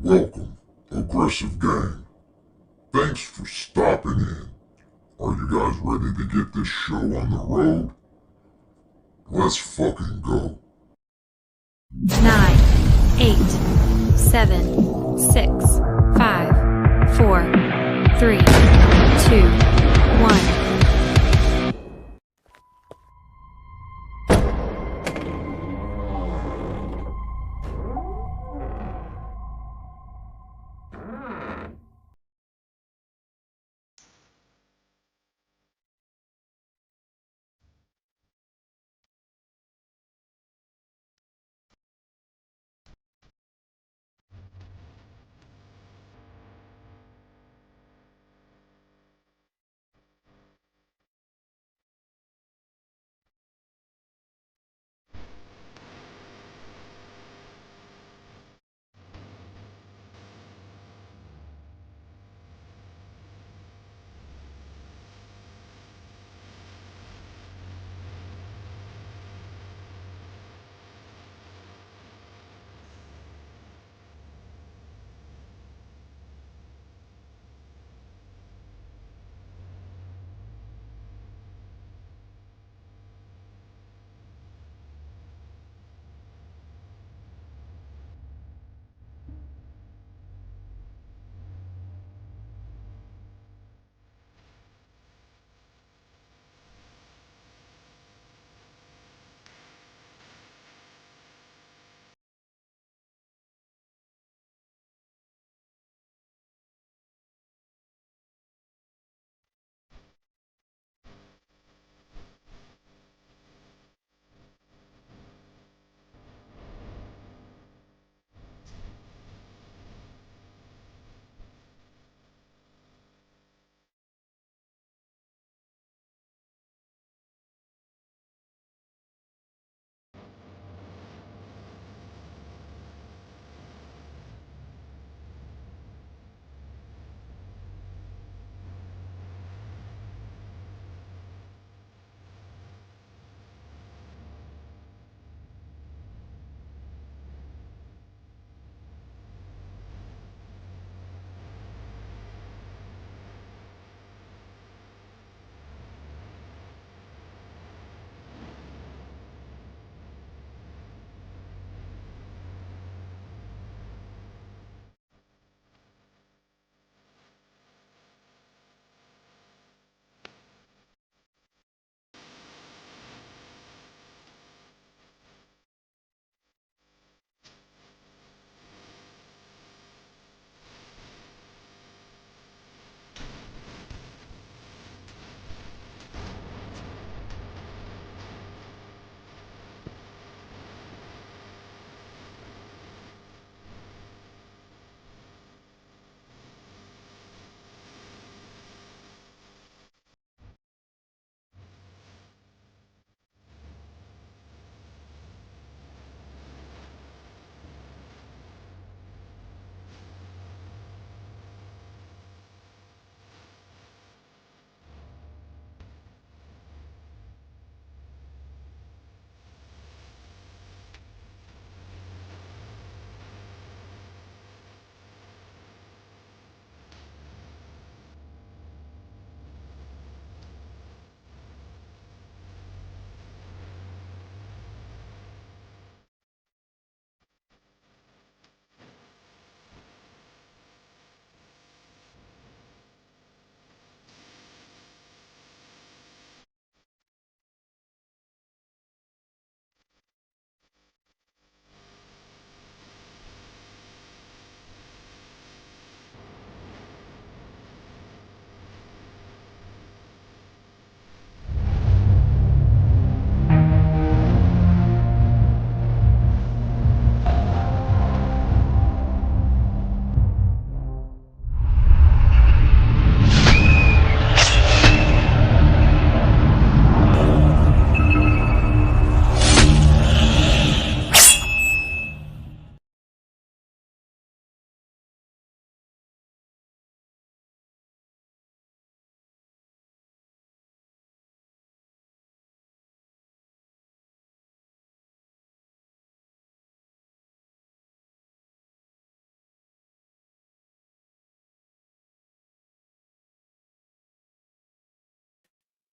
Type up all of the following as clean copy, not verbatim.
Welcome, aggressive gang. Thanks for stopping in. Are you guys ready to get this show on the road? Let's fucking go. 9, 8, 7, 6, 5, 4, 3, 2, 1.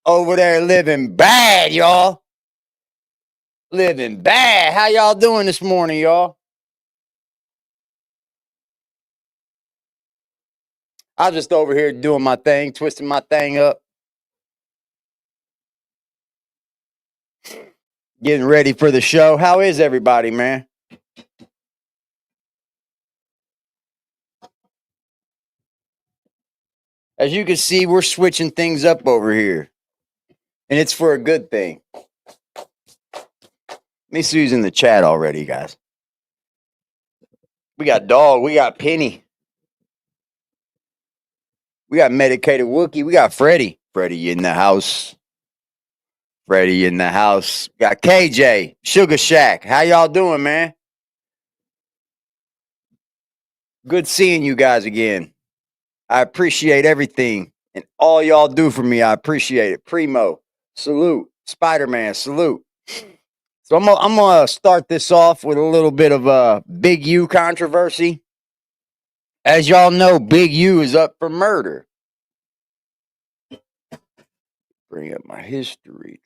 over there living bad, y'all. Living bad. How y'all doing this morning, y'all? I was just over here doing my thing, twisting my thing up. Getting ready for the show. How is everybody, man? As you can see, we're switching things up over here. And it's for a good thing. Let me see who's in the chat already, guys. We got Dog. We got Penny. We got Medicated Wookie. We got Freddie. Freddie in the house. Freddie in the house. Got KJ. Sugar Shack. How y'all doing, man? Good seeing you guys again. I appreciate everything and all y'all do for me. I appreciate it. Primo, salute. Spider-Man, salute. So I'm gonna start this off with a little bit of a Big U controversy. As y'all know, Big U is up for murder. Bring up my history.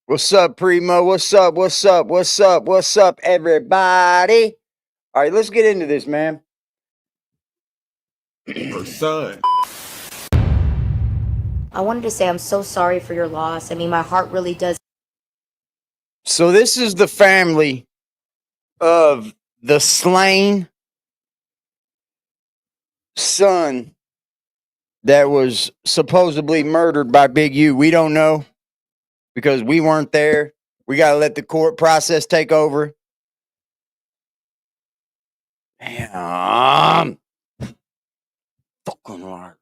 What's up, Primo? What's up? What's up? What's up? What's up, everybody? All right, let's get into this, man. Her son. I wanted to say I'm so sorry for your loss. I mean, my heart really does. So this is the family of the slain son that was supposedly murdered by Big U. We don't know because we weren't there. We got to let the court process take over. Damn. Fucking right.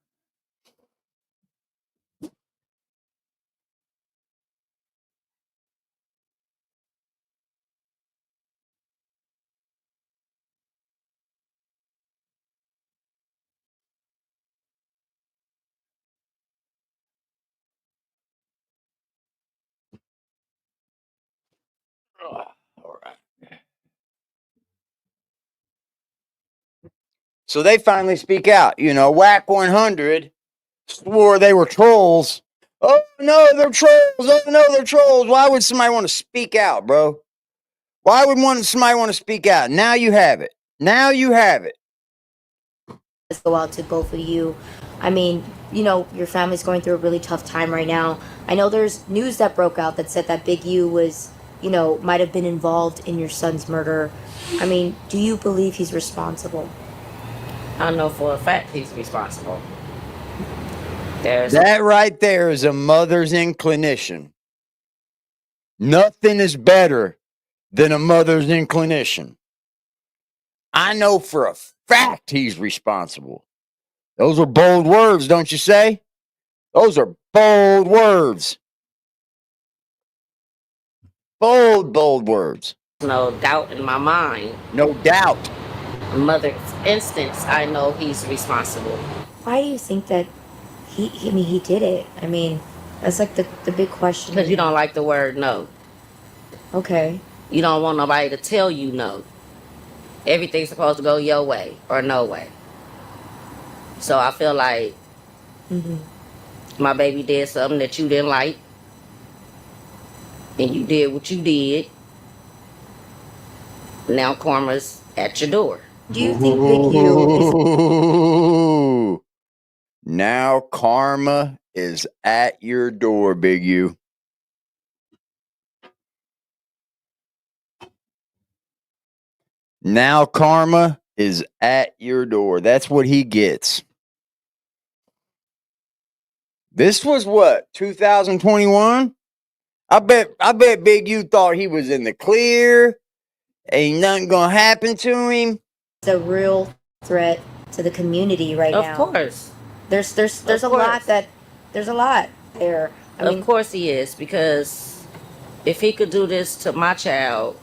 All right. So they finally speak out. You know, Whack 100 swore they were trolls. Oh, no, they're trolls. Oh, no, they're trolls. Why would somebody want to speak out, bro? Why would somebody want to speak out? Now you have it. Now you have it. Let's go out to both of you. I mean, you know, your family's going through a really tough time right now. I know there's news that broke out that said that Big U was, you know, might have been involved in your son's murder. I mean, do you believe he's responsible? I know for a fact he's responsible. That right there is a mother's inclination. Nothing is better than a mother's inclination. I know for a fact he's responsible. Those are bold words, don't you say? Those are bold words. Bold, bold words. No doubt in my mind. No doubt. Mother's instance, I know he's responsible. Why do you think that I mean, he did it? I mean, that's like the big question. Because you don't like the word no. Okay. You don't want nobody to tell you no. Everything's supposed to go your way or no way. So I feel like my baby did something that you didn't like. And you did what you did. Now karma's at your door. Do you think Big U is... Now karma is at your door, Big U. Now karma is at your door. That's what he gets. This was what, 2021? I bet Big U thought he was in the clear. Ain't nothing gonna happen to him. a real threat to the community right Of now. course. There's Of a course. lot there's a lot there. I mean, Of course he is, because if he could do this to my child,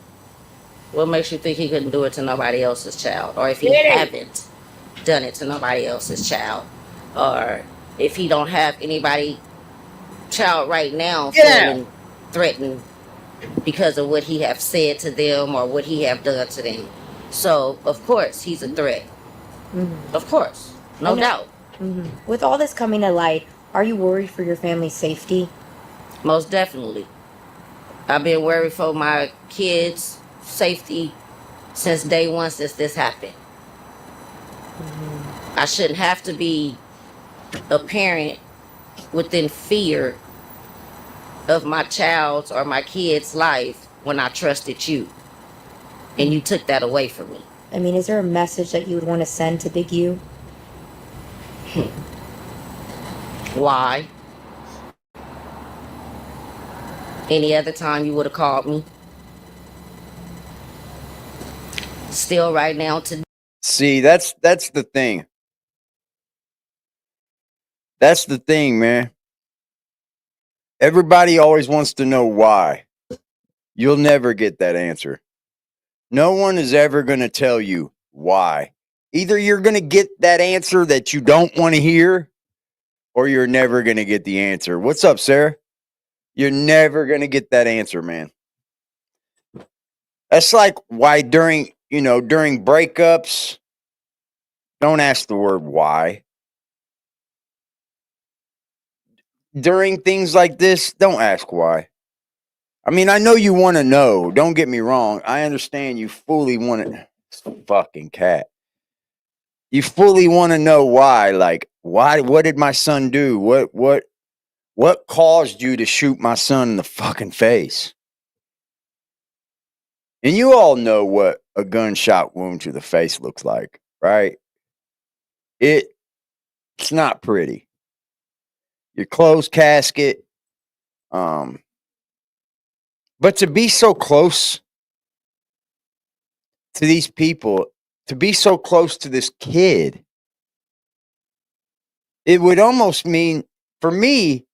what makes you think he couldn't do it to nobody else's child? Or if he haven't done it to nobody else's child? Or if he don't have anybody child right now feeling threatened because of what he have said to them or what he have done to them. So of course he's a threat. Of course, no doubt. with all this coming to light, are you worried for your family's safety? Most definitely. I've been worried for my kids' safety since day one, since this happened. I shouldn't have to be a parent within fear of my child's or my kid's life when I trusted you. And you took that away from me. I mean, is there a message that you would want to send to Big U? Why? Any other time you would have called me? Still right now today. See, that's the thing. That's the thing, man. Everybody always wants to know why. You'll never get that answer. No one is ever going to tell you why. Either you're going to get that answer that you don't want to hear, or you're never going to get the answer. What's up, Sarah? You're never going to get that answer, man. That's like why during breakups, don't ask the word why. During things like this, don't ask why. I mean, I know you want to know. Don't get me wrong. I understand you fully want to. Fucking cat. You fully want to know why. Like, why? What did my son do? What caused you to shoot my son in the fucking face? And you all know what a gunshot wound to the face looks like, right? It's not pretty. Your closed casket. But to be so close to these people, to be so close to this kid, it would almost mean, for me,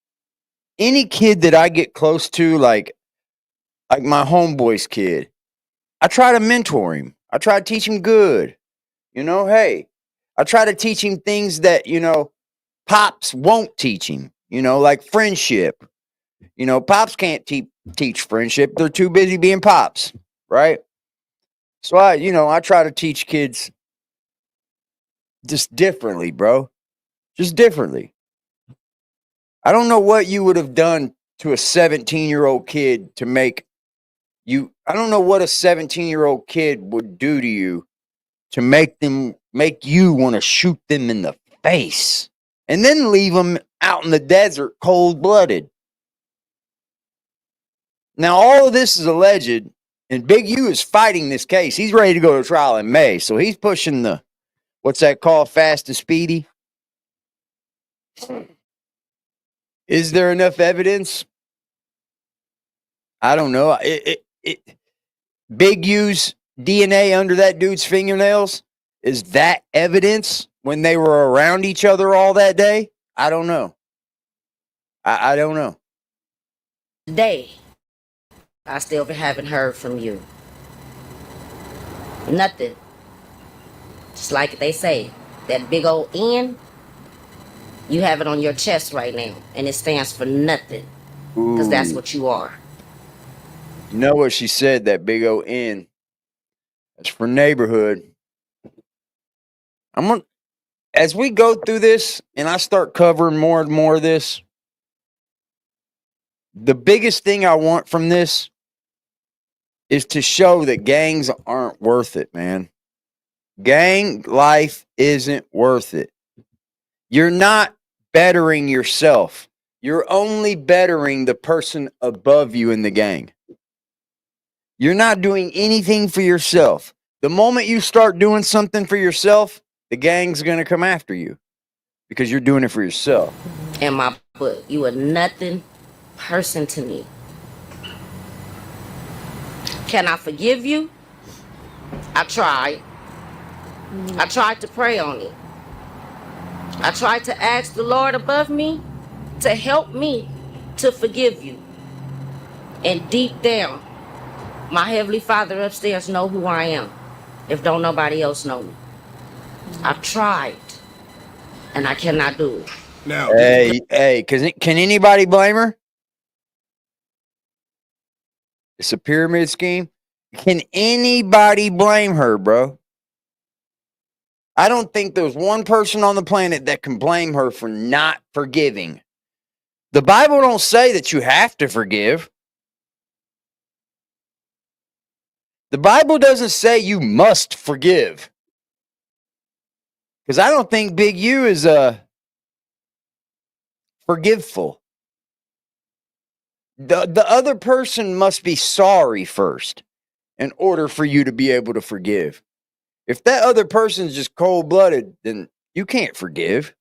any kid that I get close to, like my homeboy's kid, I try to mentor him. I try to teach him good. Hey, I try to teach him things that, Pops won't teach him, like friendship. Pops can't teach friendship. They're too busy being pops, right? So I try to teach kids just differently, bro. Just differently. I don't know what you would have done to a 17-year-old kid to make you. I don't know what a 17-year-old kid would do to you to make you want to shoot them in the face and then leave them out in the desert cold-blooded. Now, all of this is alleged, and Big U is fighting this case. He's ready to go to trial in May, so he's pushing the, what's that called, fast and speedy? Is there enough evidence? I don't know. Big U's DNA under that dude's fingernails, is that evidence when they were around each other all that day? I don't know. I don't know. Today, I still haven't heard from you. Nothing. Just like they say, that big old N, you have it on your chest right now, and it stands for nothing. Because that's what you are. You know what she said, that big old N? That's for neighborhood. As we go through this and I start covering more and more of this, the biggest thing I want from this is to show that gangs aren't worth it, man. Gang life isn't worth it. You're not bettering yourself. You're only bettering the person above you in the gang. You're not doing anything for yourself. The moment you start doing something for yourself, the gang's going to come after you because you're doing it for yourself. In my book, you a nothing person to me. Can I forgive you? I tried. I tried to pray on it. I tried to ask the Lord above me to help me to forgive you. And deep down, my Heavenly Father upstairs know who I am, if don't nobody else know me. I've tried, and I cannot do it. Now, Hey, can anybody blame her? It's a pyramid scheme. Can anybody blame her, bro? I don't think there's one person on the planet that can blame her for not forgiving. The Bible don't say that you have to forgive. The Bible doesn't say you must forgive. Because I don't think Big U is forgiveful. The other person must be sorry first in order for you to be able to forgive. If that other person's just cold-blooded, then you can't forgive.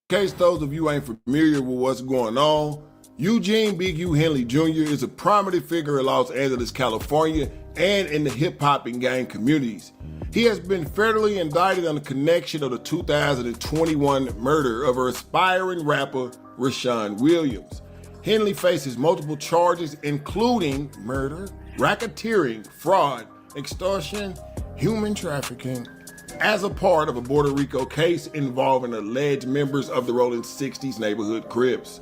in case those of you ain't familiar with what's going on, Eugene Big U Henley Jr. is a prominent figure in Los Angeles, California, and in the hip-hop and gang communities. He has been federally indicted on the connection of the 2021 murder of an aspiring rapper, Rashawn Williams. Henley faces multiple charges, including murder, racketeering, fraud, extortion, human trafficking, as a part of a Puerto Rico case involving alleged members of the Rolling 60s neighborhood Crips.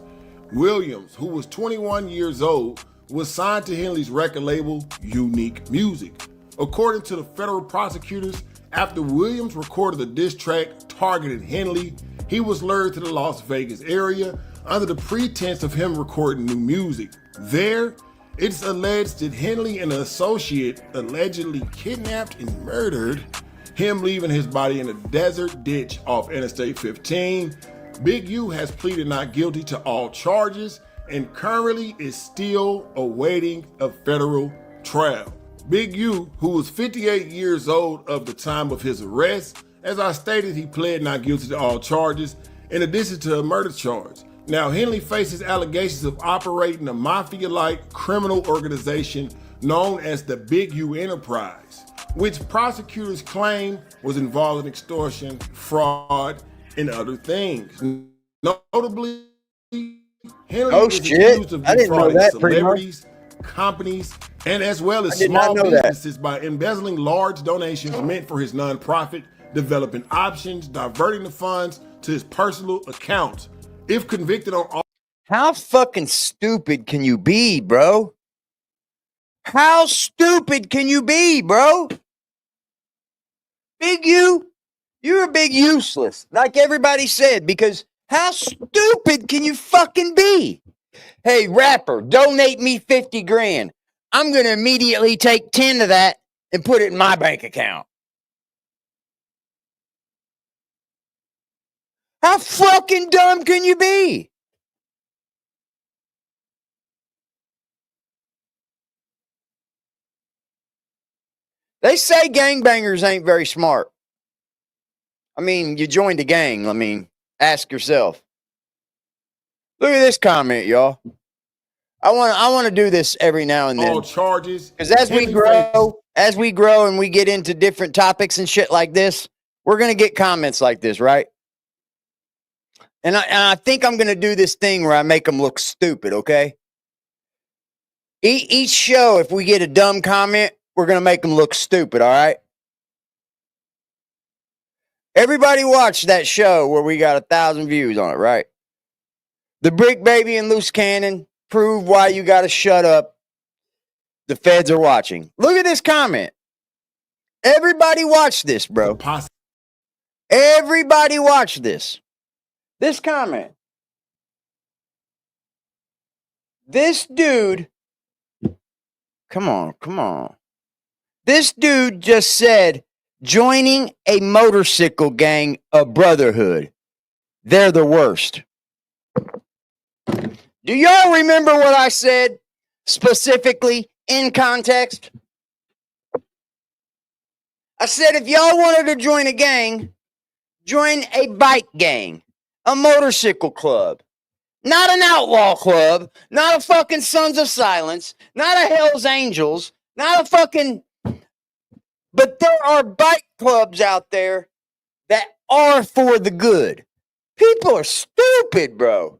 Williams, who was 21 years old, was signed to Henley's record label, Unique Music. According to the federal prosecutors, after Williams recorded a diss track targeting Henley, he was lured to the Las Vegas area under the pretense of him recording new music. There, it's alleged that Henley and an associate allegedly kidnapped and murdered him, leaving his body in a desert ditch off Interstate 15. Big U has pleaded not guilty to all charges and currently is still awaiting a federal trial. Big U, who was 58 years old of the time of his arrest, as I stated, he pled not guilty to all charges in addition to a murder charge. Now, Henley faces allegations of operating a mafia-like criminal organization known as the Big U Enterprise, which prosecutors claim was involved in extortion, fraud, and other things. Notably, Henley is accused of defrauding celebrities, companies, and as well as small businesses by embezzling large donations meant for his nonprofit, developing options, diverting the funds to his personal accounts. If convicted on all... How fucking stupid can you be, bro? How stupid can you be, bro? Big U, you're a big useless, like everybody said, because how stupid can you fucking be? Hey, rapper, donate me 50 grand. I'm going to immediately take 10 of that and put it in my bank account. How fucking dumb can you be? They say gangbangers ain't very smart. I mean, you joined a gang. I mean, ask yourself. Look at this comment, y'all. I want to do this every now and then. All charges. Because as we grow and we get into different topics and shit like this, we're going to get comments like this, right? And I think I'm going to do this thing where I make them look stupid, okay? Each show, if we get a dumb comment, we're going to make them look stupid, all right? Everybody watched that show where we got 1,000 views on it, right? The Brick Baby and Luce Cannon prove why you got to shut up. The feds are watching. Look at this comment. Everybody watch this, bro. Everybody watch this. This comment. This dude. Come on. This dude just said, joining a motorcycle gang of brotherhood. They're the worst. Do y'all remember what I said specifically in context? I said if y'all wanted to join a gang, join a bike gang, a motorcycle club, not an outlaw club, not a fucking Sons of Silence, not a Hell's Angels, not a fucking... But there are bike clubs out there are for the good. People are stupid, bro.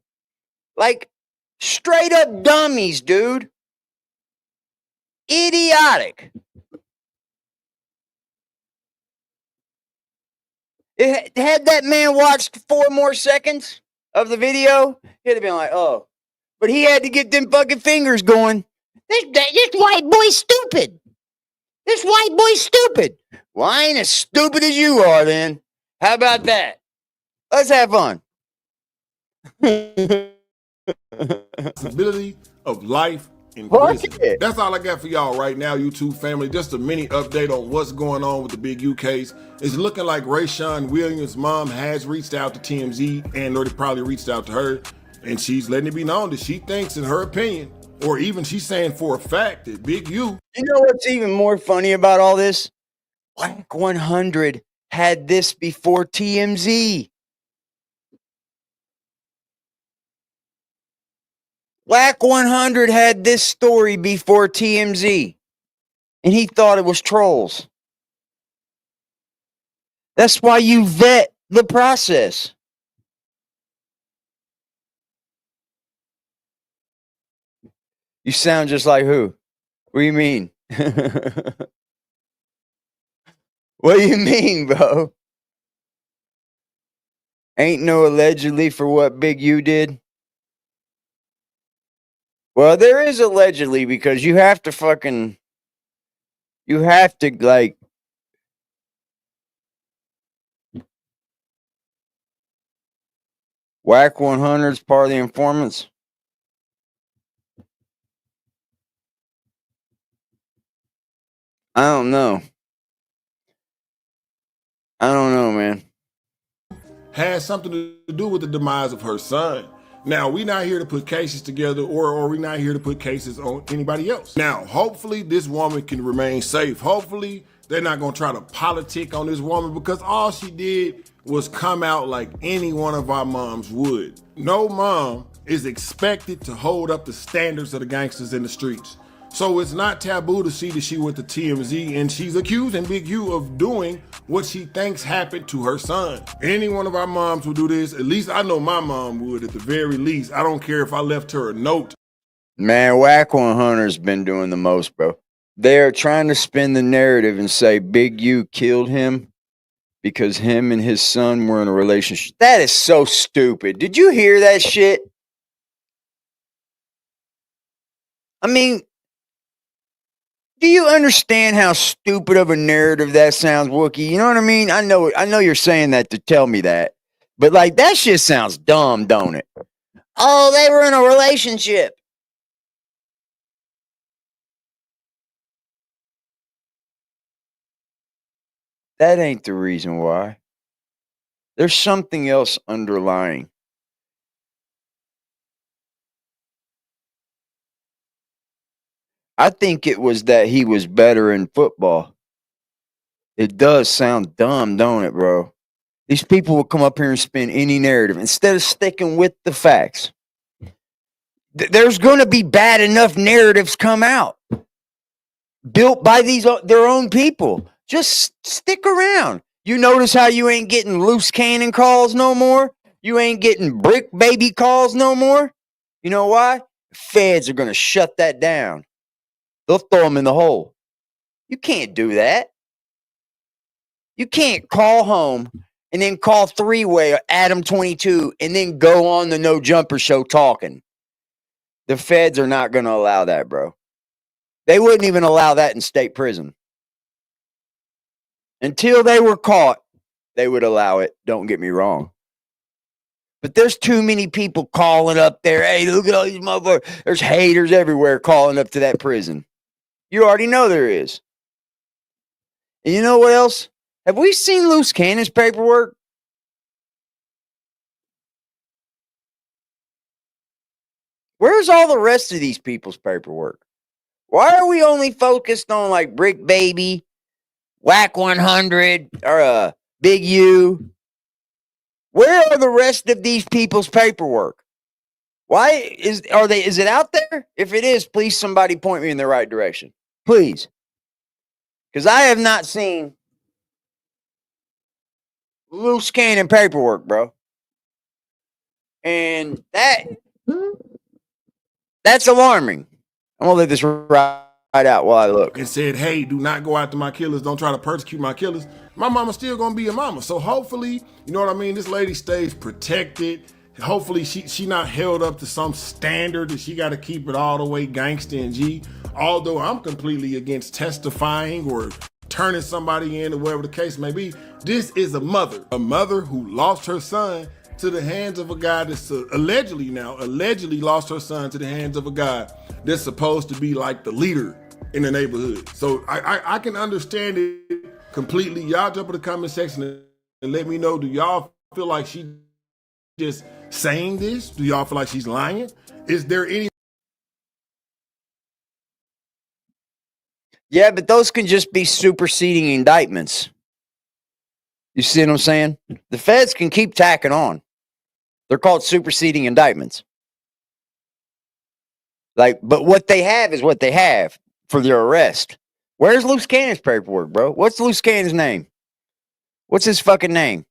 Like, straight up dummies, dude. Idiotic. Had that man watched 4 more seconds of the video, he'd have been like, oh. But he had to get them fucking fingers going. This white boy's stupid. This white boy's stupid. Well, I ain't as stupid as you are, then. How about that? Let's have fun. Possibility of life in Fuck prison. it. That's all I got for y'all right now, YouTube family. Just a mini update on what's going on with the Big U case. It's looking like Rayshawn Williams' mom has reached out to TMZ, and Lordy probably reached out to her, and she's letting it be known that she thinks, in her opinion, or even she's saying for a fact, that Big U. You know what's even more funny about all this? Whack 100 had this before TMZ. Whack 100 had this story before TMZ. And he thought it was trolls. That's why you vet the process. You sound just like who? What do you mean? What do you mean, bro? Ain't no allegedly for what Big U did? Well, there is allegedly, because you have to like, Whack 100's part of the informants. I don't know. I don't know, man. Has something to do with the demise of her son. Now, we're not here to put cases together, or we're not here to put cases on anybody else. Now, hopefully this woman can remain safe. Hopefully they're not gonna try to politic on this woman, because all she did was come out like any one of our moms would. No mom is expected to hold up the standards of the gangsters in the streets. So it's not taboo to see that she went to TMZ and she's accusing Big U of doing what she thinks happened to her son. Any one of our moms would do this. At least I know my mom would, at the very least. I don't care if I left her a note. Man, Whack 100's been doing the most, bro. They're trying to spin the narrative and say Big U killed him because him and his son were in a relationship. That is so stupid. Did you hear that shit? I mean, do you understand how stupid of a narrative that sounds, Wookie? You know what I mean? I know you're saying that to tell me that. But like, that shit sounds dumb, don't it? Oh, they were in a relationship. That ain't the reason why. There's something else underlying. I think it was that he was better in football. It does sound dumb, don't it, bro? These people will come up here and spin any narrative instead of sticking with the facts. There's going to be bad enough narratives come out built by their own people. Just stick around. You notice how you ain't getting loose cannon calls no more? You ain't getting brick baby calls no more? You know why? Feds are going to shut that down. They'll throw them in the hole. You can't do that. You can't call home and then call three-way Adam 22 and then go on the No Jumper show talking. The feds are not going to allow that, bro. They wouldn't even allow that in state prison. Until they were caught, they would allow it. Don't get me wrong. But there's too many people calling up there. Hey, look at all these motherfuckers. There's haters everywhere calling up to that prison. You already know there is. And you know what else? Have we seen Loose Cannon's paperwork? Where's all the rest of these people's paperwork? Why are we only focused on like Brick Baby, Whack 100, or Big U? Where are the rest of these people's paperwork? Why is it out there? If it is, please somebody point me in the right direction. Please. Because I have not seen Loose cannon paperwork, bro. And that's alarming. I'm gonna let this ride out while I look. And said, hey, do not go after my killers. Don't try to persecute my killers. My mama's still gonna be a mama. So hopefully, you know what I mean? This lady stays protected. Hopefully she not held up to some standard that she got to keep it all the way gangster and G. Although I'm completely against testifying or turning somebody in or whatever the case may be. This is a mother who lost her son to the hands of a guy that's allegedly lost her son to the hands of a guy that's supposed to be like the leader in the neighborhood. So I can understand it completely. Y'all jump in the comment section and let me know, do y'all feel like she just saying this? Do y'all feel like she's lying? Is there any... Yeah, but those can just be superseding indictments. You see what I'm saying? The feds can keep tacking on. They're called superseding indictments. Like, but what they have is what they have for their arrest. Where's Luce Cannon's paperwork, bro? What's Luce Cannon's name? What's his fucking name?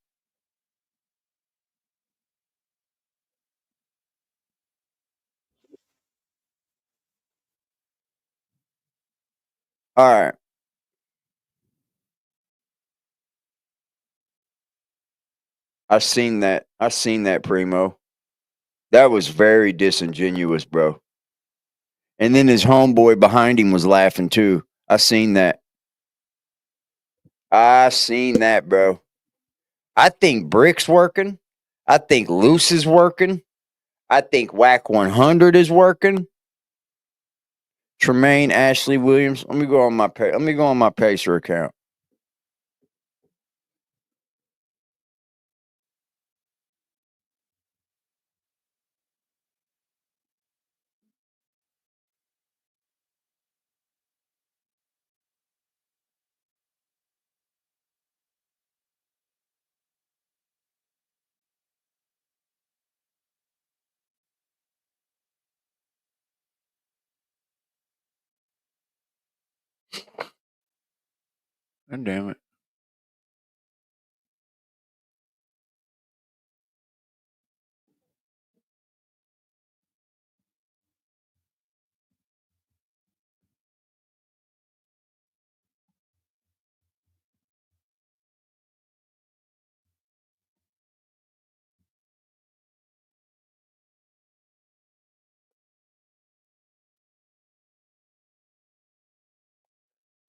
All right. I seen that, Primo. That was very disingenuous, bro. And then his homeboy behind him was laughing too. I seen that. Bro. I think Brick's working. I think Luce is working. I think Whack 100 is working. Tremaine Ashley Williams. Let me go on my Pacer account. God damn it.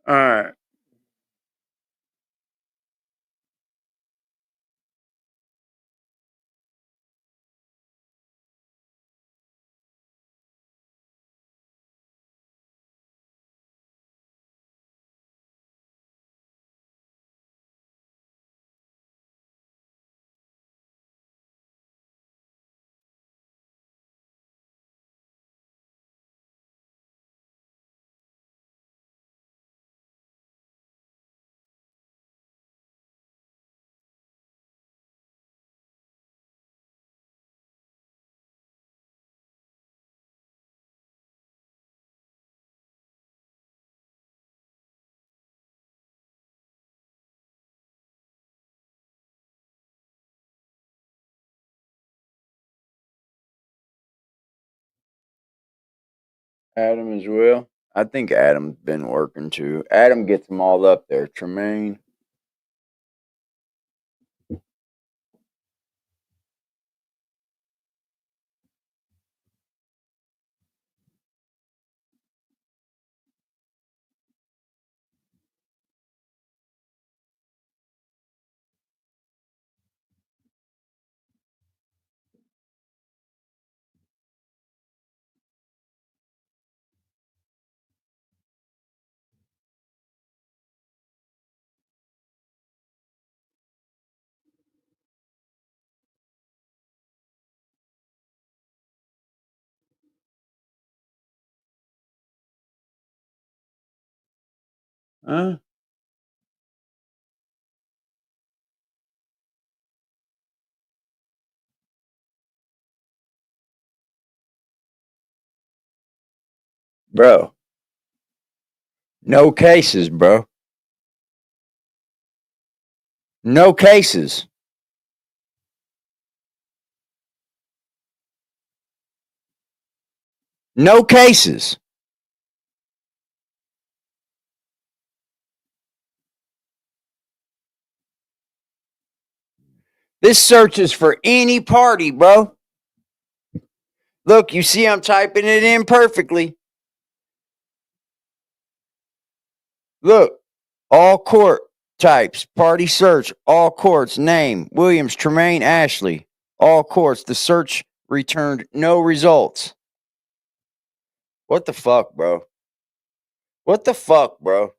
All right. Adam as well. I think Adam's been working too. Adam gets them all up there. Tremaine. Huh? Bro. No cases, bro. No cases. No cases. This search is for any party, bro. Look, you see I'm typing it in perfectly. Look, all court types, party search, all courts, name, Williams, Tremaine, Ashley. All courts, the search returned no results. What the fuck, bro? What the fuck, bro?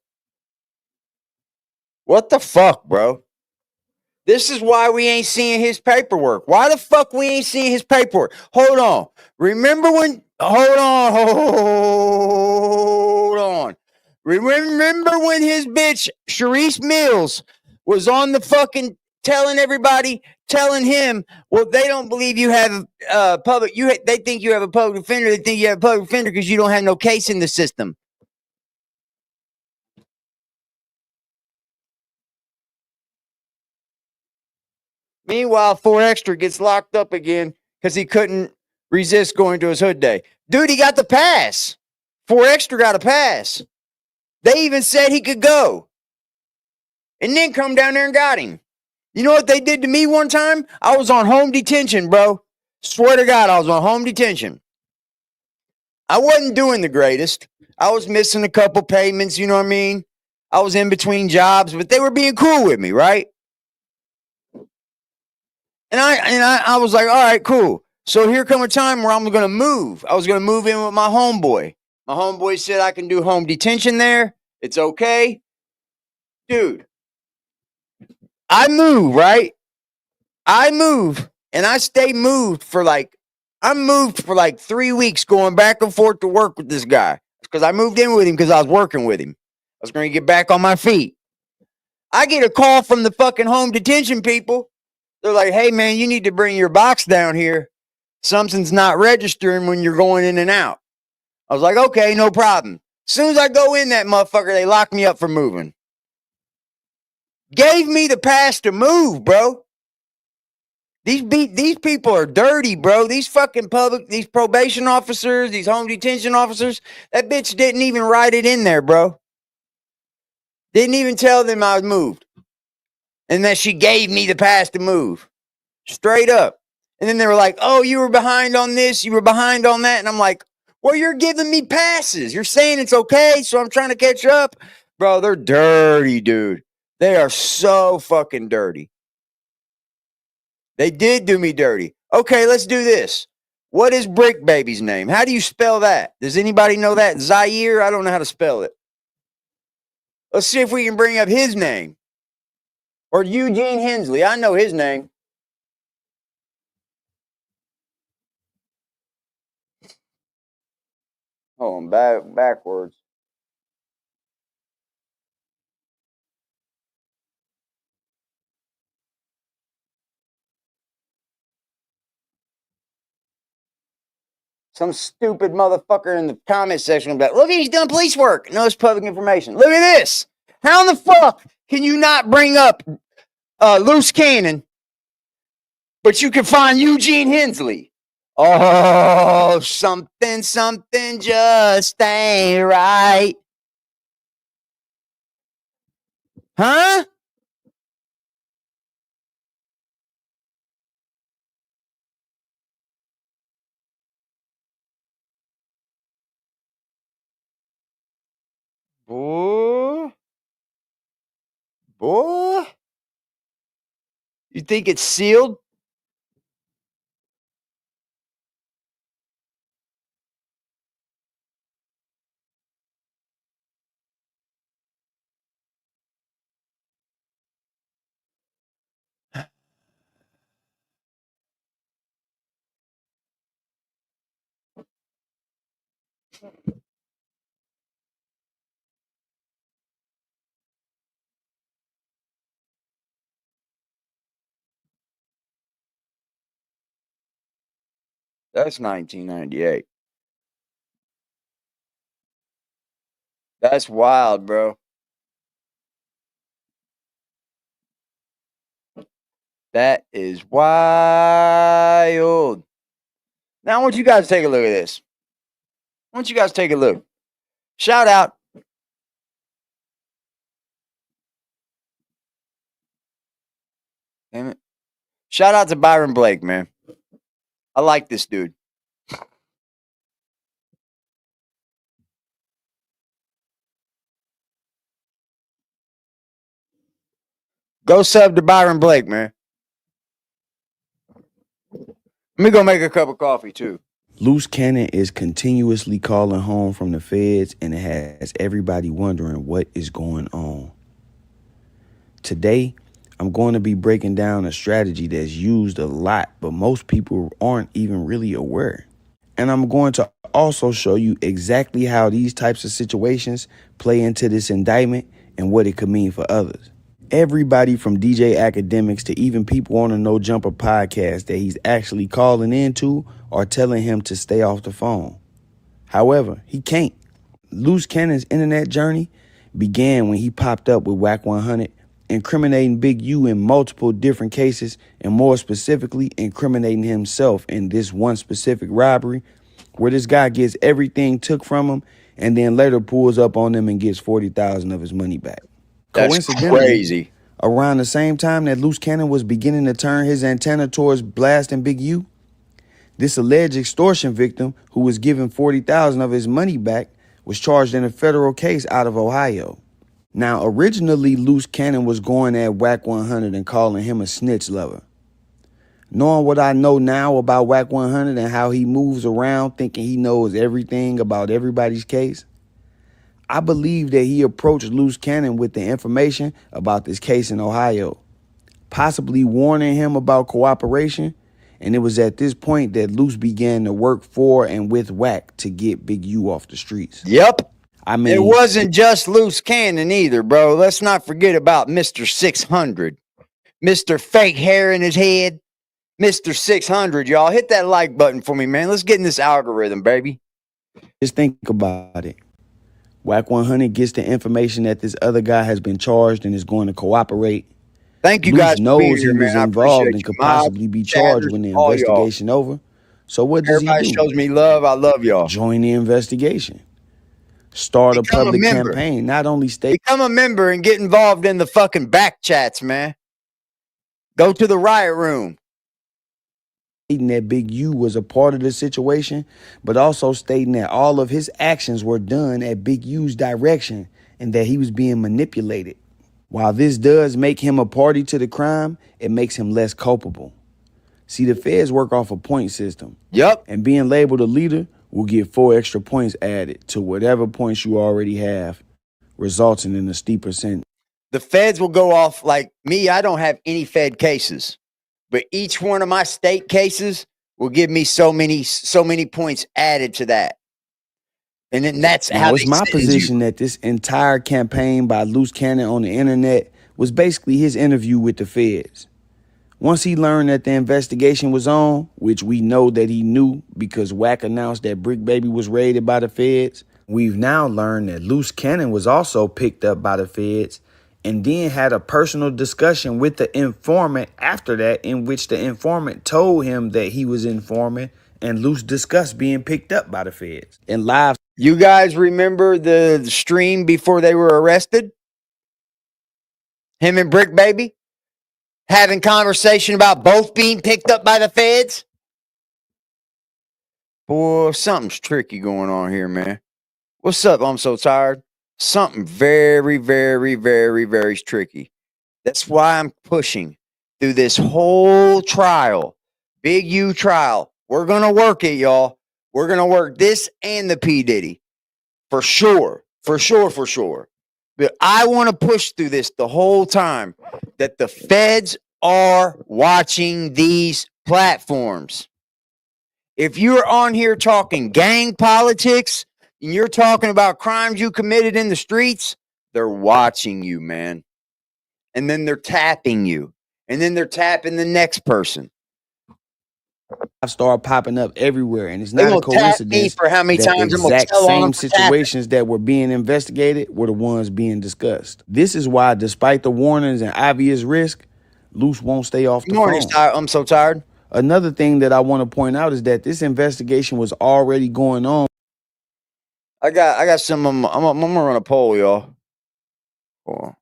What the fuck, bro? This is why we ain't seeing his paperwork. Why the fuck we ain't seeing his paperwork? Hold on. Remember when? Hold on. Hold on. Remember when his bitch Sharice Mills was on the fucking telling everybody, telling him, well, they don't believe you have public. They think you have a public defender. They think you have a public defender because you don't have no case in the system. Meanwhile, 4 Extra gets locked up again because he couldn't resist going to his hood day. Dude, he got the pass. 4 Extra got a pass. They even said he could go. And then come down there and got him. You know what they did to me one time? I was on home detention, bro. Swear to God, I was on home detention. I wasn't doing the greatest. I was missing a couple payments, you know what I mean? I was in between jobs, but they were being cool with me, right? And I was like, all right, cool. So here come a time where I'm going to move. I was going to move in with my homeboy. My homeboy said I can do home detention there. It's okay. Dude, I move, right? I move and I stay moved for I'm moved for 3 weeks going back and forth to work with this guy because I moved in with him because I was working with him. I was going to get back on my feet. I get a call from the fucking home detention people. They're like, hey, man, you need to bring your box down here. Something's not registering when you're going in and out. I was like, okay, no problem. As soon as I go in that motherfucker, they lock me up for moving. Gave me the pass to move, bro. These people are dirty, bro. These probation officers, these home detention officers, that bitch didn't even write it in there, bro. Didn't even tell them I was moved. And that she gave me the pass to move. Straight up. And then they were like, oh, you were behind on this, you were behind on that. And I'm like, well, you're giving me passes. You're saying it's okay, so I'm trying to catch up. Bro, they're dirty, dude. They are so fucking dirty. They did do me dirty. Okay, let's do this. What is Brick Baby's name? How do you spell that? Does anybody know that? Zaire? I don't know how to spell it. Let's see if we can bring up his name. Or Eugene Hensley. I know his name. Hold on, backwards. Some stupid motherfucker in the comment section will be like, look, he's done police work. No, it's public information. Look at this. How in the fuck can you not bring up Luce Cannon, but you can find Eugene Hensley? Oh, something just ain't right. Huh? Boy. You think it's sealed? That's 1998. That's wild, bro. That is wild. Now I want you guys to take a look at this. don't you guys take a look? Shout out. Damn it. Shout out to Byron Blake, man. I like this dude. Go sub to Byron Blake, man. Let me go make a cup of coffee, too. Luce Cannon is continuously calling home from the feds, and it has everybody wondering what is going on. Today, I'm going to be breaking down a strategy that's used a lot, but most people aren't even really aware. And I'm going to also show you exactly how these types of situations play into this indictment and what it could mean for others. Everybody from DJ academics to even people on a No Jumper podcast that he's actually calling into are telling him to stay off the phone. However, he can't. Luce Cannon's internet journey began when he popped up with Whack 100, incriminating Big U in multiple different cases, and more specifically, incriminating himself in this one specific robbery where this guy gets everything took from him and then later pulls up on them and gets $40,000 of his money back. That's crazy. Around the same time that Luce Cannon was beginning to turn his antenna towards blasting Big U, this alleged extortion victim who was given $40,000 of his money back was charged in a federal case out of Ohio. Now, originally, Luce Cannon was going at Whack 100 and calling him a snitch lover. Knowing what I know now about Whack 100 and how he moves around thinking he knows everything about everybody's case, I believe that he approached Luce Cannon with the information about this case in Ohio, possibly warning him about cooperation, and it was at this point that Luce began to work for and with Whack to get Big U off the streets. Yep. I mean, it wasn't just Luce Cannon either, bro. Let's not forget about Mr. 600. Mr. Fake Hair in his head. Mr. 600, y'all. Hit that like button for me, man. Let's get in this algorithm, baby. Just think about it. Whack 100 gets the information that this other guy has been charged and is going to cooperate. Thank you Luce guys. knows he here, was man. involved and could possibly be charged when the investigation over. So what does he do? Everybody shows me love. I love y'all. Join the investigation. Start a public campaign. Not only state. Become a member and get involved in the fucking back chats, man. Go to the riot room. That Big U was a part of the situation, but also stating that all of his actions were done at Big U's direction and that he was being manipulated. While this does make him a party to the crime, it makes him less culpable. See, the feds work off a point system. Yep. And being labeled a leader will get 4 extra points added to whatever points you already have, resulting in a steeper sentence. The feds will go off like me. I don't have any Fed cases. But each one of my state cases will give me so many points added to that. And then that's how it's my position that this entire campaign by Luce Cannon on the internet was basically his interview with the feds. Once he learned that the investigation was on, which we know that he knew because Whack announced that Brick Baby was raided by the feds, we've now learned that Luce Cannon was also picked up by the feds and then had a personal discussion with the informant after that, in which the informant told him that he was informing, and Luce discussed being picked up by the feds. And live. You guys remember the stream before they were arrested? Him and Brick Baby having conversation about both being picked up by the feds? Boy, something's tricky going on here, man. What's up? I'm so tired. Something very, very, very, very tricky. That's why I'm pushing through this whole trial. Big U trial. We're going to work it, y'all. We're going to work this and the P. Diddy. For sure. For sure, for sure. But I want to push through this the whole time that the feds are watching these platforms. If you're on here talking gang politics, and you're talking about crimes you committed in the streets, they're watching you, man. And then they're tapping you. And then they're tapping the next person. I start popping up everywhere, and it's not a coincidence for how many times the exact same situations that were being investigated were the ones being discussed. This is why, despite the warnings and obvious risk, Luce won't stay off the phone. I'm so tired. Another thing that I want to point out is that this investigation was already going on. I got some. I'm gonna run a poll, y'all. Hold on.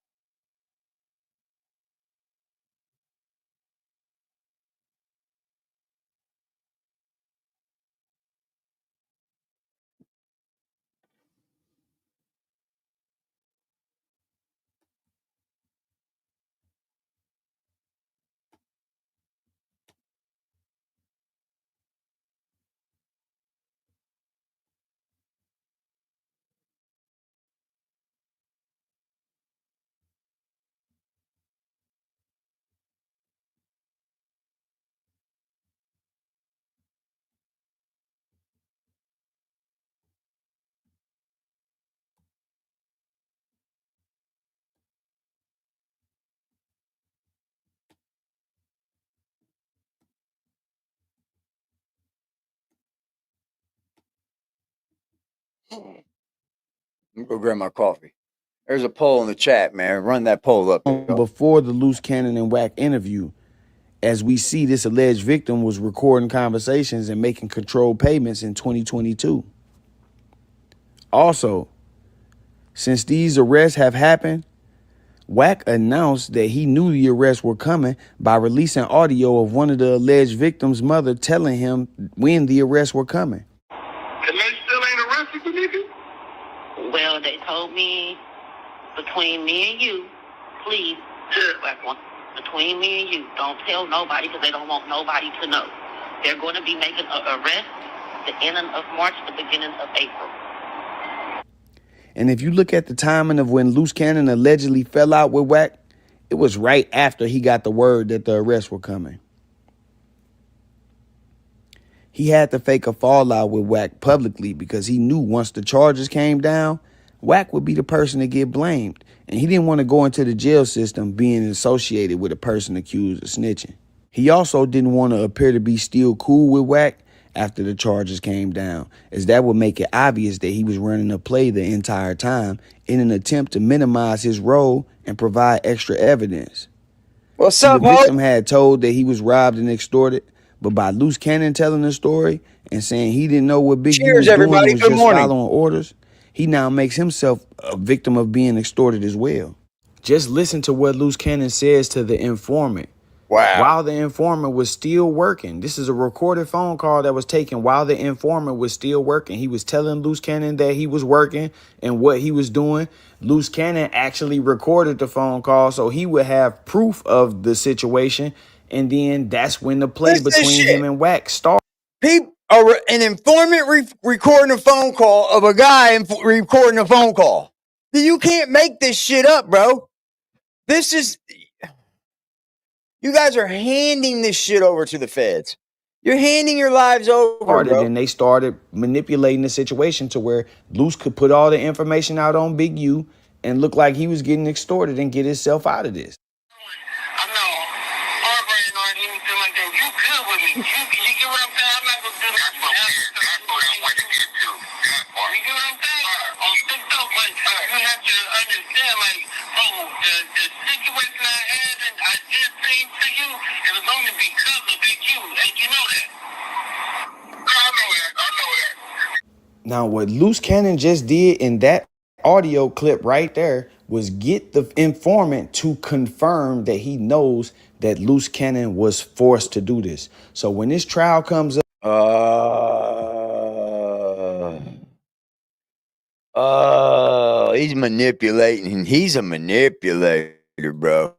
Let me go grab my coffee. There's a poll in the chat, man. Run that poll up, y'all. Before the Luce Cannon and Wack interview, as we see this alleged victim was recording conversations and making controlled payments in 2022. Also, since these arrests have happened, Wack announced that he knew the arrests were coming by releasing audio of one of the alleged victim's mother telling him when the arrests were coming. And they still ain't arrested the nigga? Well, they told me between me and you, please, between me and you, don't tell nobody because they don't want nobody to know. They're going to be making an arrest the ending of March, the beginning of April. And if you look at the timing of when Luce Cannon allegedly fell out with Wack, it was right after he got the word that the arrests were coming. He had to fake a fallout with Wack publicly because he knew once the charges came down, Wack would be the person to get blamed. And he didn't want to go into the jail system being associated with a person accused of snitching. He also didn't want to appear to be still cool with Wack after the charges came down, as that would make it obvious that he was running a play the entire time in an attempt to minimize his role and provide extra evidence. What's up, the victim had told that he was robbed and extorted, but by Luce Cannon telling the story and saying he didn't know what Big U was doing and was just following orders, he now makes himself a victim of being extorted as well. Just listen to what Luce Cannon says to the informant. Wow. While the informant was still working. This is a recorded phone call that was taken while the informant was still working. He was telling Luce Cannon that he was working and what he was doing. Luce Cannon actually recorded the phone call so he would have proof of the situation. And then that's when the play between him and Wack started. An informant recording a phone call of a guy recording a phone call. You can't make this shit up, bro. This is... You guys are handing this shit over to the feds. You're handing your lives over, bro. And they started manipulating the situation to where Luce could put all the information out on Big U and look like he was getting extorted and get himself out of this. I know. Heartbreaking or anything like that. You good with me. You get what I'm saying? I'm not going to do that. That's what I want to get to. You get what I'm saying? On stick up, but you have to understand, like, the situation I had and I did things to you, it was only because of Big U, and you know that. I know that. Now, what Luce Cannon just did in that audio clip right there was get the informant to confirm that he knows that Luce Cannon was forced to do this. So when this trial comes up, he's manipulating. He's a manipulator, bro.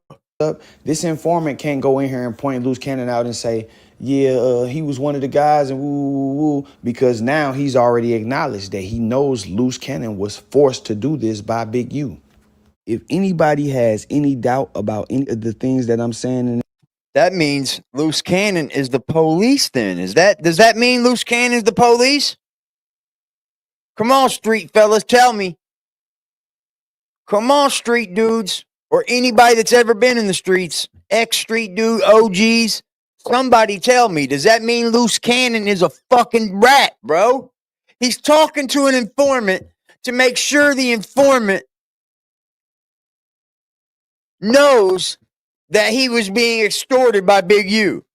This informant can't go in here and point Luce Cannon out and say, yeah, he was one of the guys and woo, because now he's already acknowledged that he knows Luce Cannon was forced to do this by Big U. If anybody has any doubt about any of the things that I'm saying, that means Luce Cannon is the police then. Does that mean Luce Cannon is the police? Come on, street fellas, tell me. Come on, street dudes, or anybody that's ever been in the streets, ex-street dude, OGs. Somebody tell me, does that mean Luce Cannon is a fucking rat, bro? He's talking to an informant to make sure the informant knows that he was being extorted by Big U.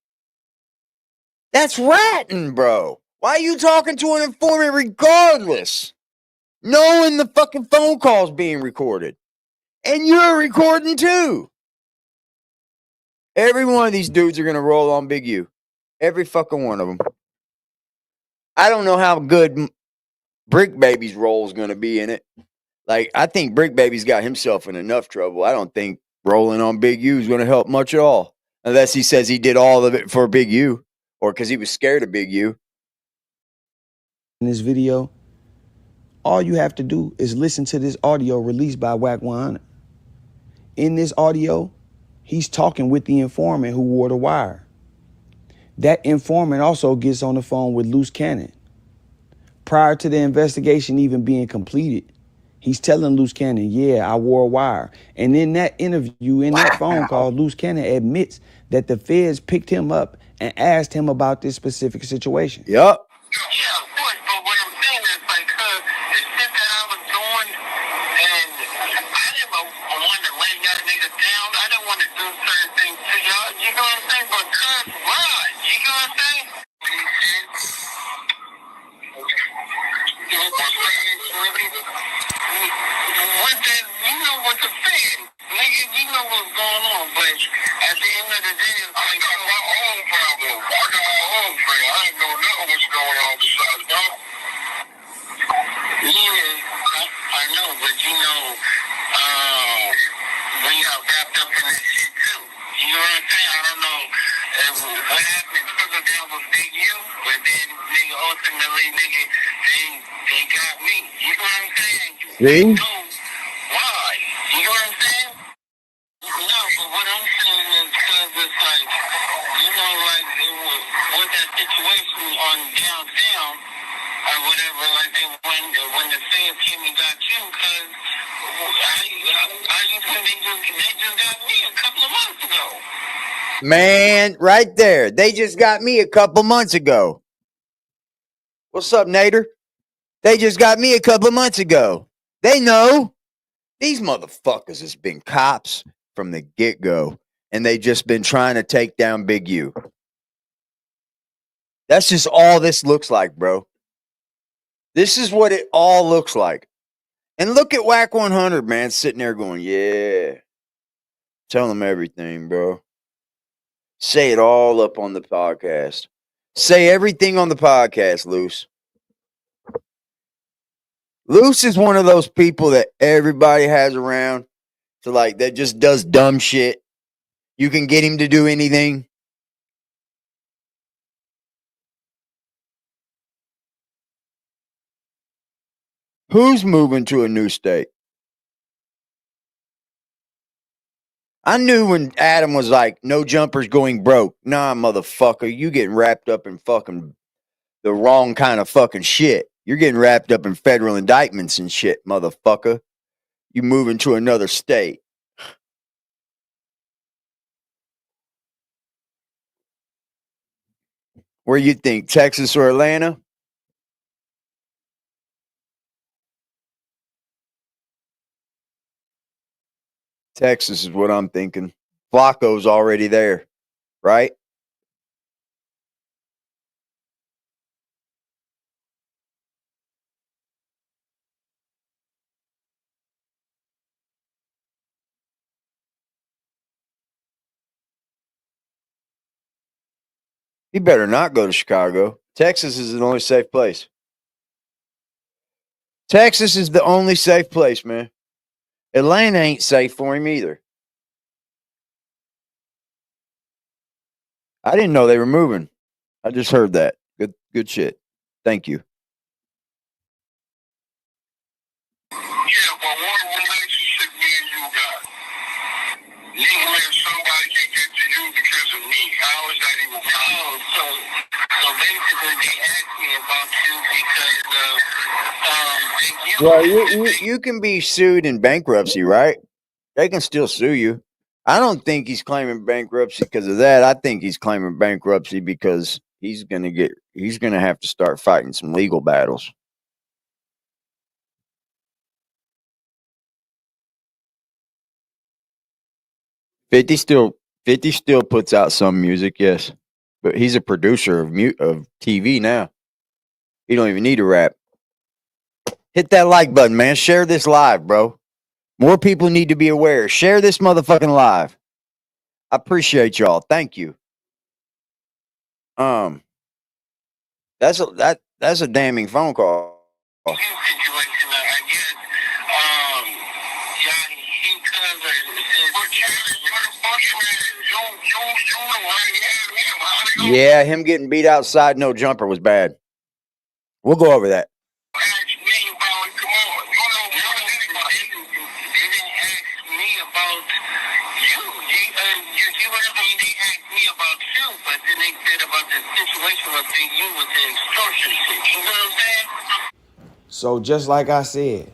That's ratting, bro. Why are you talking to an informant regardless? knowing the fucking phone call's being recorded. And you're recording too. Every one of these dudes are going to roll on Big U. Every fucking one of them. I don't know how good Brick Baby's role is going to be in it. Like, I think Brick Baby's got himself in enough trouble. I don't think rolling on Big U is going to help much at all. Unless he says he did all of it for Big U. Or because he was scared of Big U. In this video, all you have to do is listen to this audio released by Whack 100. In this audio, he's talking with the informant who wore the wire. That informant also gets on the phone with Luce Cannon. Prior to the investigation even being completed, he's telling Luce Cannon, yeah, I wore a wire. And in that interview, in that phone call, Luce Cannon admits that the feds picked him up and asked him about this specific situation. Yup. Yeah, of course, but what I'm saying is, like, the shit that I was doing, and I didn't want to lay y'all niggas down. I didn't want to do certain things to y'all. You know what I'm saying? But cuz, run. You know what I'm saying? You know what the saying. Nigga, you know what's going on, but at the end of the day, I got my own problems. I got my own thing. I ain't know nothing what's going on besides that. Yeah, I know, but you know, we got wrapped up in that shit too. You know what I'm saying? I don't know what happened further down with Big U, but then nigga ultimately they got me. You know what I'm saying? See? You know why? You know what I'm saying? No, but what I'm saying is because it's like, you know, like with that situation on downtown or whatever, like when the fans came and got you, because they just got me a couple of months ago. Man, right there. They just got me a couple months ago. What's up, Nader? They just got me a couple months ago. They know. These motherfuckers has been cops from the get-go. And they just been trying to take down Big U. That's just all this looks like, bro. This is what it all looks like. And look at Whack 100, man, sitting there going, yeah. Tell them everything, bro. Say it all up on the podcast. Say everything on the podcast, Luce. Luce is one of those people that everybody has around. So, like, that just does dumb shit. You can get him to do anything. Who's moving to a new state? I knew when Adam was like, no jumpers going broke. Nah, motherfucker, you getting wrapped up in fucking the wrong kind of fucking shit. You're getting wrapped up in federal indictments and shit, motherfucker. You moving to another state. Where you think, Texas or Atlanta? Texas is what I'm thinking. Flacco's already there, right? He better not go to Chicago. Texas is the only safe place. Texas is the only safe place, man. Atlanta ain't safe for him either. I didn't know they were moving. I just heard that. Good shit. Thank you. Yeah, but what relationship me and you got? Legally, if somebody can get to you because of me, how is that even possible? So basically, they asked me about you because Well, you can be sued in bankruptcy, right? They can still sue you. I don't think he's claiming bankruptcy because of that. I think he's claiming bankruptcy because he's gonna have to start fighting some legal battles. Fifty still puts out some music, yes, but he's a producer of TV now. He don't even need to rap. Hit that like button, man. Share this live, bro. More people need to be aware. Share this motherfucking live. I appreciate y'all. Thank you. That's a damning phone call. Situation, I guess. Yeah, he comes and says, Yeah, him getting beat outside, no jumper was bad. We'll go over that. So just like I said,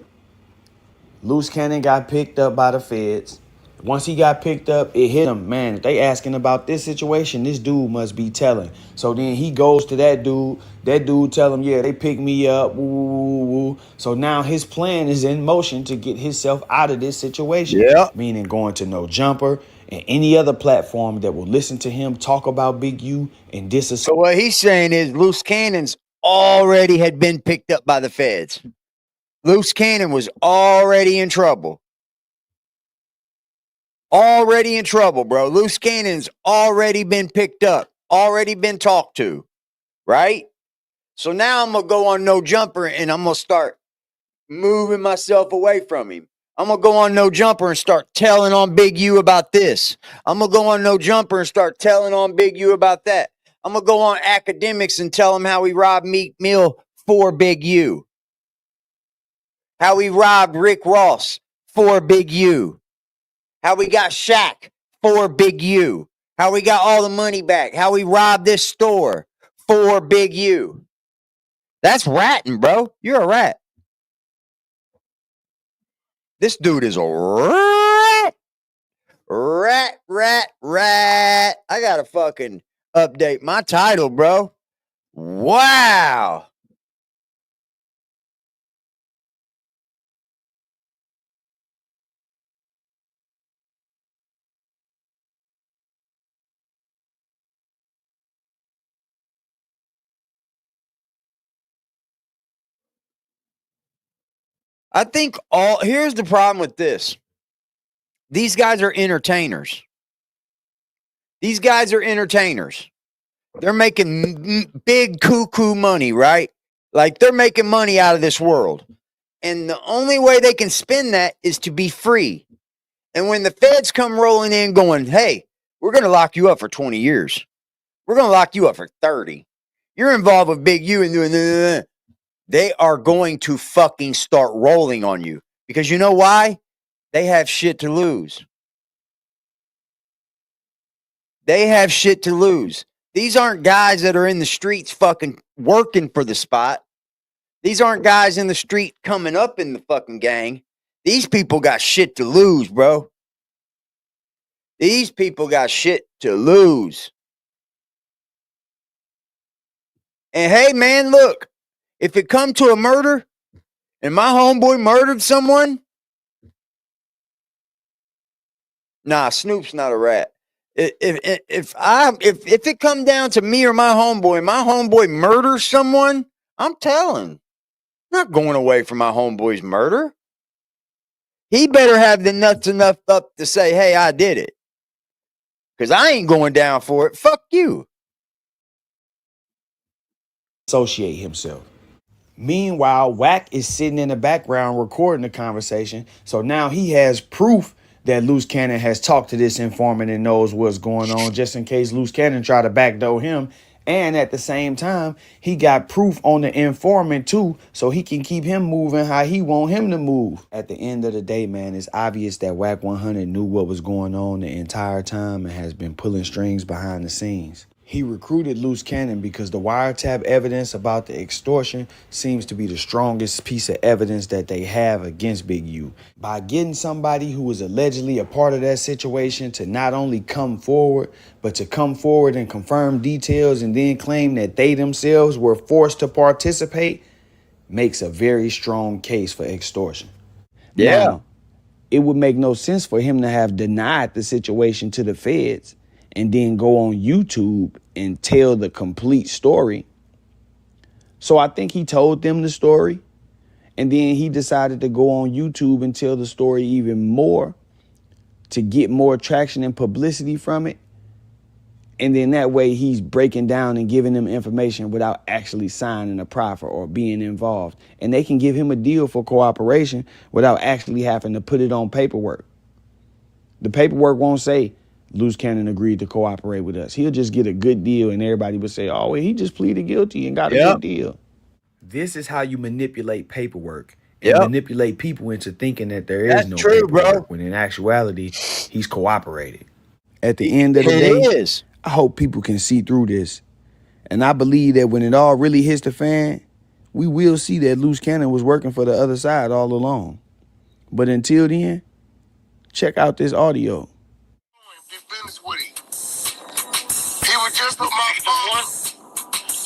Luce Cannon got picked up by the feds. Once he got picked up, it hit him. Man, if they asking about this situation, this dude must be telling. So then he goes to that dude. That dude tell him, yeah, they picked me up. Woo, woo, woo. So now his plan is in motion to get himself out of this situation. Yeah. Meaning going to No Jumper and any other platform that will listen to him talk about Big U and disassociate. So what he's saying is Luce Cannon's already had been picked up by the feds. Luce Cannon was already in trouble. Already in trouble, bro. Luce Cannon's already been picked up, already been talked to, right? So now I'm going to go on No Jumper and I'm going to start moving myself away from him. I'm going to go on No Jumper and start telling on Big U about this. I'm going to go on No Jumper and start telling on Big U about that. I'm going to go on Academics and tell him how he robbed Meek Mill for Big U. How he robbed Rick Ross for Big U. How we got Shaq for Big U. How we got all the money back. How we robbed this store for Big U. That's ratting, bro. You're a rat. This dude is a rat. Rat. I gotta fucking update my title, bro. Wow. I think here's the problem with this. These guys are entertainers. These guys are entertainers. They're making big cuckoo money, right? Like they're making money out of this world. And the only way they can spend that is to be free. And when the feds come rolling in going, hey, we're going to lock you up for 20 years. We're going to lock you up for 30. You're involved with Big U and doing they are going to fucking start rolling on you. Because you know why? They have shit to lose. They have shit to lose. These aren't guys that are in the streets fucking working for the spot. These aren't guys in the street coming up in the fucking gang. These people got shit to lose, bro. These people got shit to lose. And hey, man, look, if it come to a murder and my homeboy murdered someone, nah, Snoop's not a rat. If it come down to me or my homeboy murders someone, I'm telling. I'm not going away from my homeboy's murder. He better have the nuts enough up to say, hey, I did it. Because I ain't going down for it. Fuck you. Associate himself. Meanwhile, Wack is sitting in the background recording the conversation. So now he has proof that Luce Cannon has talked to this informant and knows what's going on, just in case Luce Cannon try to backdoor him. And at the same time, he got proof on the informant too, so he can keep him moving how he want him to move. At the end of the day, man, it's obvious that Wack 100 knew what was going on the entire time and has been pulling strings behind the scenes. He recruited Luce Cannon because the wiretap evidence about the extortion seems to be the strongest piece of evidence that they have against Big U. By getting somebody who was allegedly a part of that situation to not only come forward, but to come forward and confirm details and then claim that they themselves were forced to participate, makes a very strong case for extortion. Yeah. Now, it would make no sense for him to have denied the situation to the feds and then go on YouTube and tell the complete story. So I think he told them the story. And then he decided to go on YouTube and tell the story even more to get more traction and publicity from it. And then that way he's breaking down and giving them information without actually signing a proffer or being involved. And they can give him a deal for cooperation without actually having to put it on paperwork. The paperwork won't say Luce Cannon agreed to cooperate with us. He'll just get a good deal and everybody would say, oh, well, he just pleaded guilty and got a good deal. This is how you manipulate paperwork and manipulate people into thinking that there is no true, paperwork, bro. when in actuality, he's cooperated. At the end of the day, I hope people can see through this. And I believe that when it all really hits the fan, we will see that Luce Cannon was working for the other side all along. But until then, check out this audio. Did business with him. He was just on my phone.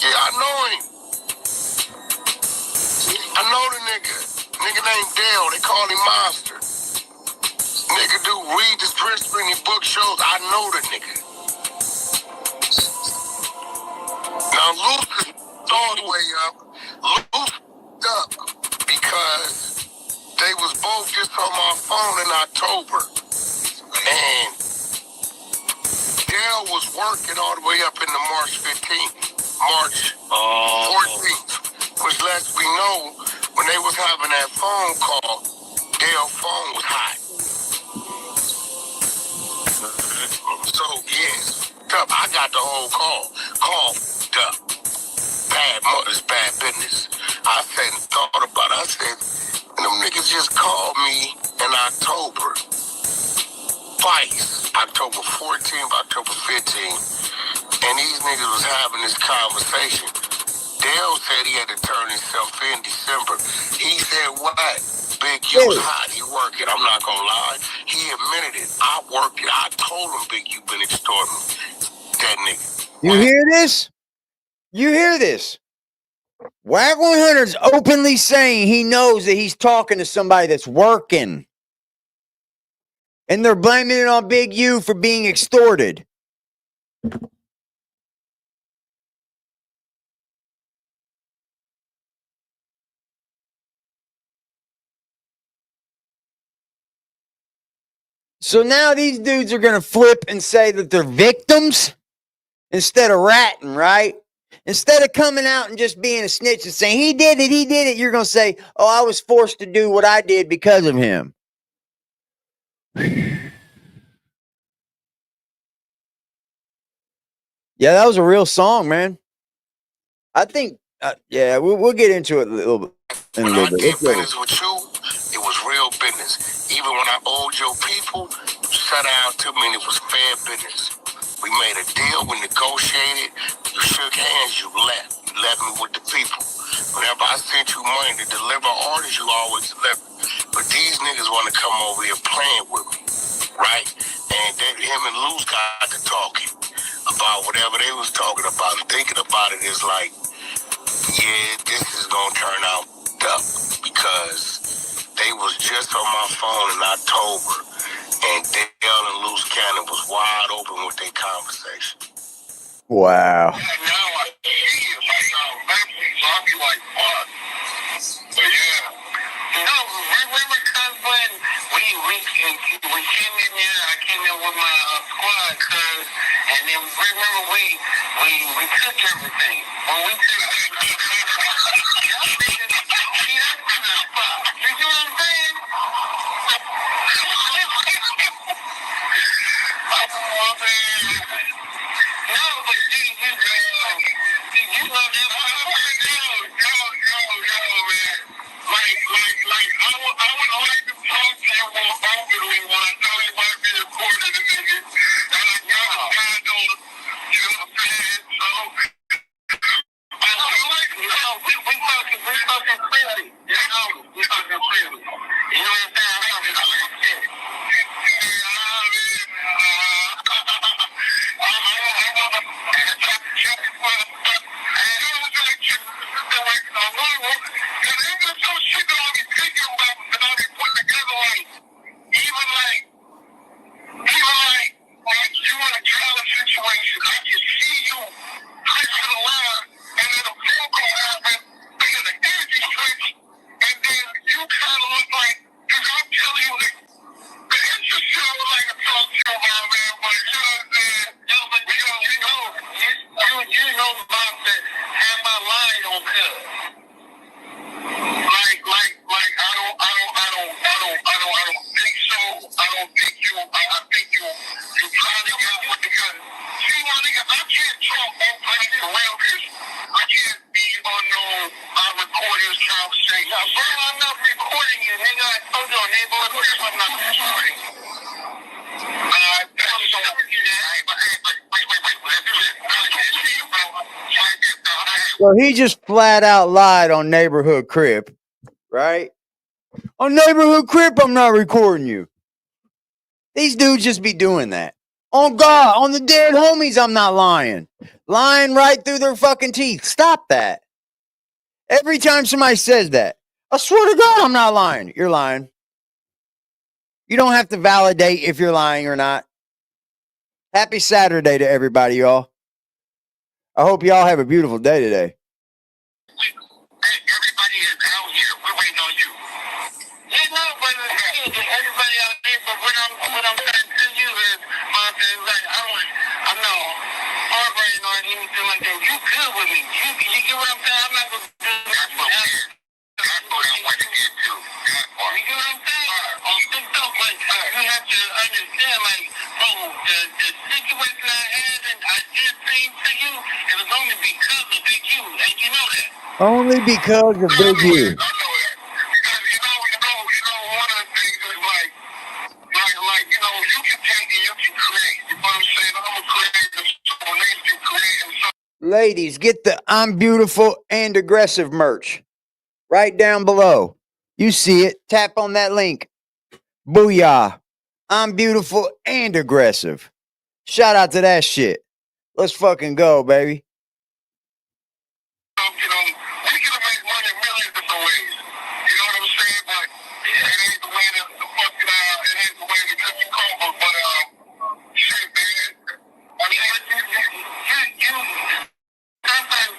Yeah, I know him. I know the nigga. Nigga named Dale. They call him Monster. Nigga do read the script in his book shows. I know the nigga. Now Luce all the way up. Luce up because they was both just on my phone in October. And Dale was working all the way up into March 15th, March 14th, which lets me know when they was having that phone call, Dale's phone was hot. So, yes, I got the whole call. Call, it's bad business. I said, thought about it. I said, and them niggas just called me in October. Twice, October 14th, October 15th, and these niggas was having this conversation. Dale said he had to turn himself in December. He said, what? Big U was hot. He working. I'm not gonna lie. He admitted it. I worked it. I told him Big U been extorting that nigga. You hear this? You hear this? Wag 100's openly saying he knows that he's talking to somebody that's working. And they're blaming it on Big U for being extorted. So now these dudes are going to flip and say that they're victims instead of ratting, right? Instead of coming out and just being a snitch and saying, he did it, you're going to say, oh, I was forced to do what I did because of him. Yeah, that was a real song, man. I think, yeah, we'll get into it a little bit. When I did business with you, it was real business. Even when I owed your people, you sat down to me and it was fair business. We made a deal, we negotiated, you shook hands, you left. You left me with the people. Whenever I sent you money to deliver orders, you always deliver. But these niggas want to come over here playing with me, right? And him and Luce got to talking about whatever they was talking about. And thinking about it is like, yeah, this is gonna turn out up because they was just on my phone in October and Dale and Luce Cannon was wide open with their conversation. Wow. Yeah, now I see it like I'll be like, fuck. But yeah. No, remember cuz when we came in there, I came in with my squad, cuz, and then remember we took everything. When we took everything, you know what I'm saying? No, but you know that man. Like, I would like to talk to you more openly when I know you might be recording the nigga. And I don't, you know what I'm saying? So, we talking freely. You know, we talking freely. You know what I'm saying? on cuz. Like, I don't think so. I don't think you, I think you probably got what because, see, my nigga, I can't talk openly for real because I can't be on no, I record this conversation. Bro, I'm not recording you, nigga. I told you on neighborhood crib, I'm not recording you. That's so, Well, he just flat out lied on Neighborhood Crip, right? On Neighborhood Crip, I'm not recording you. These dudes just be doing that. On God, on the dead homies, I'm not lying. Lying right through their fucking teeth. Stop that. Every time somebody says that, I swear to God, I'm not lying. You're lying. You don't have to validate if you're lying or not. Happy Saturday to everybody, y'all. I hope y'all have a beautiful day today. everybody is out here. We're waiting on you. Yeah, no, but everybody out there. But what I'm trying to tell you is, like I'm not harboring on anything like that. You good with me? You get what I'm saying? I'm not gonna do that. That's what I want to get to. You get what I'm saying? On TikTok, but you have to understand, like, bro, the situation I had and I did say to you, it was only because of Big U, and you know that. Only because of Big U. I know that. Because one of the things is like, you can take and you can create. You know what I'm saying? I'm a creator, so niggas can create and so. Ladies, get the I'm Beautiful and Aggressive merch right down below. You see it. Tap on that link. Booyah. I'm beautiful and aggressive. Shout out to that shit. Let's fucking go, baby. We can make money millions different ways. You know what I'm saying? But it ain't the way to fuck it out. It ain't the way to cut your combo. But shit, man. I mean, you sometimes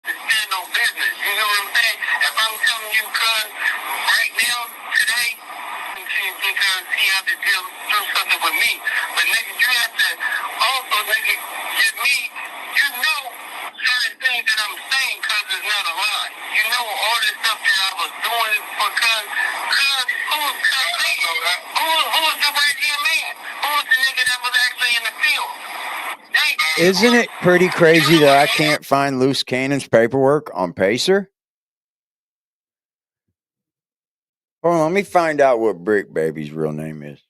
stand on business. You know what I'm saying? If I'm telling you, cuz right now, today, because he had to do something with me. But nigga, you have to also, nigga, get me, you know certain things that I'm saying cuz it's not a lie. You know all this stuff that I was doing for cuz who was cuz me? Who was the right hand man? Who was the nigga that was actually in the field? Isn't it pretty crazy that I can't find Luce Cannon's paperwork on Pacer? Hold on, let me find out what Brick Baby's real name is.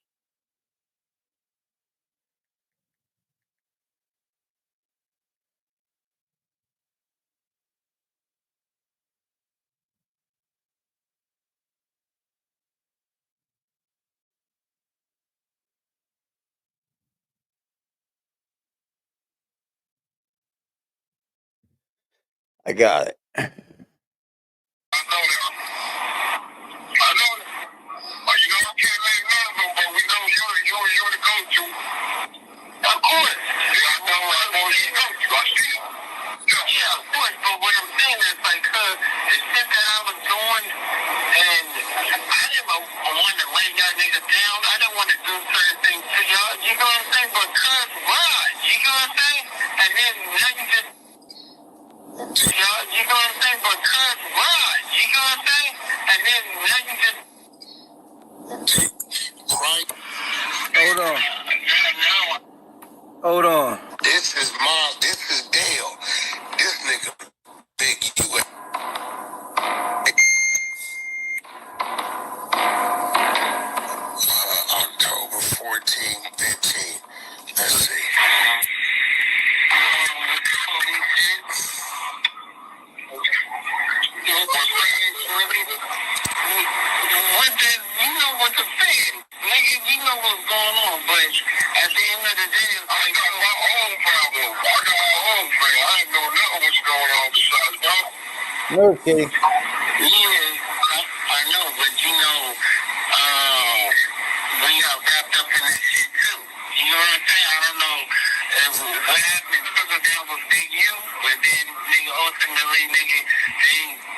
I got it. I know that. You know, I can't let none of them, but we know you're the go-to. Of course. Yeah, I know you're the go-to. I see you. Yeah, of course. But what I'm saying is, like, the shit that I was doing, and I didn't want to lay y'all niggas down. I didn't want to do certain things to y'all. You know what I'm saying? But why? You know what I'm saying? And then now you just. You know what I'm saying? But why? You know what I'm saying? And then now you just. Right. Hold on. Hold on. This is Dale. This nigga, Big U. October 14, 15. Let's see. You know what the fan, nigga, you know what's going on, but at the end of the day, I got my own problem. I got my own thing. I ain't know nothing what's going on besides that. Okay. Yeah, I know, but you know, we got wrapped up in this shit too. You know what I'm saying? I don't know what happened. Something down with Big U, but then nigga ultimately, nigga,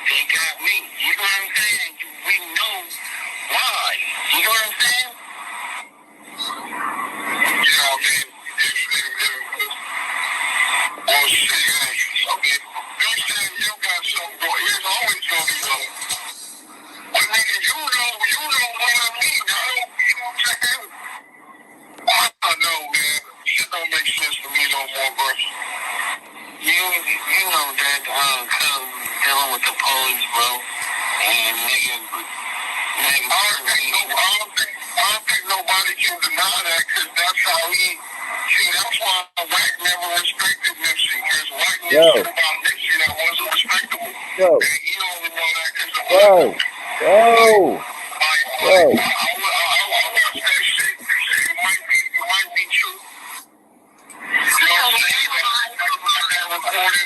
they got me. You know what I'm saying? We know why. You know what I'm saying? You know what I mean? me no more, bro. You know that, cause dealing with the police, bro, and niggas, I don't think nobody can deny that, cause that's how he, see, that's why Wack never respected Nipsey, cause Wack knew shit about Nipsey that wasn't respectable. And you only know that cause of Wack. I watched that shit, it might be true. You know what I'm saying?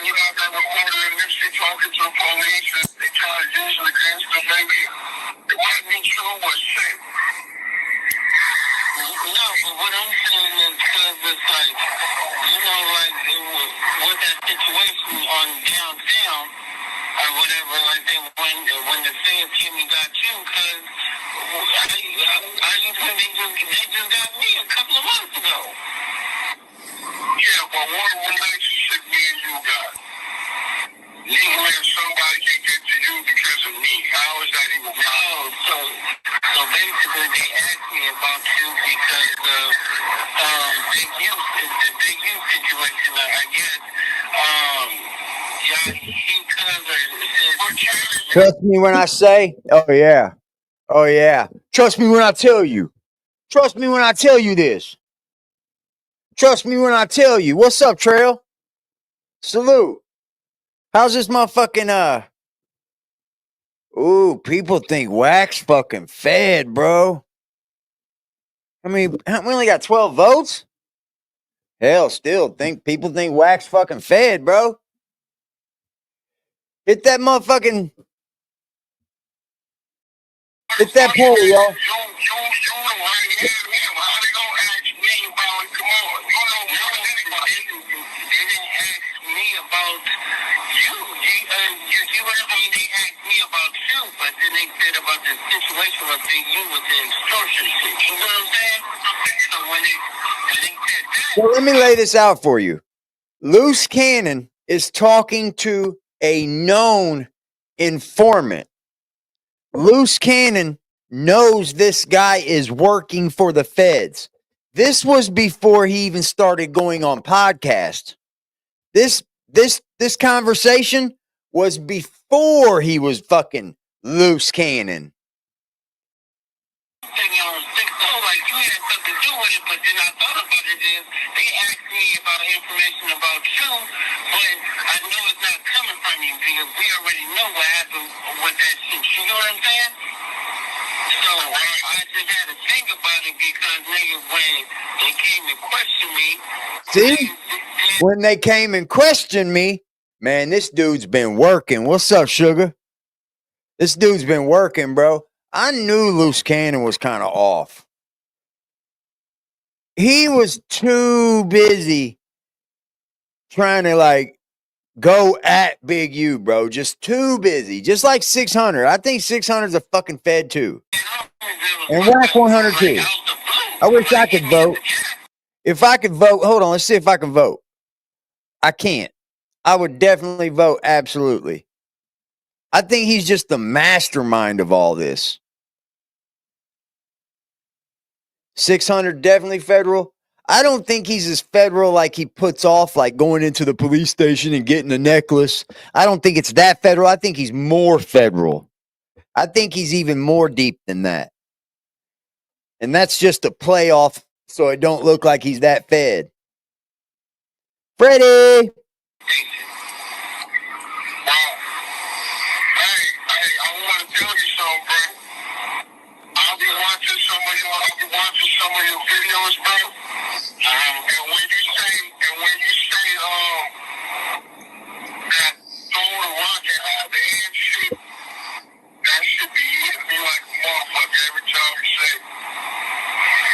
You got that recording of Nipsey talking to the police and they try to use it against him, maybe. It might be true, but shit. No, but what I'm saying is because it's like, you know, like with that situation on downtown or whatever, like when the feds came and got you, because I used to think they just got me a couple of months ago. Yeah, but what relationship me and you got? Usually if somebody can get to you because of me, how is that even possible? So basically they asked me about you because of the big youth situation, I guess. Trust me when I say, oh yeah. Trust me when I tell you. Trust me when I tell you this. Trust me when I tell you. What's up, Trail? Salute. How's this motherfucking ooh, people think Wack's fucking fed, bro. I mean, we only got 12 votes? Hell, still people think Wack's fucking fed, bro. Hit that motherfucking hit that poll, y'all. You right here, how they gonna ask me about, come on, you know more than anybody. They didn't ask me about you. You see what I mean? They asked me about you, but then they said about the situation with Big U with the extortion shit. You know what I'm saying? So when they said that. So let me lay this out for you. Luce Cannon is talking to a known informant. Luce Cannon knows this guy is working for the feds. This was before he even started going on podcasts. This conversation was before he was fucking Luce Cannon. Like you had something to do with it, but then I thought about it is they asked me about information about you, but I know it's not coming from you because we already know what happened with that shit. You know what I'm saying? So I just had to think about it because nigga, when they came and questioned me. See? When they came and questioned me, man, this dude's been working. What's up, sugar? This dude's been working, bro. I knew Luce Cannon was kind of off. He was too busy trying to like go at Big U, bro. Just too busy. Just like 600. I think 600's a fucking fed too. And Wack 100 too. I wish I could vote. If I could vote, hold on, let's see if I can vote. I can't. I would definitely vote absolutely. I think he's just the mastermind of all this. 600 definitely federal. I don't think he's as federal like he puts off, like going into the police station and getting a necklace. I don't think it's that federal. I think he's more federal. I think he's even more deep than that. And that's just a playoff so it don't look like he's that fed. Freddie! Some of your videos, bro. And when you say that throw the rock and have the hand shit, that should be hitting me like a motherfucker every time you say it.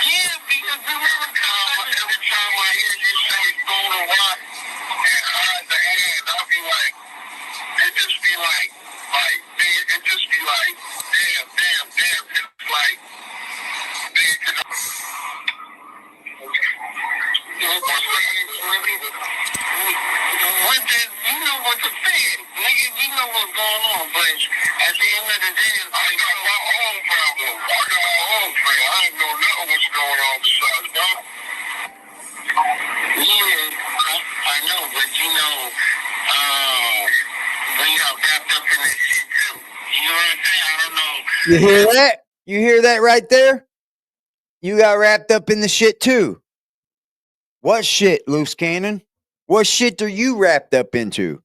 Yeah, because every time I hear you say throw the rock and hide the hand, I'll be like, it just be like, damn. It's like, you know what to say, nigga. You know what's going on, but at the end of the day, I got my own problem. I got my own thing. I ain't know nothing what's going on besides that. Yeah, what I'm saying? I don't know. You hear that? You hear that right there? You got wrapped up in the shit too. What shit, Loose Cannon? What shit are you wrapped up into?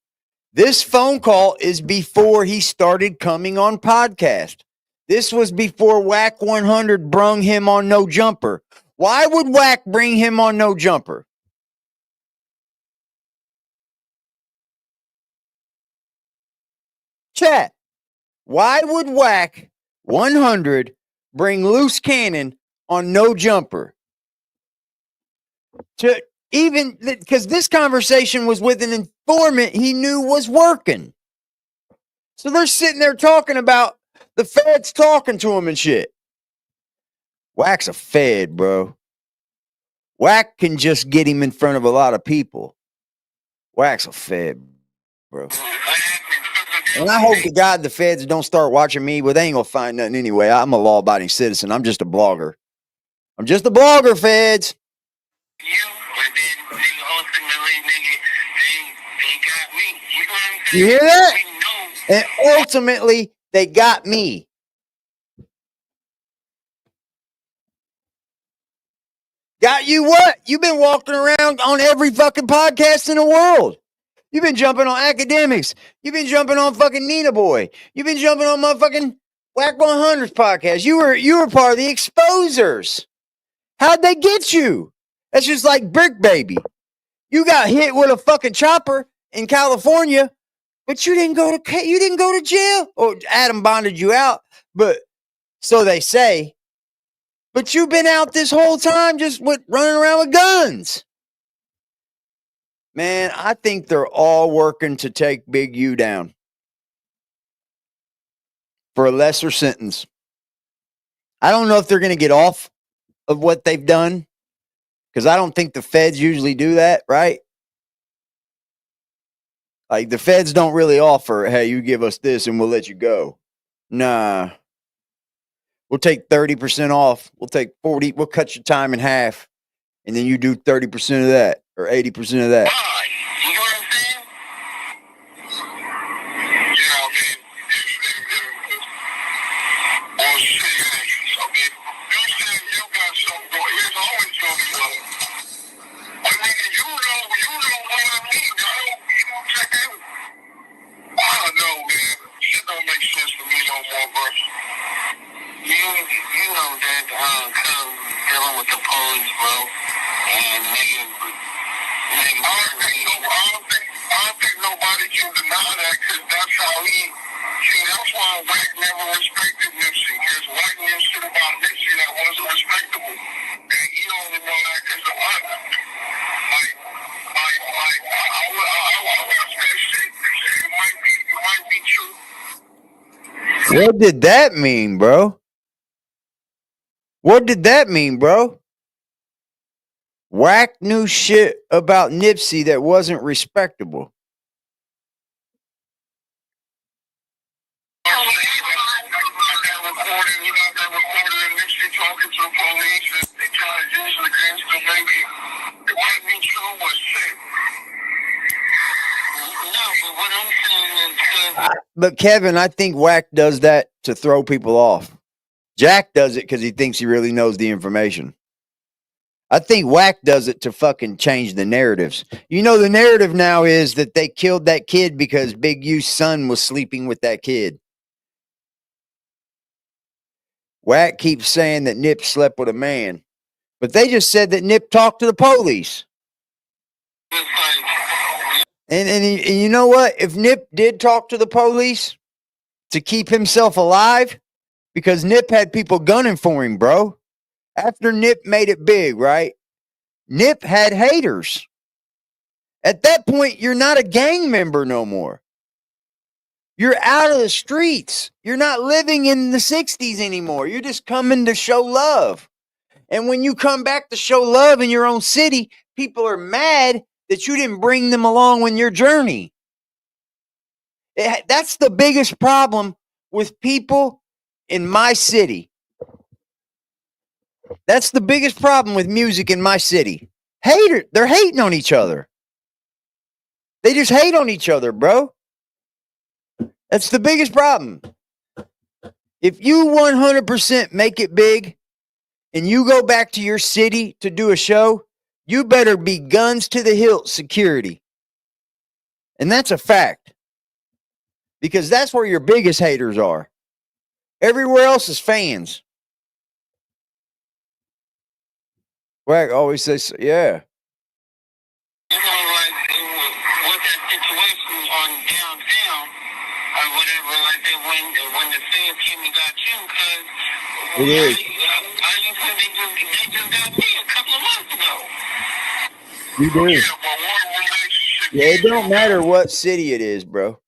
This phone call is before he started coming on podcast. This was before Whack 100 brung him on No Jumper. Why would Whack bring him on No Jumper? Chat. Why would Whack 100 bring Loose Cannon on No Jumper? To even because this conversation was with an informant he knew was working. So they're sitting there talking about the feds talking to him and shit. Whack's a fed, bro. Whack can just get him in front of a lot of people. Whack's a fed, bro. And I hope to God the feds don't start watching me, but they ain't gonna find nothing anyway. I'm a law-abiding citizen. I'm just a blogger. I'm just a blogger, feds. But then ultimately, nigga, they got me. You know what I'm saying? You hear that? We know. And ultimately, they got me. Got you what? You've been walking around on every fucking podcast in the world. You've been jumping on academics. You've been jumping on fucking Nina Boy. You've been jumping on motherfucking Whack 100's podcast. You were part of the exposers. How'd they get you? That's just like Brick Baby. You got hit with a fucking chopper in California, but you didn't go to jail. Or Adam bonded you out, but so they say. But you've been out this whole time just running around with guns. Man, I think they're all working to take Big U down for a lesser sentence. I don't know if they're going to get off of what they've done because I don't think the feds usually do that, right? Like the feds don't really offer, hey, you give us this and we'll let you go. Nah. We'll take 30% off. We'll take 40. We'll cut your time in half. And then you do 30% of that or 80% of that. Why? You know what I'm saying? Yeah, okay. Oh, shit. Okay. You said you got something going. There's always going to be something. I mean, you know what I mean, bro. You know what I'm saying? I don't know, man. Shit don't make sense to me no more, bro. You know that, come dealing with the police, bro. And nigga, I don't think nobody can deny that because that's how that's why Whack never respected Nipsey. Because Whack knew shit about Nipsey that wasn't respectable. And he only know that because of us. I watch that shit. It might be true. What did that mean, bro? What did that mean, bro? Whack knew shit about Nipsey that wasn't respectable. But Kevin, I think Whack does that to throw people off. Jack does it because he thinks he really knows the information. I think Whack does it to fucking change the narratives. You know, the narrative now is that they killed that kid because Big U's son was sleeping with that kid. Whack keeps saying that Nip slept with a man, but they just said that Nip talked to the police. And you know what? If Nip did talk to the police to keep himself alive, because Nip had people gunning for him, bro. After Nip made it big, right? Nip had haters. At that point, you're not a gang member no more. You're out of the streets. You're not living in the 60s anymore. You're just coming to show love. And when you come back to show love in your own city, people are mad that you didn't bring them along on your journey. That's the biggest problem with people in my city. That's the biggest problem with music in my city. They're hating on each other. They just hate on each other, bro. That's the biggest problem. If you 100% make it big and you go back to your city to do a show, you better be guns to the hilt security. And that's a fact. Because that's where your biggest haters are. Everywhere else is fans. Wack always says, yeah. You know, like with that situation on downtown or whatever, like that when the feds came and got you, because It is. I used to they just got me a couple of months ago. You do. Yeah, but one relationship. Yeah, it don't matter what city it is, bro.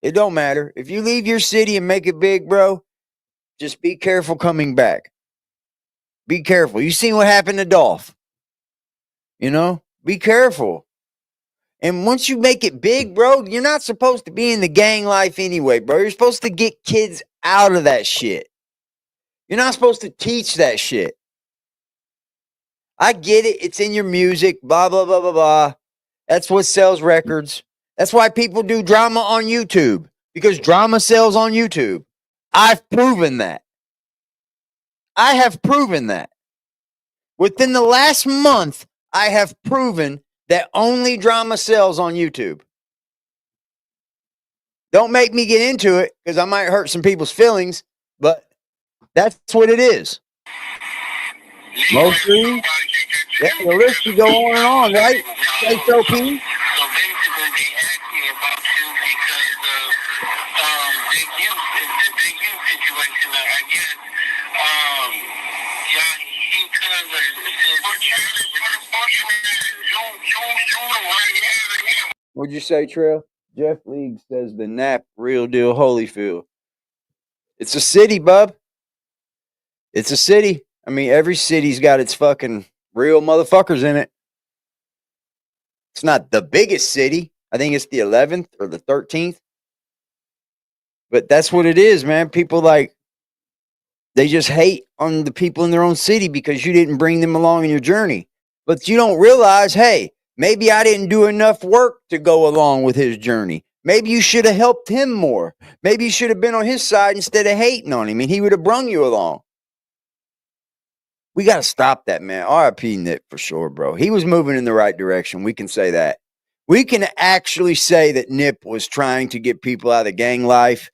It don't matter. If you leave your city and make it big, bro, just be careful coming back. Be careful. You seen what happened to Dolph. You know? Be careful. And once you make it big, bro, you're not supposed to be in the gang life anyway, bro. You're supposed to get kids out of that shit. You're not supposed to teach that shit. I get it. It's in your music, blah, blah, blah, blah, blah. That's what sells records. That's why people do drama on YouTube, because drama sells on YouTube. I've proven that. I have proven that. Within the last month, I have proven that only drama sells on YouTube. Don't make me get into it because I might hurt some people's feelings, but that's what it is. Mostly, yeah, the list could go on and on, right? Say so, P. So basically, they asked me about you because of the big youth situation. I guess, yeah, he kind of said, What'd you say, Trail? Jeff League says the Nap real deal Holyfield. It's a city, bub. It's a city. I mean, every city's got its fucking real motherfuckers in it. It's not the biggest city. I think it's the 11th or the 13th. But that's what it is, man. People they just hate on the people in their own city because you didn't bring them along in your journey. But you don't realize, hey, maybe I didn't do enough work to go along with his journey. Maybe you should have helped him more. Maybe you should have been on his side instead of hating on him, and he would have brung you along. We got to stop that, man. RIP Nip for sure, bro. He was moving in the right direction. We can say that. We can actually say that Nip was trying to get people out of the gang life.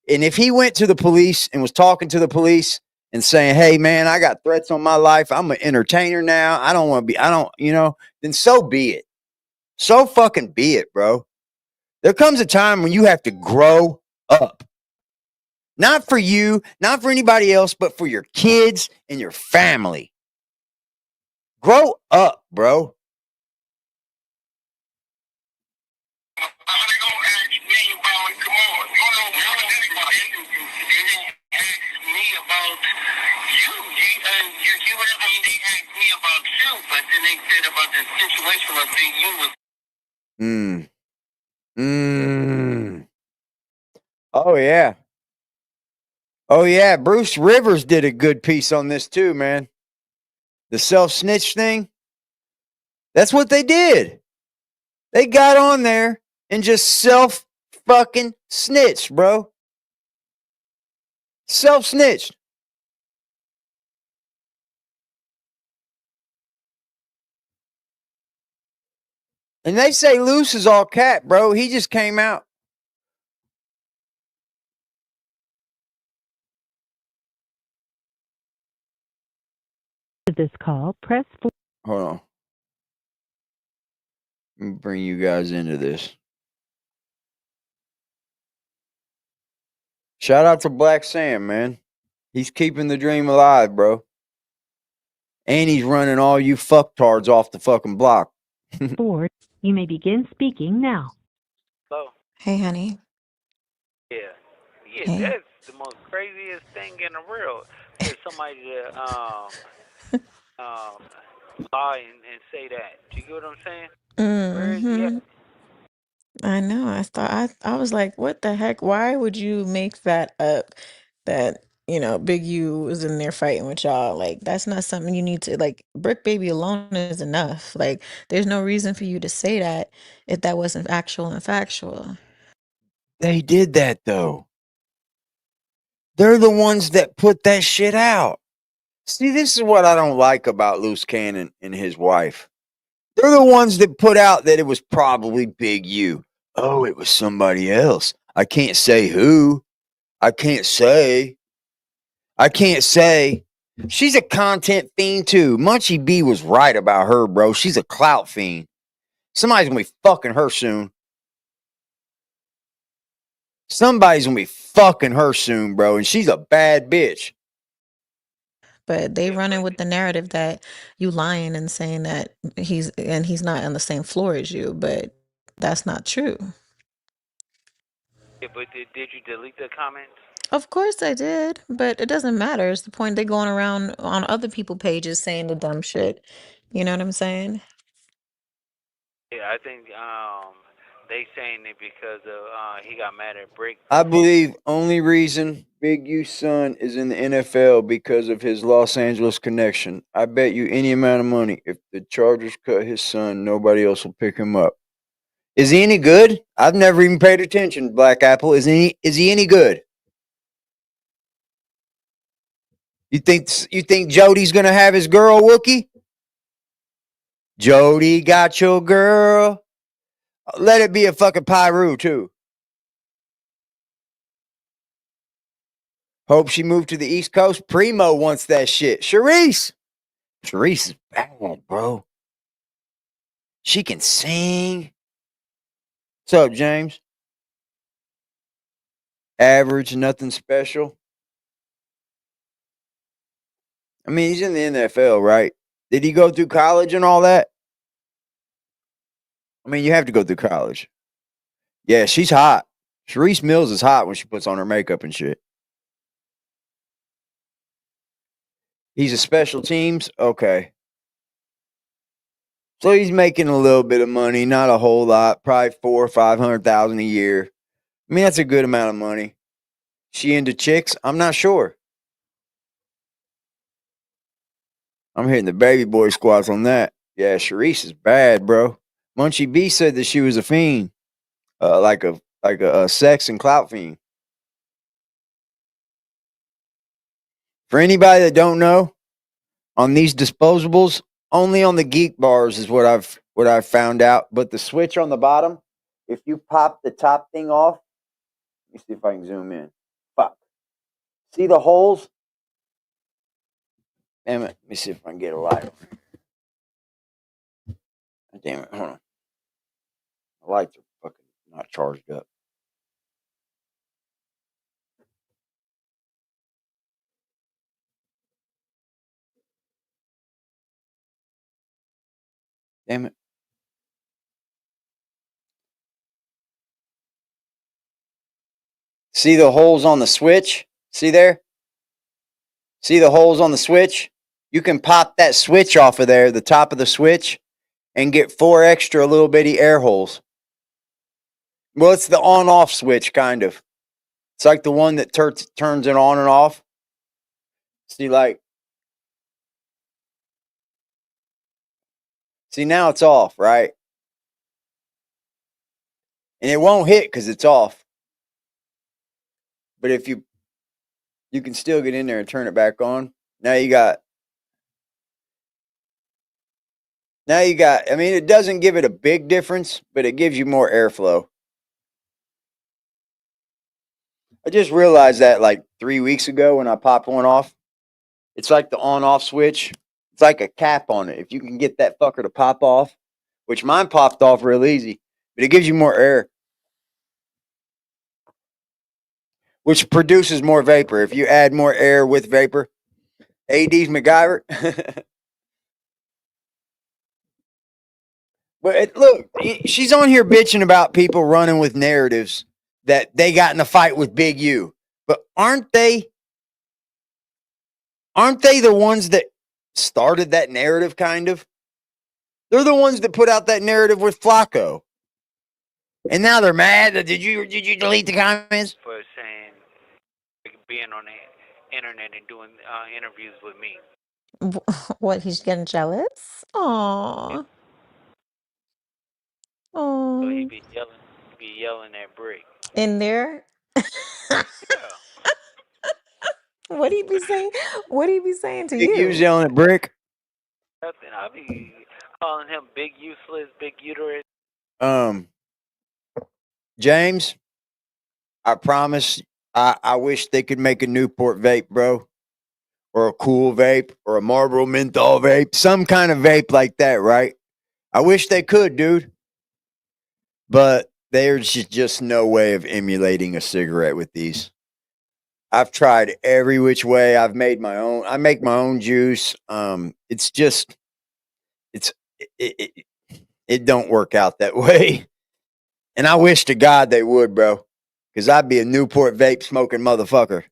And if he went to the police and was talking to the police and saying, hey, man, I got threats on my life. I'm an entertainer now. I don't want to be, then so be it. So fucking be it, bro. There comes a time when you have to grow up. Not for you, not for anybody else, but for your kids and your family. Grow up, bro. How they gonna ask me about it? Come on, you know more than anybody. They didn't ask me about you. You get what I mean? They asked me about you, but then they said about the situation of being you was. Oh, yeah. Oh, yeah. Bruce Rivers did a good piece on this too, man. The self-snitch thing. That's what they did. They got on there and just self-fucking snitched, bro. Self-snitched. And they say Luce is all cat, bro. He just came out. This call, press 4. Hold on. Let me bring you guys into this. Shout out to Black Sam, man. He's keeping the dream alive, bro. And he's running all you fucktards off the fucking block. 4. You may begin speaking now. Hello. Hey, honey. Yeah. Hey. That's the most craziest thing in the world. For somebody to lie and say that. Do you get what I'm saying? Where is he at? I know. I was like, what the heck? Why would you make that up? That, Big U was in there fighting with y'all. Like, that's not something you need to, like, Brick Baby alone is enough. Like, there's no reason for you to say that if that wasn't actual and factual. They did that, though. They're the ones that put that shit out. See, this is what I don't like about Luce Cannon and his wife. They're the ones that put out that it was probably Big U. Oh, it was somebody else. I can't say who. I can't say. She's a content fiend too. Munchie B was right about her, bro. She's a clout fiend. Somebody's gonna be fucking her soon. Bro, and she's a bad bitch. But they running with the narrative that you lying and saying that he's not on the same floor as you, but that's not true. Yeah, but did you delete the comments? Of course I did, but it doesn't matter. It's the point they going around on other people pages saying the dumb shit. You know what I'm saying? Yeah, I think they saying it because of he got mad at Brick. I believe only reason Big U's son is in the NFL because of his Los Angeles connection. I bet you any amount of money if the Chargers cut his son, nobody else will pick him up. Is he any good? I've never even paid attention, Black Apple. Is he any good? You think Jody's gonna have his girl, Wookie? Jody got your girl. Let it be a fucking Pyru too. Hope she moved to the East Coast. Primo wants that shit. Sharice is bad, bro. She can sing. What's up, James? Average, nothing special. I mean, he's in the NFL, right? Did he go through college and all that? I mean, you have to go through college. Yeah, she's hot. Sharice Mills is hot when she puts on her makeup and shit. He's a special teams? Okay. So he's making a little bit of money, not a whole lot, probably 400,000 or 500,000 a year. I mean, that's a good amount of money. She into chicks? I'm not sure. I'm hitting the baby boy squats on that. Yeah, Sharice is bad, bro. Munchie B said that she was a fiend, like a sex and clout fiend. For anybody that don't know, on these disposables, only on the geek bars is what I've found out. But the switch on the bottom, if you pop the top thing off, let me see if I can zoom in. Fuck. See the holes? Damn it. Let me see if I can get a light. Damn it. Hold on. The lights are fucking not charged up. Damn it. See the holes on the switch? See there? See the holes on the switch? You can pop that switch off of there, the top of the switch, and get 4 extra little bitty air holes. Well, it's the on-off switch, kind of. It's like the one that turns it on and off. See, now it's off, right? And it won't hit because it's off. But if you can still get in there and turn it back on. Now you got, I mean, it doesn't give it a big difference, but it gives you more airflow. I just realized that like 3 weeks ago when I popped one off. It's like the on-off switch. It's like a cap on it. If you can get that fucker to pop off, which mine popped off real easy, but it gives you more air, which produces more vapor. If you add more air with vapor, AD's MacGyver. But look, she's on here bitching about people running with narratives that they got in a fight with Big U. But aren't they the ones that started that narrative, kind of? They're the ones that put out that narrative with Flacco. And now they're mad. Did you delete the comments? For saying being on the internet and doing interviews with me. What, he's getting jealous? Aww. So he Aww. be yelling at Brick. In there? Yeah. What do you be saying? What do you be saying to Big U's you? yelling at Brick. Nothing. I be calling him big useless, big uterus. James, I promise. I wish they could make a Newport vape, bro, or a cool vape, or a Marlboro menthol vape, some kind of vape like that, right? I wish they could, dude. But there's just no way of emulating a cigarette with these. I've tried every which way. I've made my own. I make my own juice. It's just, it's it, it, it don't work out that way. And I wish to God they would, bro, because I'd be a Newport vape smoking motherfucker.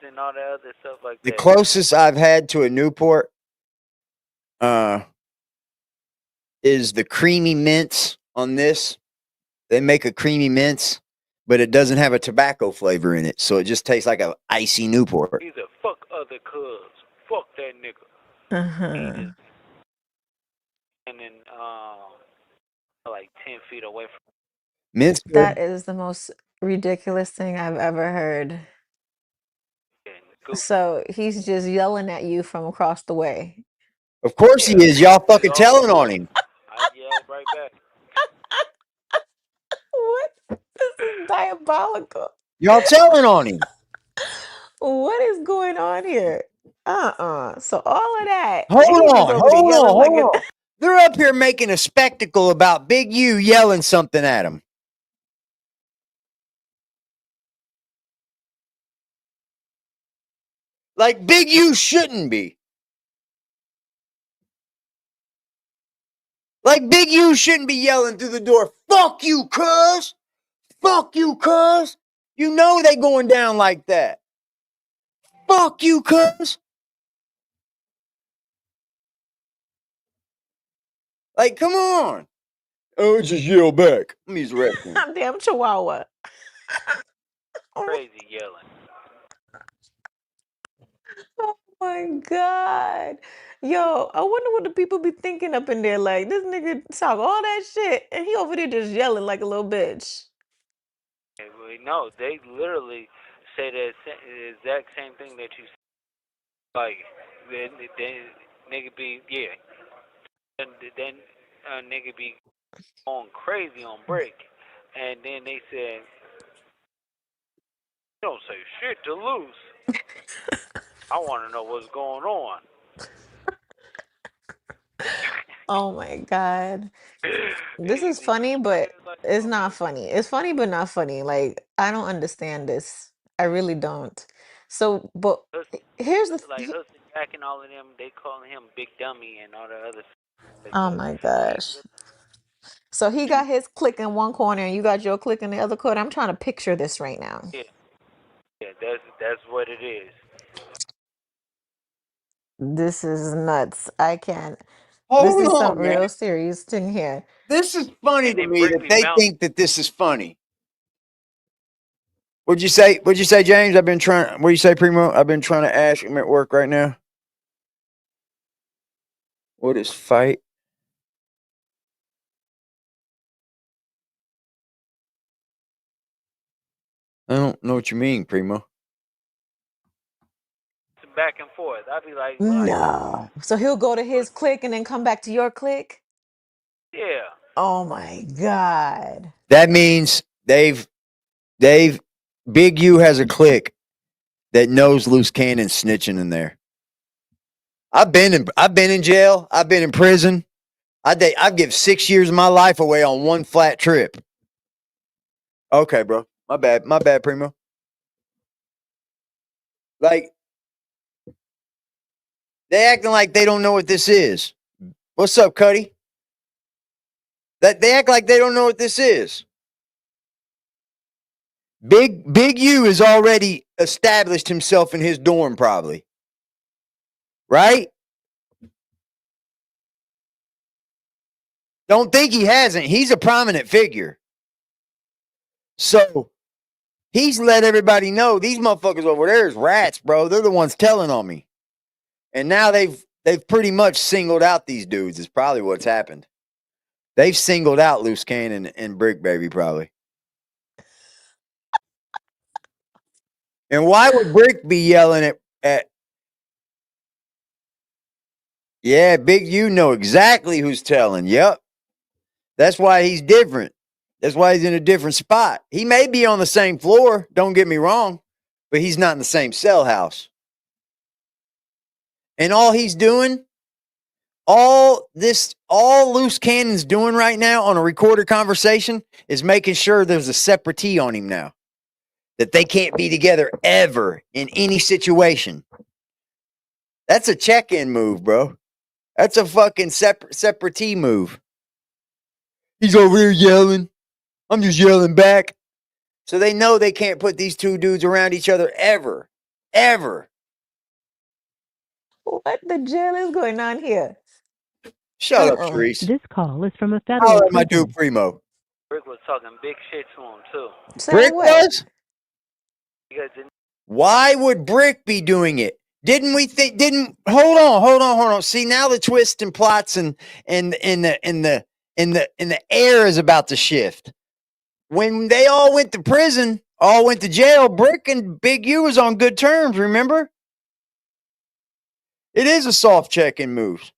And all that other stuff like The that. closest I've had to a Newport is the creamy mints on this. They make a creamy mints, but it doesn't have a tobacco flavor in it, so it just tastes like an icy Newport. He's a fuck other cuz. Fuck that nigga. Uh-huh. And then like 10 feet away from Mint's That good. is the most ridiculous thing I've ever heard. him. Goofy. So he's just yelling at you from across the way. Of course he is. Y'all fucking telling on him. I yelled right back. What? This is diabolical. Y'all telling on him. What is going on here? So all of that, Hold and he was on, over there hold on, yelling like hold on. They're up here making a spectacle about Big U yelling something at him. Like Big U shouldn't be. Like Big U shouldn't be yelling through the door, fuck you, cuz. Fuck you, cuz. You know they going down like that. Fuck you, cuz. Like, come on. Oh, just yell back. Let me arrest him. damn chihuahua. Crazy yelling. Oh my God. Yo, I wonder what the people be thinking up in there. Like, this nigga talk all that shit, and he over there just yelling like a little bitch. No, they literally say the exact same thing that you said. Like, then nigga be, yeah. Then nigga be going crazy on Brick. And then they said, you don't say shit to Luce. I want to know what's going on. Oh my God. This is funny, but it's not funny. It's funny, but not funny. Like, I don't understand this. I really don't. So, but here's the Like Hudson Jack and all of them, they calling him Big Dummy and all the other stuff. oh my gosh. So he got his click in one corner and you got your click in the other corner. I'm trying to picture this right now. Yeah, that's what it is. This is nuts. I can't. This Hold is on, some man. real serious thing here. This is funny And to then me Brick that be they bouncing. think that this is funny. What'd you say? What'd you say, James? I've been trying. What do you say, Primo? I've been trying to ask him at work right now. What is fight? I don't know what you mean, Primo. Back and forth. I'd be like, No. So he'll go to his click and then come back to your click? yeah. Oh my God. That means Dave, Big U has a clique that knows Luce Cannon snitching in there. I've been in jail. I've been in prison. I'd give 6 years of my life away on one flat trip. Okay, bro. My bad, Primo. Like, they acting like they don't know what this is. What's up, Cuddy? That they act like they don't know what this is. Big U has already established himself in his dorm, probably. Right? Don't think he hasn't. He's a prominent figure. So he's let everybody know these motherfuckers over there is rats, bro. They're the ones telling on me. And now they've pretty much singled out these dudes, is probably what's happened. They've singled out Luce Cannon and Brick Baby, probably. And why would Brick be yelling at yeah, Big U know exactly who's telling. Yep. That's why he's different. That's why he's in a different spot. He may be on the same floor, don't get me wrong, but he's not in the same cell house. And all he's doing, all Loose Cannon's doing right now on a recorded conversation is making sure there's a separatee on him now. That they can't be together ever in any situation. That's a check-in move, bro. That's a fucking separatee move. He's over here yelling. I'm just yelling back. So they know they can't put these two dudes around each other ever. Ever. What the jail is going on here? Shut up, Sharice. This call is from a How federal am I do prison. Primo? Brick was talking big shit to him too. Brick Saying what? was? Because the Why would Brick be doing it? Didn't we think? Hold on. See, now the twist and plots and the air is about to shift. When they all went to prison, all went to jail, Brick and Big U was on good terms, remember? It is a soft check-in move.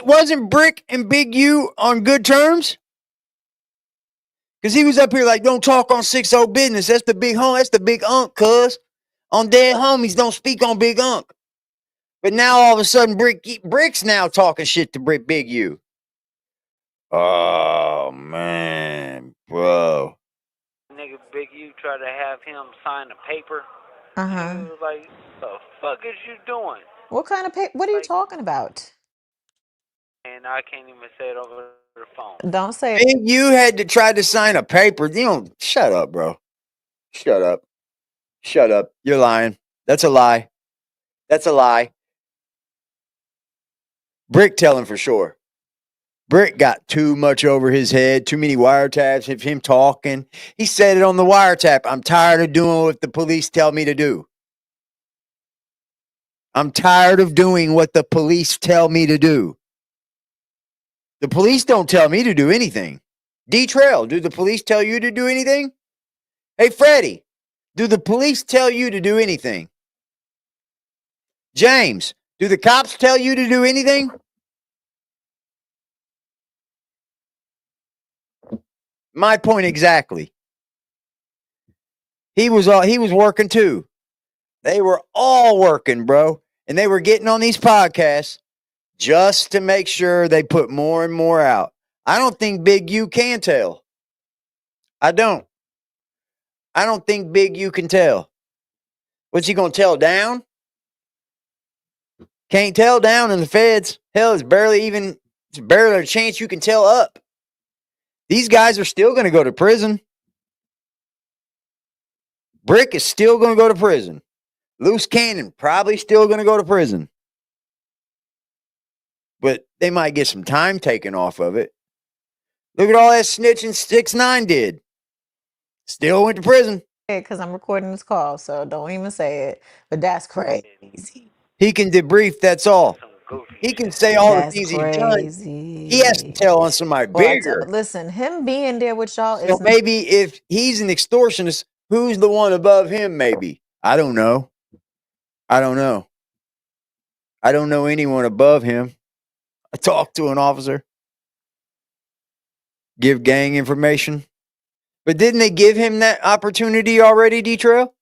Wasn't Brick and Big U on good terms? Because he was up here like, don't talk on 6-0 business. That's the big home. That's the big unk, cuz. On dead homies, don't speak on big unk. But now all of a sudden, Brick's now talking shit to Big U. Oh, man, bro. nigga Big U tried to have him sign a paper. He Uh-huh. was like, "The fuck is you doing?" What kind of what are you Like- talking about? And I can't even say it over the phone. Don't say it. Big U had to try to sign a paper. You don't. Shut up, bro. Shut up. Shut up. You're lying. That's a lie. That's a lie. Brick telling for sure. Brick got too much over his head, too many wiretaps of him talking. He said it on the wiretap. I'm tired of doing what the police tell me to do. I'm tired of doing what the police tell me to do. The police don't tell me to do anything. D-Trail, do the police tell you to do anything? Hey, Freddie, do the police tell you to do anything? James, do the cops tell you to do anything? My point exactly. He was working too. They were all working, bro. And they were getting on these podcasts just to make sure they put more and more out. I don't think Big U can tell. I don't think Big U can tell. What's he going to tell down? Can't tell down in the feds. Hell, it's barely a chance you can tell up. These guys are still going to go to prison. Brick is still going to go to prison. Luce Cannon probably still going to go to prison. But they might get some time taken off of it. Look at all that snitching 6ix9ine did. Still went to prison. Because I'm recording this call, so don't even say it. But that's crazy. He can debrief, that's all. Some goofy He can shit. say all the That's things he's done. crazy. He has to tell on somebody bigger. Listen, him being there with y'all So is maybe if he's an extortionist, who's the one above him? Maybe. I don't know. I don't know anyone above him. I talked to an officer. Give gang information. But didn't they give him that opportunity already, D-Trail?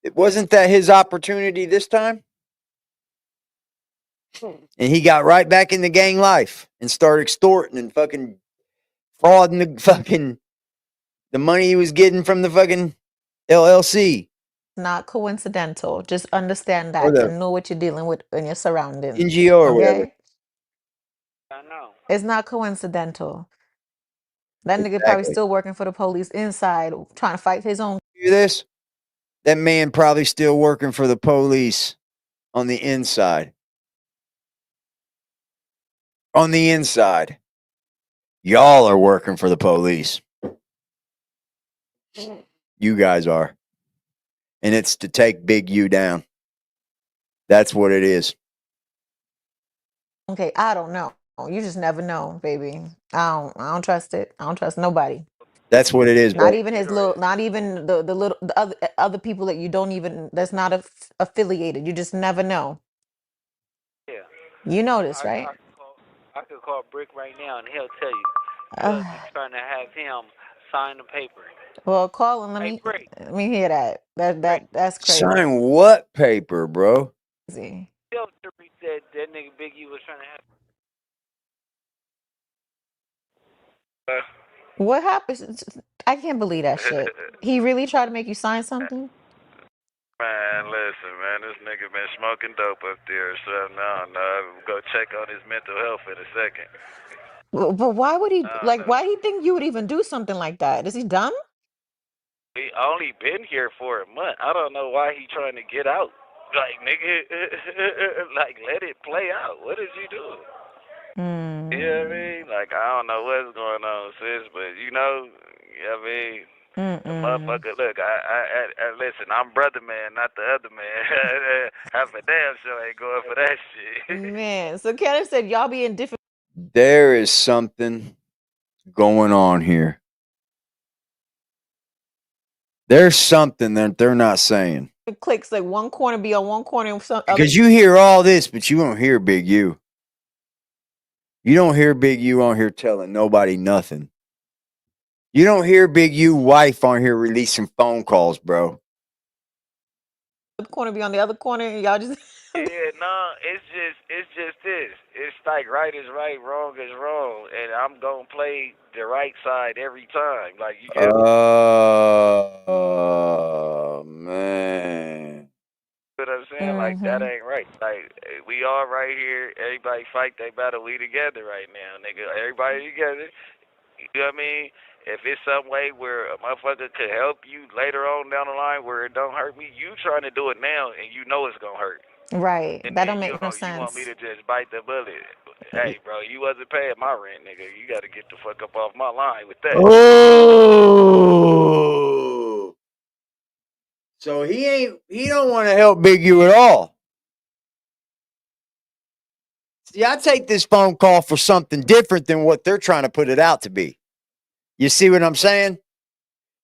It wasn't that his opportunity this time? And he got right back into gang life and started extorting and fucking frauding the money he was getting from the fucking LLC. not coincidental. Just understand Or that the and know what you're dealing with in your surroundings. NGO or whatever. I know. It's not coincidental. That nigga probably Exactly. still working for the police inside, trying to fight his own. Hear this? That man probably still working for the police on the inside. On the inside. Y'all are working for the police. You guys are. And it's to take Big U down. That's what it is. Okay, I don't know. You just never know, baby. I don't trust it. I don't trust nobody. That's what it is, Not bro. even his little, not even the other people that you don't even, that's not affiliated. You just never know. Yeah. You know this, I, right? I could call Brick right now and he'll tell you. Uh, Cuz is trying to have him sign the paper. well, call him. Hey, Brick. Let me hear that. Brick. That's crazy. Sign what paper, bro? Tell Tariq that nigga Big U was trying to have. What happened? I can't believe that shit. He really tried to make you sign something? Man, listen, man, this nigga been smoking dope up there or something. I don't know. Go check on his mental health in a second. But why would he, why do you think you would even do something like that? Is he dumb? He only been here for a month. I don't know why he trying to get out. Like, nigga, like, let it play out. What is you doing? You know what I mean? Like, I don't know what's going on, sis, but you know what I mean? The motherfucker, look, I listen, I'm brother man, not the other man. Half a damn sure ain't going for that shit. Man, so Kenneth said y'all be in different. There is something going on here. There's something that they're not saying. Clicks, like one corner be on one corner and some Because you hear all this, but you don't hear Big U. You don't hear Big U on here telling nobody nothing. You don't hear Big U wife on here releasing phone calls, bro. corner be on the other corner and y'all just Yeah, no, it's just this. It's like right is right, wrong is wrong, and I'm gonna play the right side every time. Like you get Oh man. what I'm saying? Like that ain't right. Like we all right here. Everybody fight they battle. We together right now, nigga. Everybody together. You know what I mean? If it's some way where a motherfucker could help you later on down the line where it don't hurt me, you trying to do it now and you know it's gonna hurt. right. And That then don't make no you want me sense. to just bite the bullet. Hey, bro, you wasn't paying my rent, nigga. You got to get the fuck up off my line with that. Oh. So he don't want to help Big U at all. See, I take this phone call for something different than what they're trying to put it out to be. You see what I'm saying?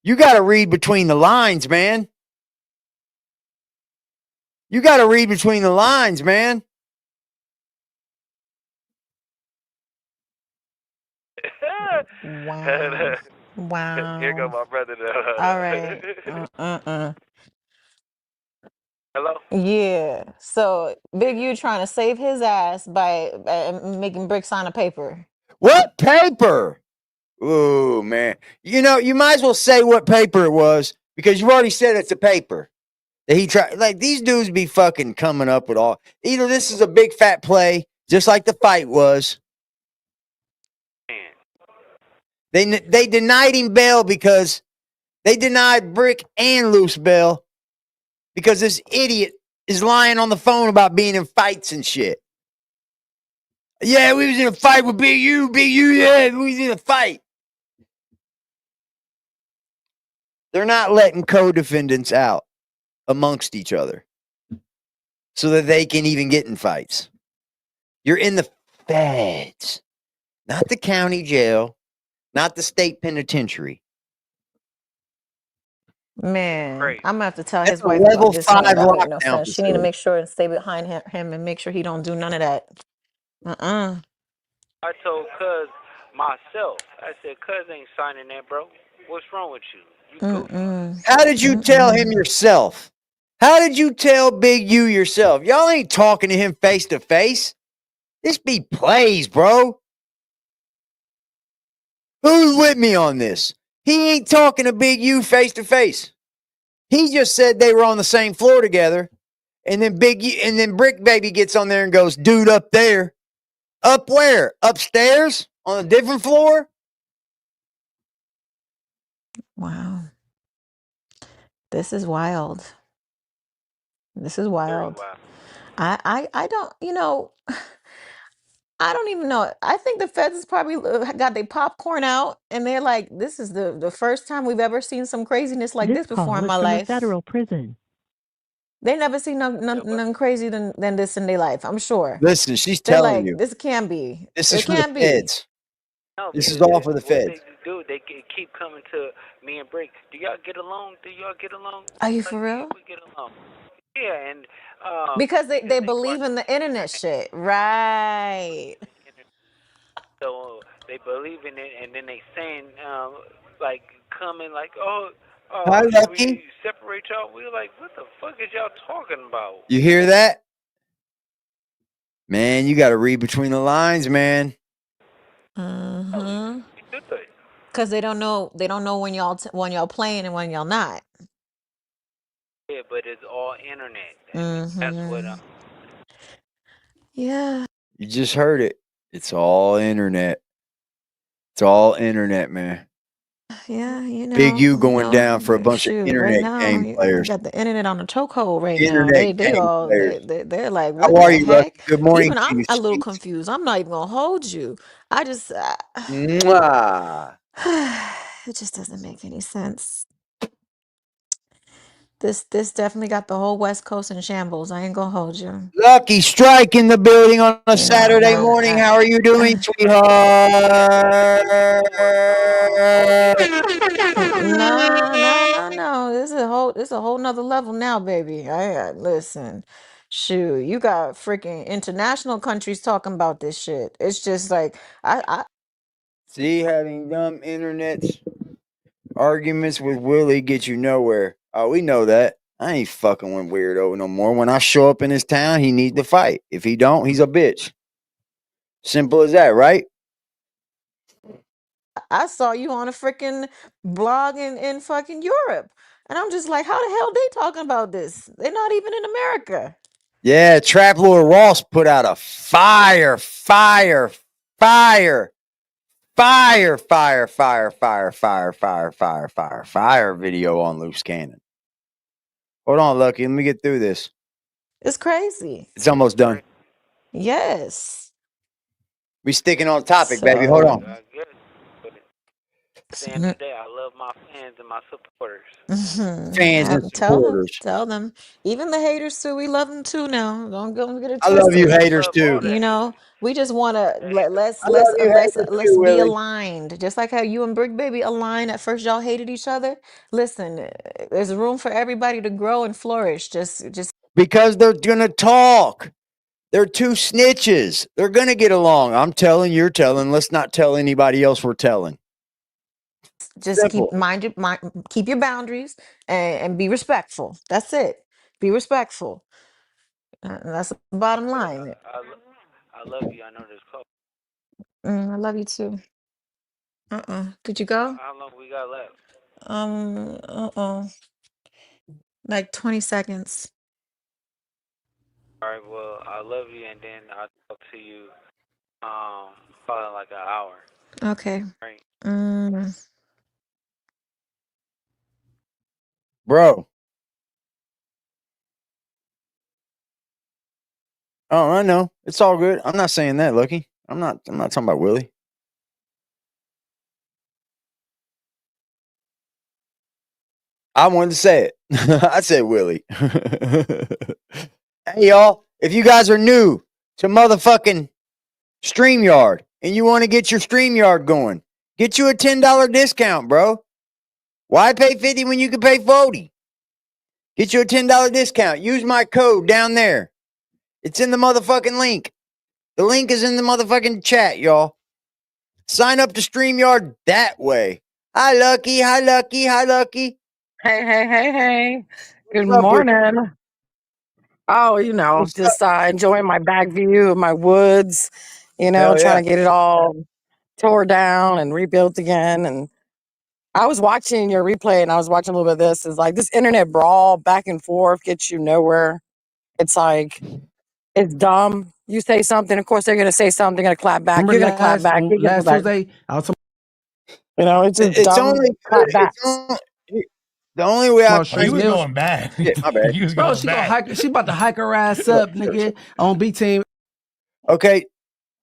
You got to read between the lines, man. You got to read between the lines, man. Wow. Wow. Here go my brother. All right. Hello? Yeah. So Big U trying to save his ass by making Brick sign a paper. What paper? Ooh, man. You know, you might as well say what paper it was because you already said it's a paper that he tried. Like, these dudes be fucking coming up with all. Either this is a big fat play, just like the fight was. They denied him bail because they denied Brick and Luce bail because this idiot is lying on the phone about being in fights and shit. Yeah, we was in a fight with Big U, yeah, we was in a fight. They're not letting co-defendants out amongst each other so that they can even get in fights. You're in the feds, not the county jail, not the state penitentiary. Man, Crazy. I'm gonna have to tell That's his a wife level about this. Don't 5 make no lockdown sense. She need to facility. make sure and stay behind him and make sure he don't do none of that. I told Cuz myself. I said, Cuz ain't signing that, bro. What's wrong with you? You goofy. How did you tell him yourself? How did you tell Big U yourself? Y'all ain't talking to him face to face. This be plays, bro. Who's with me on this? He ain't talking to Big U face to face. He just said they were on the same floor together. And then Brick Baby gets on there and goes, dude, up there. Up where? Upstairs? On a different floor? Wow. This is wild. This is wild. Very wild. I don't, I don't even know. I think the feds has probably got their popcorn out and they're like, this is the first time we've ever seen some craziness like this before in my from a life. federal prison. They never seen nothing crazy than this in their life, I'm sure. Listen, she's They're telling like, you. this can be. This It is for the can't be. feds. No, This is because all for the what feds. they do, they keep coming to me and Brick. Do y'all get along? Do y'all get along? Are you Like, for real? we get along. Yeah, and Because because they they watch believe in the internet shit. Right. so they believe in it, and then they saying like coming like, oh, Hi, should Lucky. we separate y'all? We're like, what the fuck is y'all talking about? You hear that? Man, you got to read between the lines, man. Mm-hmm. You do it. Because they don't know when y'all playing and when y'all not. Yeah, but it's all internet, and that's what Mm-hmm. Yeah. You just heard it. It's all internet. It's all internet, man. Yeah, Big U going down for a bunch of shoot, right internet now game you players. got the internet on the chokehold right now. Internet They game all players. they're like, How what are the you, Lucky? heck? Good morning Even to I'm you, a little sweet. confused. I'm not even gonna hold you. I just Mwah. it just doesn't make any sense. This definitely got the whole West Coast in shambles. I ain't gonna hold you. Lucky Strike in the building on a You know, and Saturday morning. How are you doing, sweetheart? No. This a whole nother level now, baby. Listen, shoot, you got freaking international countries talking about this shit. It's just like I See, having dumb internet arguments with Willie get you nowhere. Oh, we know that. I ain't fucking with weirdo no more. When I show up in his town, he needs to fight. If he don't, he's a bitch. Simple as that, right? I saw you on a freaking blog in fucking Europe, and I'm just like, how the hell they talking about this? They're not even in America. Yeah, Trap Lord Ross put out a fire video on Loose Cannon. Hold on, Lucky. Let me get through this. It's crazy. It's almost done. Yes. We sticking on topic, baby. Hold So on. I guess. But at the end of the day, I love my fans and my supporters. Fans and supporters. Tell them. Even the haters too. We love them too. Now, don't go and get it I love you, twisted. I haters, love all too. the You know, haters. we just want to I love you, haters, let's too, be Willie. aligned. Just like how you and Brick Baby aligned at first, y'all hated each other. Listen, there's room for everybody to grow and flourish. Just Because they're going to talk. They're two snitches. They're going to get along. I'm telling, you're telling. Let's not tell anybody else we're telling. keep Simple. keep your boundaries and be respectful. That's it. Be respectful. That's the bottom line. I love you. I know this call. I love you too. Did you go? How long we got left? Like 20 seconds. All right. Well, I love you, and then I'll talk to you. Probably in like an hour. Okay. Right. Bro. Oh, I know. It's all good. I'm not saying that, Lucky. I'm not talking about Willie. I wanted to say it. I said Willie. Hey, y'all. If you guys are new to motherfucking StreamYard and you want to get your StreamYard going, get you a $10 discount, bro. Why pay 50 when you can pay 40? Get you a $10 discount. Use my code down there. It's in the motherfucking link. The link is in the motherfucking chat, y'all. Sign up to StreamYard that way. Hi, Lucky. Hi, Lucky. Hi, Lucky. Hey. Good What's up, Brick? morning. Oh, What's up? just enjoying my back view of my woods, Hell yeah. trying to get it all tore down and rebuilt again. And I was watching your replay and I was watching a little bit of this. It's like this internet brawl back and forth gets you nowhere. It's like, it's dumb. You say something, of course, they're going to say something, they're going to clap back. You're going to clap back. You're gonna Last clap back. Tuesday, I was It's just It's only dumb good. clap backs. The only way I about find Sharice it. Mills. bad. Shit, my bad. He was Bro, going she gonna bad. hike. She about to hike her ass up, nigga, on B team. Okay.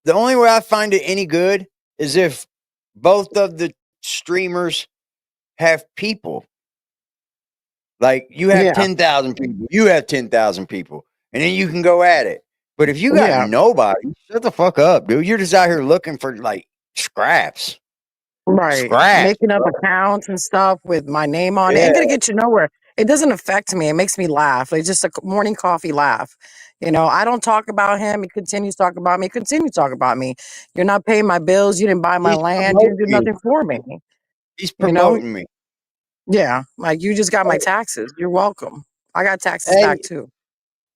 The only way I find it any good is if both of the streamers have people. Like you have Yeah. 10,000 people, you have 10,000 people, and then you can go at it. But if you got Yeah. nobody, shut the fuck up, dude. You're just out here looking for like Scraps. Right. Scraps, Making up bro. accounts and stuff with my name on it Yeah. ain't gonna get you nowhere. It doesn't affect me. It makes me laugh. It's just a morning coffee laugh. I don't talk about him. He continues to talk about me. Continue to talk about me. You're not paying my bills. You didn't buy my He's land. You promoting didn't do you. nothing for me. He's You know? promoting me. Yeah. Like you just got my taxes. You're welcome. I got taxes Hey, back too.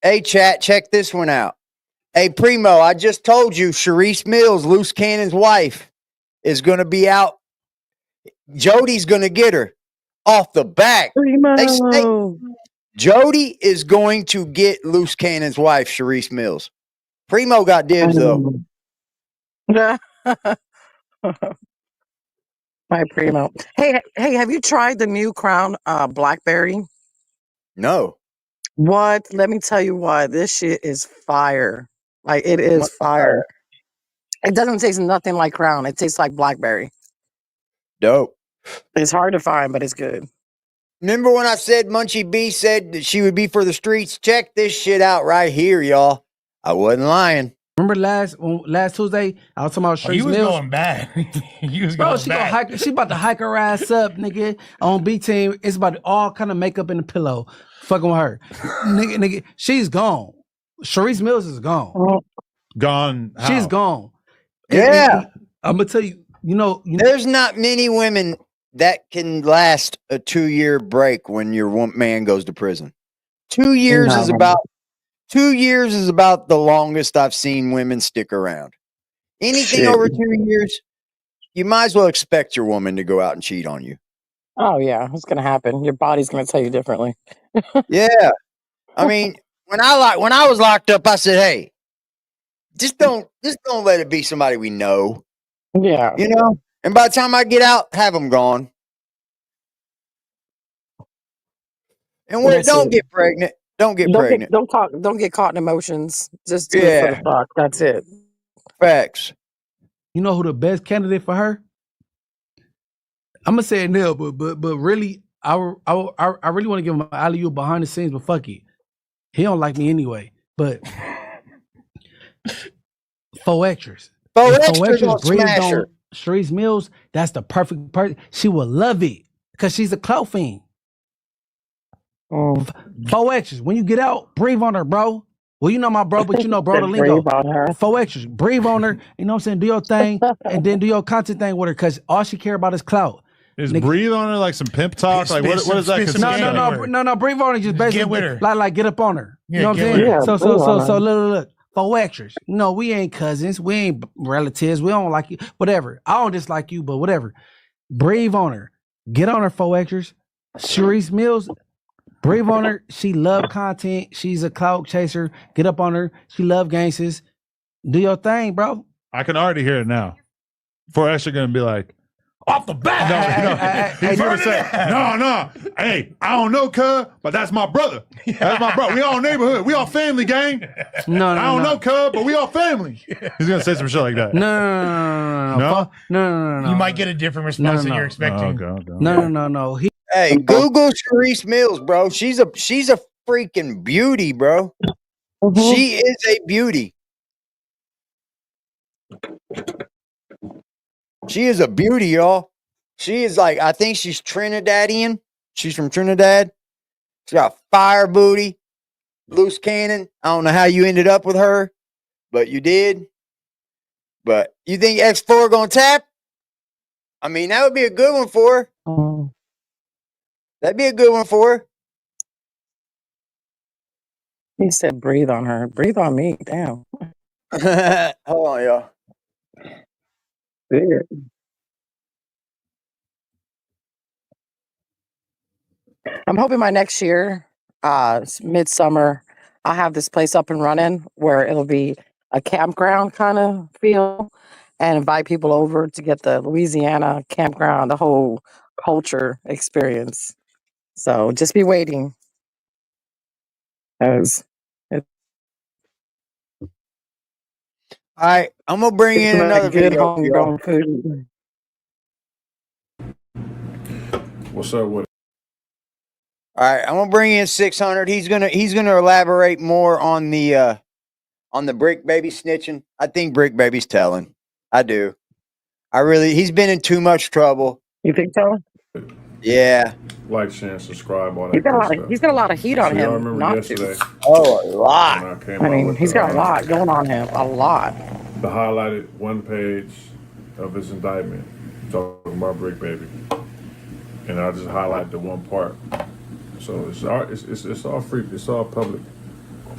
hey, chat, check this one out. Hey, Primo, I just told you Sharice Mills, Luce Cannon's wife, is going to be out. Jody's going to get her off the back. They say Primo. Jody is going to get Luce Cannon's wife, Sharice Mills. Primo got dibs, though. My Primo. Hey, have you tried the new Crown Blackberry? No. What? Let me tell you what. This shit is fire. Like it is What? fire. It doesn't taste nothing like Crown. It tastes like blackberry. Dope. It's hard to find, but it's good. Remember when I said Munchie B said that she would be for the streets? Check this shit out right here, y'all. I wasn't lying. Remember last Tuesday, I was talking about Sharice You was Mills. going bad. You was Bro, going she bad. she about to hike her ass up, nigga. On B team, it's about all kind of makeup in the pillow. Fucking with her, nigga. She's gone. Sharice Mills is gone. Gone. How? She's gone. Yeah. I'm gonna tell you. There's not many women that can last a 2-year break when your man goes to prison. 2 years is about 2 years is about the longest I've seen women stick around. Anything over 2 years, you might as well expect your woman to go out and cheat on you. Oh yeah, it's gonna happen. Your body's gonna tell you differently. Yeah. I mean, when I was locked up, I said, "Hey, just don't let it be somebody we know." Yeah. And by the time I get out, have them gone. And don't get pregnant. Don't get pregnant. Don't get caught in emotions. Just do it for the fuck. That's it. Facts. You know who the best candidate for her? I'm gonna say it now, but really, I really want to give him an alley-oop behind the scenes, but fuck it, he don't like me anyway. But Faux Extras. Faux If Extras gonna breathed smash her. on Sharice Mills, that's the perfect person. She will love it because she's a clout fiend. Faux Extras. When you get out, breathe on her, bro. Well, you know my bro, but you know bro the lingo. Breathe on her. Faux Extras. Breathe on her. You know what I'm saying? Do your thing and then do your content thing with her because all she care about is clout. Is breathe on her like some pimp talk? Like what is that consist of? No. Breathe on her. Just basically get with her. Like get up on her. Yeah, you know what get I'm with saying? her. So look. Faux Extras. No, we ain't cousins. We ain't relatives. We don't like you. Whatever. I don't dislike you, but whatever. Breathe on her. Get on her, Faux Extras. Sharice Mills. Breathe on her. She love content. She's a clout chaser. Get up on her. She love gangsters. Do your thing, bro. I can already hear it now. For Esther gonna be like, off the bat. No. He's gonna say, no. Hey, I don't know, cuz, but that's my brother. That's my brother. We all neighborhood. We all family, gang. No. I don't know, cuz, but we all family. He's gonna say some shit like that. No. You might get a different response than you're expecting. No. Hey, Google Sharice Mills, bro. She's a freaking beauty, bro. She is a beauty. She is a beauty, y'all. She is like, I think she's Trinidadian. She's from Trinidad. She got fire booty, loose cannon. I don't know how you ended up with her, but you did. But you think X4 gonna tap? I mean, that would be a good one for her. That'd be a good one for her. He said, "Breathe on her. Breathe on me." Damn. Hold on, y'all. Weird. I'm hoping my next year, midsummer, I'll have this place up and running where it'll be a campground kind of feel and invite people over to get the Louisiana campground, the whole culture experience. So just be waiting. As All right, I'm gonna bring in another good video. homegrown food. What's up with it? All right, I'm gonna bring in 600. He's gonna elaborate more on the Brick Baby snitching. I think Brick Baby's telling. I do. He's been in too much trouble. You think so? Yeah. Like, share, and subscribe, all He's that got a good lot of stuff. he's got a lot of heat on So y'all him remember not to. yesterday Oh, a lot. when I came I out mean, with he's got a lot going on him. A lot. the highlighted one page of his indictment talking about Brick Baby, and I just highlight the one part. So it's all free. It's all public.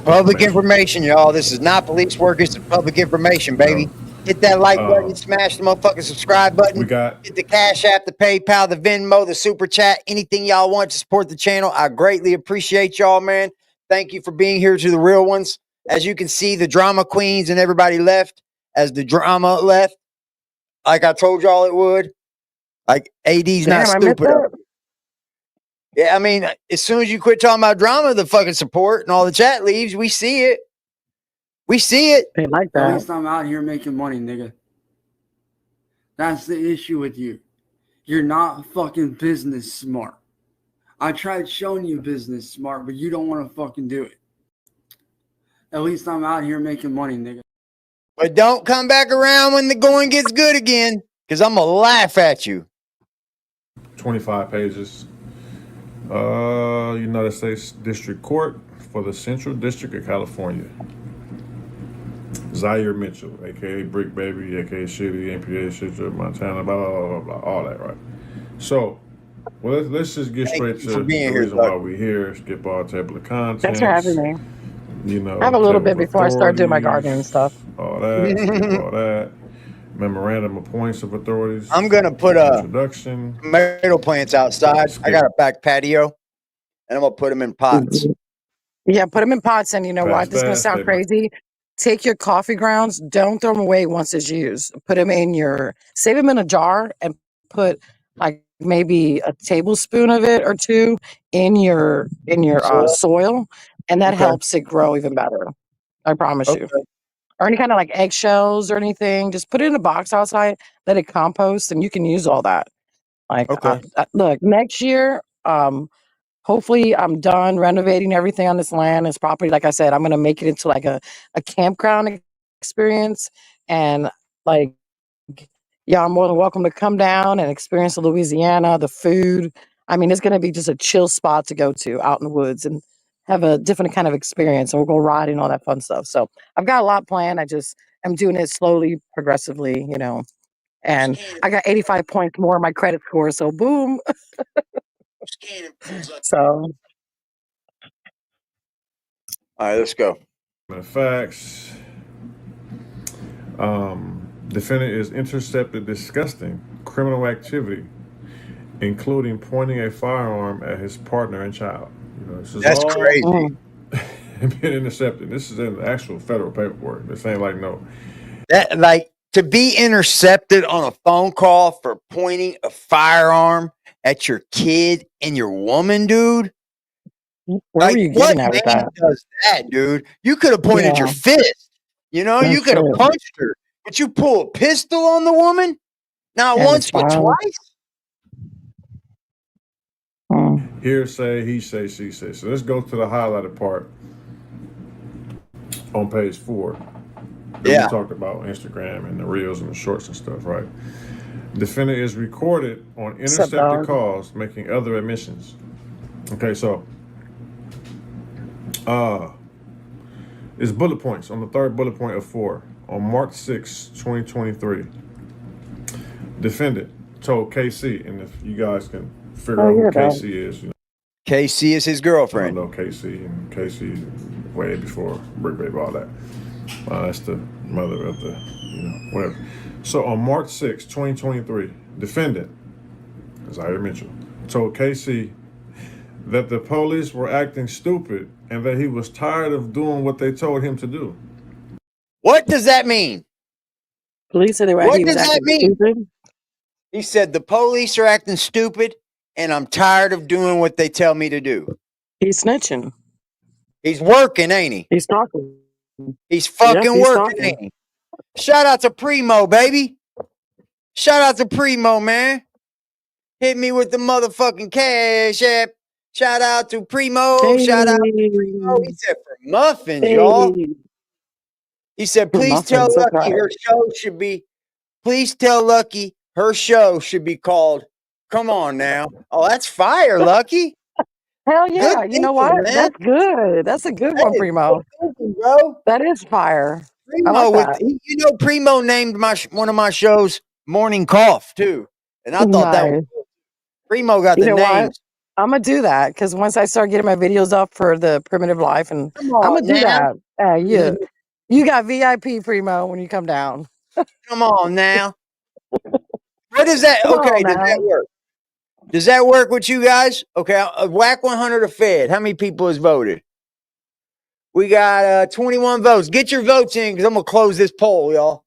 Public information, y'all. This is not police work. It's public information, baby. Hit that like button, smash the motherfucking subscribe button. We got Hit the Cash App, the PayPal, the Venmo, the Super Chat, anything y'all want to support the channel. I greatly appreciate y'all, man. Thank you for being here to the real ones. As you can see, the drama queens and everybody left as the drama left. Like I told y'all it would. Like AD's not Damn, I missed stupid. that. Yeah, I mean, as soon as you quit talking about drama, the fucking support and all the chat leaves. We see it. We see it. They like At that. least I'm out here making money, nigga. That's the issue with you. You're not fucking business smart. I tried showing you business smart, but you don't want to fucking do it. At least I'm out here making money, nigga. But don't come back around when the going gets good again, because I'm going to laugh at you. 25 pages. United States District Court for the Central District of California. Zaire Mitchell, aka Brick Baby, aka Shitty, NPA, Shitty, Montana, blah, blah, blah, blah, all that, right? So, well, let's just get straight to the reason why we're here. Skip all table of contents. Thanks for having me. You know, I have a little bit table of before I start doing my authorities, gardening and stuff. all that, skip all that. Memorandum of points of authorities. I'm going to put introduction. tomato plants outside. I got a back patio, and I'm going to put them in pots. Yeah, put them in pots, and you know what? This is going to Fast, sound crazy. Take your coffee grounds, don't throw them away once it's used. Put them save them in a jar and put like maybe a tablespoon of it or two in your soil, and that helps it grow even better. I promise you. Or any kind of like eggshells or anything, just put it in a box outside, let it compost, and you can use all that. Like, look, next year, hopefully I'm done renovating everything on this land, this property. Like I said, I'm going to make it into like a campground experience. And like, y'all are more than welcome to come down and experience Louisiana, the food. I mean, it's going to be just a chill spot to go to out in the woods and have a different kind of experience. And we'll go riding, all that fun stuff. So I've got a lot planned. I'm doing it slowly, progressively, you know. And I got 85 points more in my credit score. So boom. So, all right, let's go. Facts. Defendant is intercepted disgusting criminal activity, including pointing a firearm at his partner and child. You know, this is That's all crazy. Being intercepted. This is in the actual federal paperwork. This ain't like no. That like to be intercepted on a phone call for pointing a firearm at your kid and your woman, dude. Where were you getting at with that? Does that, dude? You could have pointed your fist. You know, you could have punched her, but you pull a pistol on the woman, not once but twice. Hearsay, he say, she say. So let's go to the highlighted part on page 4. We talked about Instagram and the reels and the shorts and stuff, right? Defendant is recorded on intercepted calls making other admissions. Okay, so it's bullet points on the third bullet point of 4 on March 6, 2023. Defendant told KC, and if you guys can figure out who KC is, you know. KC is his girlfriend. I know KC, and KC way before Brick Baby, all that. That's the mother of the, you know, whatever. So on March 6, 2023, defendant, Zaire Mitchell, told KC that the police were acting stupid and that he was tired of doing what they told him to do. What does that mean? Police said they were what does that mean? Stupid? He said the police are acting stupid and I'm tired of doing what they tell me to do. He's snitching. He's working, ain't he? He's talking. He's fucking working, ain't he? Shout out to Primo, baby. Shout out to Primo, man. Hit me with the motherfucking cash app. Shout out to Primo. Hey. Shout out to Primo. He said for muffins, y'all. He said, please tell Lucky her show should be please tell Lucky her show should be called Come On Now. Oh, that's fire, Lucky. Hell Good yeah. You know thinking, what? man. That's good. That's a good That one, is good Primo. thinking, bro. That is fire. I Primo like with that. you know Primo named one of my shows Morning Cough too, and I thought that was Nice. Primo got You the know what? names. I'm gonna do that because once I start getting my videos up for the primitive life, and Come I'm on gonna do now, that. You got VIP Primo when you come down. come on now. What is that? Come on Okay, does now. that work? Does that work with you guys? Okay, whack 100 of Fed. How many people has voted? We got 21 votes. Get your votes in because I'm gonna close this poll, y'all.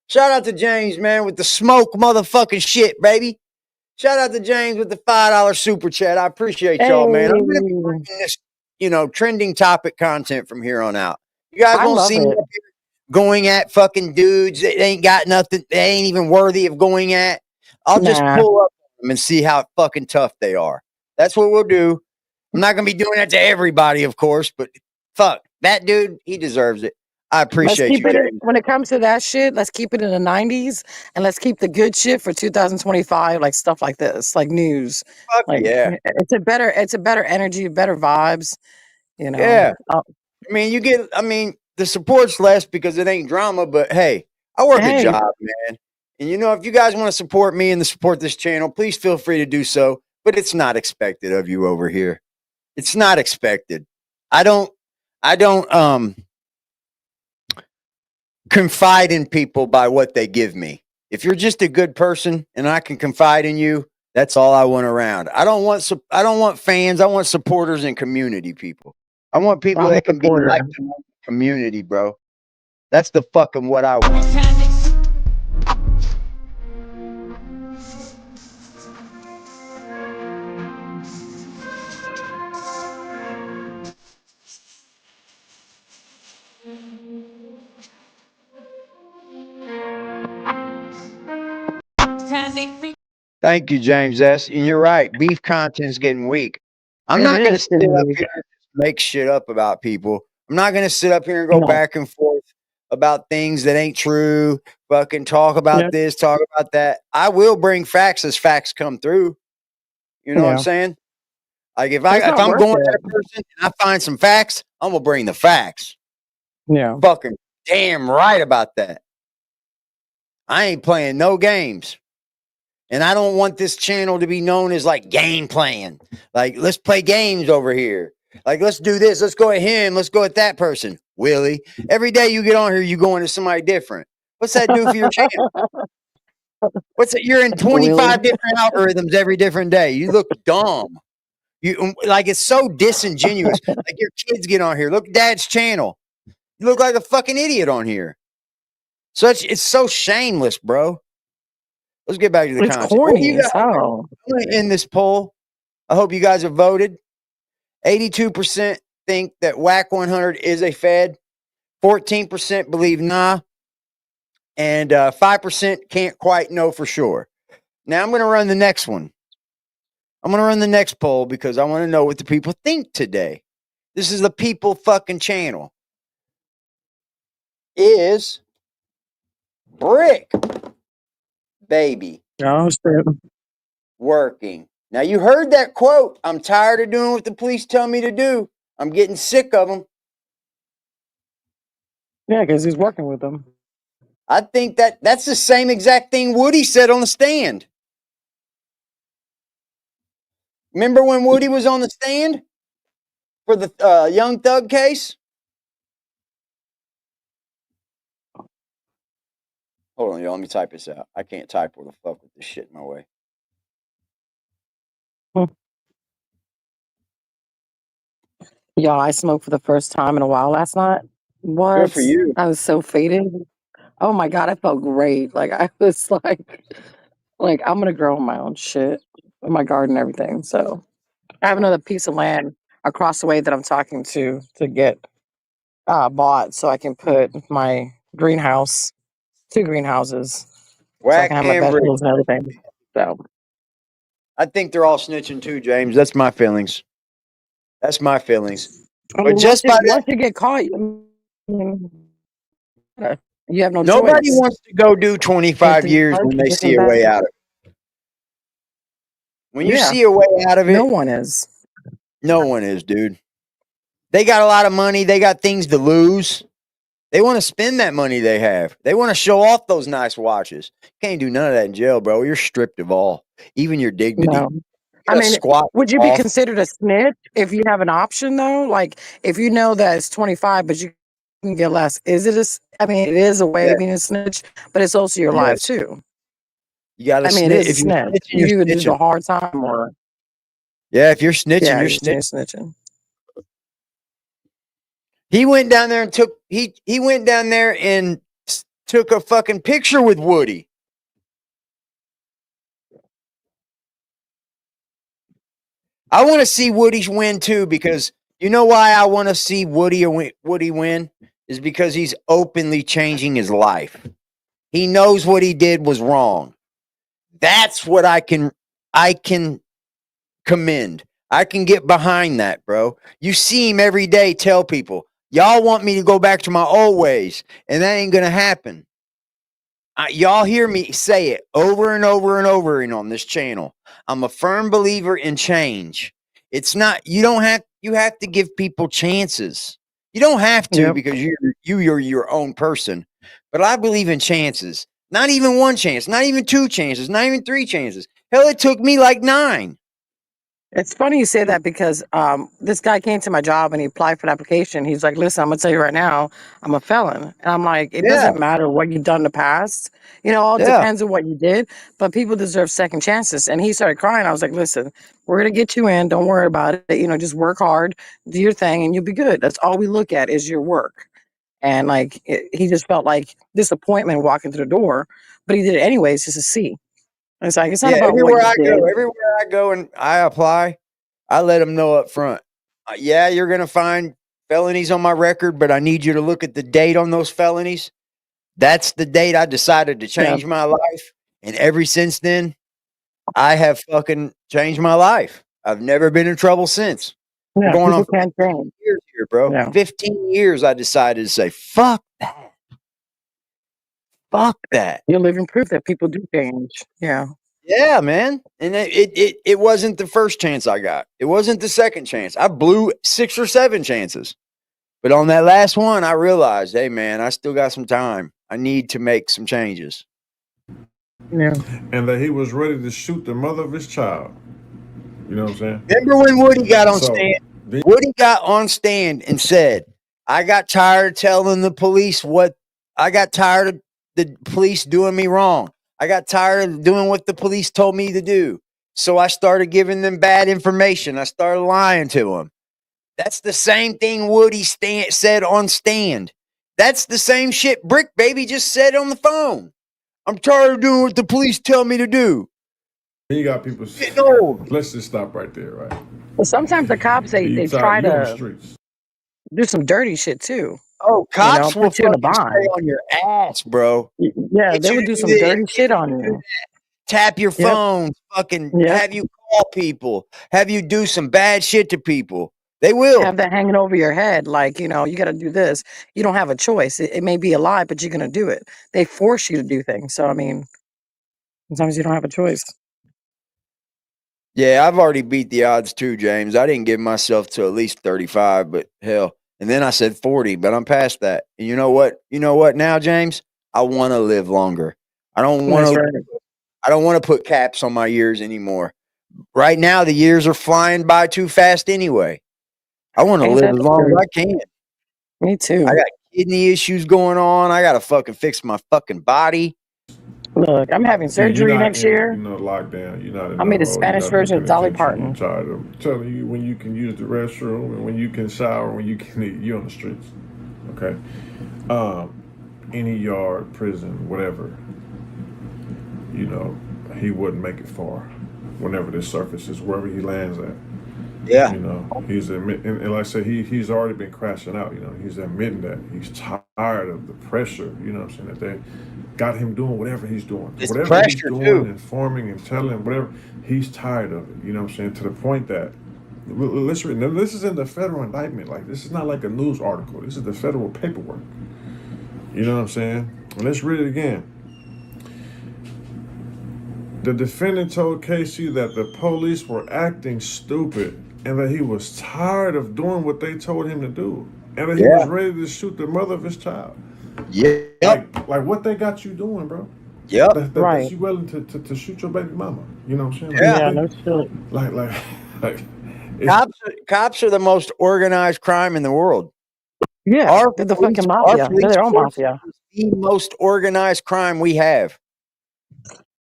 Shout out to James, man, with the smoke motherfucking shit, baby. Shout out to James with the $5 super chat. I appreciate y'all, man. I'm gonna be Hey, bringing this, trending topic content from here on out. You guys I won't love see me it. up here going at fucking dudes that ain't got nothing, they ain't even worthy of going at. I'll just Nah, pull up on them and see how fucking tough they are. That's what we'll do. I'm not gonna be doing that to everybody, of course, but fuck that dude, he deserves it. I let's appreciate keep you, it James. when it comes to that shit. Let's keep it in the '90s, and let's keep the good shit for 2025, like stuff like this, like news. Fuck Like yeah, it's a better energy, better vibes. You know. yeah. I mean, the support's less because it ain't drama, but hey, I work a Hey, job, man. And if you guys want to support me and support this channel, please feel free to do so. But it's not expected of you over here. It's not expected. I don't confide in people by what they give me. If you're just a good person and I can confide in you, that's all I want around. I don't want fans. I want supporters and community people. I want people I'm a that can be supporter. like the community, bro. That's the fucking what I want. Thank you, James S. And you're right. Beef content's getting weak. I'm It not going to is sit getting up weak. here and just make shit up about people. I'm not going to sit up here and go No. back and forth about things that ain't true. Fucking talk Yeah. about this, talk about that. I will bring facts as facts come through. You know what I'm Yeah. saying? Like if It's not I'm worth going at it. a person and I find some facts, I'm gonna bring the facts. Yeah. Fucking damn right about that. I ain't playing no games. And I don't want this channel to be known as like game playing. Like, let's play games over here. Like, let's do this. Let's go at him. Let's go at that person. Willie. Every day you get on here, you go into somebody different. What's that do for your channel? What's it? You're in Really? 25 different algorithms every different day. You look dumb. You like it's so disingenuous. Like your kids get on here. Look, dad's channel. You look like a fucking idiot on here. It's so shameless, bro. Let's get back to the It's content. What do you corny as got? hell. I'm going to end this poll. I hope you guys have voted. 82% think that WAC 100 is a Fed. 14% believe nah. And 5% can't quite know for sure. Now I'm going to run the next one. I'm going to run the next poll because I want to know what the people think today. This is the people fucking channel. Is Brick Baby Oh shit. working? Now you heard that quote. I'm tired of doing what the police tell me to do. I'm getting sick of them. Yeah, because he's working with them. I think that's the same exact thing Woody said on the stand. Remember when Woody was on the stand for the Young Thug case? Hold on, y'all. Let me type this out. I can't type where the fuck with this shit in my way. Y'all, I smoked for the first time in a while last night. Good for What? you. I was so faded. Oh my god, I felt great. Like I was like I'm gonna grow my own shit in my garden and everything. So I have another piece of land across the way that I'm talking to get bought so I can put my greenhouse, 2 greenhouses, so I Whack can have my and Brick. vegetables and everything. So I think they're all snitching too, James. That's my feelings. That's my feelings. I But mean, just by that, once you get caught, you, You have no Nobody choice. wants to go do 25 years when they see a way out of it. When you see a way out of it, no one is. No one is, dude. They got a lot of money. They got things to lose. They want to spend that money they have. They want to show off those nice watches. Can't do none of that in jail, bro. You're stripped of all, even your dignity. No. You I gotta mean, squat would you be off. considered a snitch if you have an option though? Like if you know that it's 25, but you can get less. Is it I mean, it is a way Yeah. of being a snitch, but it's also your life Yes. too. You got to I mean, it snitch. is a If you're snitch. snitching, You you're either do the snitching. hard time or Yeah, if you're snitching, yeah, you're you're snitching. snitching. He went down there and he went down there and took a fucking picture with Woody. I want to see Woody win too, because you know why I want to see Woody win is because he's openly changing his life. He knows what he did was wrong. That's what I can commend. I can get behind that, bro. You see him every day tell people, y'all want me to go back to my old ways, and that ain't gonna happen. Y'all hear me say it over and over and over and on this channel. I'm a firm believer in change. It's not, you have to give people chances. You don't have to because you're your own person. But I believe in chances. Not even one chance, not even two chances, not even three chances. Hell, it took me like 9. It's funny you say that because this guy came to my job and he applied for an application. He's like, listen, I'm going to tell you right now, I'm a felon. And I'm like, it Yeah. doesn't matter what you've done in the past. You know, all Yeah. depends on what you did, but people deserve second chances. And he started crying. I was like, listen, we're going to get you in. Don't worry about it. You know, just work hard, do your thing, and you'll be good. That's all we look at is your work. And like, he just felt like disappointment walking through the door, but he did it anyways just to see. It's like, it's not Yeah, about what you did. everywhere I go and I apply, I let them know up front. Yeah, you're going to find felonies on my record, but I need you to look at the date on those felonies. That's the date I decided to change my life. And ever since then, I have fucking changed my life. I've never been in trouble since. We're Yeah, going on people can't change. years here, bro. Yeah. 15 years I decided to say, fuck that. Fuck that. You're living proof that people do change. Yeah. Yeah, man. And it wasn't the first chance I got. It wasn't the second chance. I blew 6 or 7 chances. But on that last one, I realized, hey, man, I still got some time. I need to make some changes. Yeah. And that he was ready to shoot the mother of his child. You know what I'm saying? Remember when Woody got on stand? Woody got on stand and said, I got tired of telling the police I got tired of the police doing me wrong. I got tired of doing what the police told me to do. So I started giving them bad information. I started lying to them. That's the same thing Woody said on stand. That's the same shit Brick Baby just said on the phone. I'm tired of doing what the police tell me to do. You got people getting old. Let's just stop right there, right? Well, sometimes the cops they try you on the to streets. do some dirty shit too. Oh, cops will put you in a fucking stay bind. on your ass, bro. Yeah, Get they you would to do some this, dirty get shit you on to do you. that. Tap your Yep. phone, fucking Yep. have you call people, have you do some bad shit to people. They will. Have that hanging over your head, like, you know, you got to do this. You don't have a choice. It may be a lie, but you're going to do it. They force you to do things. So, I mean, sometimes you don't have a choice. Yeah, I've already beat the odds too, James. I didn't give myself to at least 35, but hell. And then I said 40, but I'm past that. And you know what? You know what now, James? I want to live longer. I don't want That's to right. I don't want to put caps on my years anymore. Right now the years are flying by too fast anyway. I want to Ain't live that as the long as truth? I can. Me too. I got kidney issues going on. I got to fucking fix my fucking body. Look, I'm having surgery next year. You're not lockdown. You're not in I made a no hole. Spanish You're not version in of Dolly penitentiary. Parton. You're tired of telling you when you can use the restroom and when you can shower, when you can eat. You're on the streets. Okay? Any yard, prison, whatever. You know, he wouldn't make it far whenever this surfaces, wherever he lands at. Yeah. You know, he's admitting, and like I said, he's already been crashing out. You know, he's admitting that he's tired of the pressure. You know what I'm saying? That they got him doing whatever he's doing. It's Whatever he's pressure, doing, too. informing and telling, whatever, he's tired of it. You know what I'm saying? To the point that, listen, this is in the federal indictment. Like, this is not like a news article. This is the federal paperwork. You know what I'm saying? And let's read it again. The defendant told Casey that the police were acting stupid and that he was tired of doing what they told him to do and that he was Yeah. ready to shoot the mother of his child. Yep. Like what they got you doing, bro? Yep. Right. That you willing to shoot your baby mama? You know what I'm saying? Yeah. Yeah, no shit. Like Cops are the most organized crime in the world. Yeah, Our they're the police, fucking our mafia. They're police their own force mafia. is the most organized crime we have.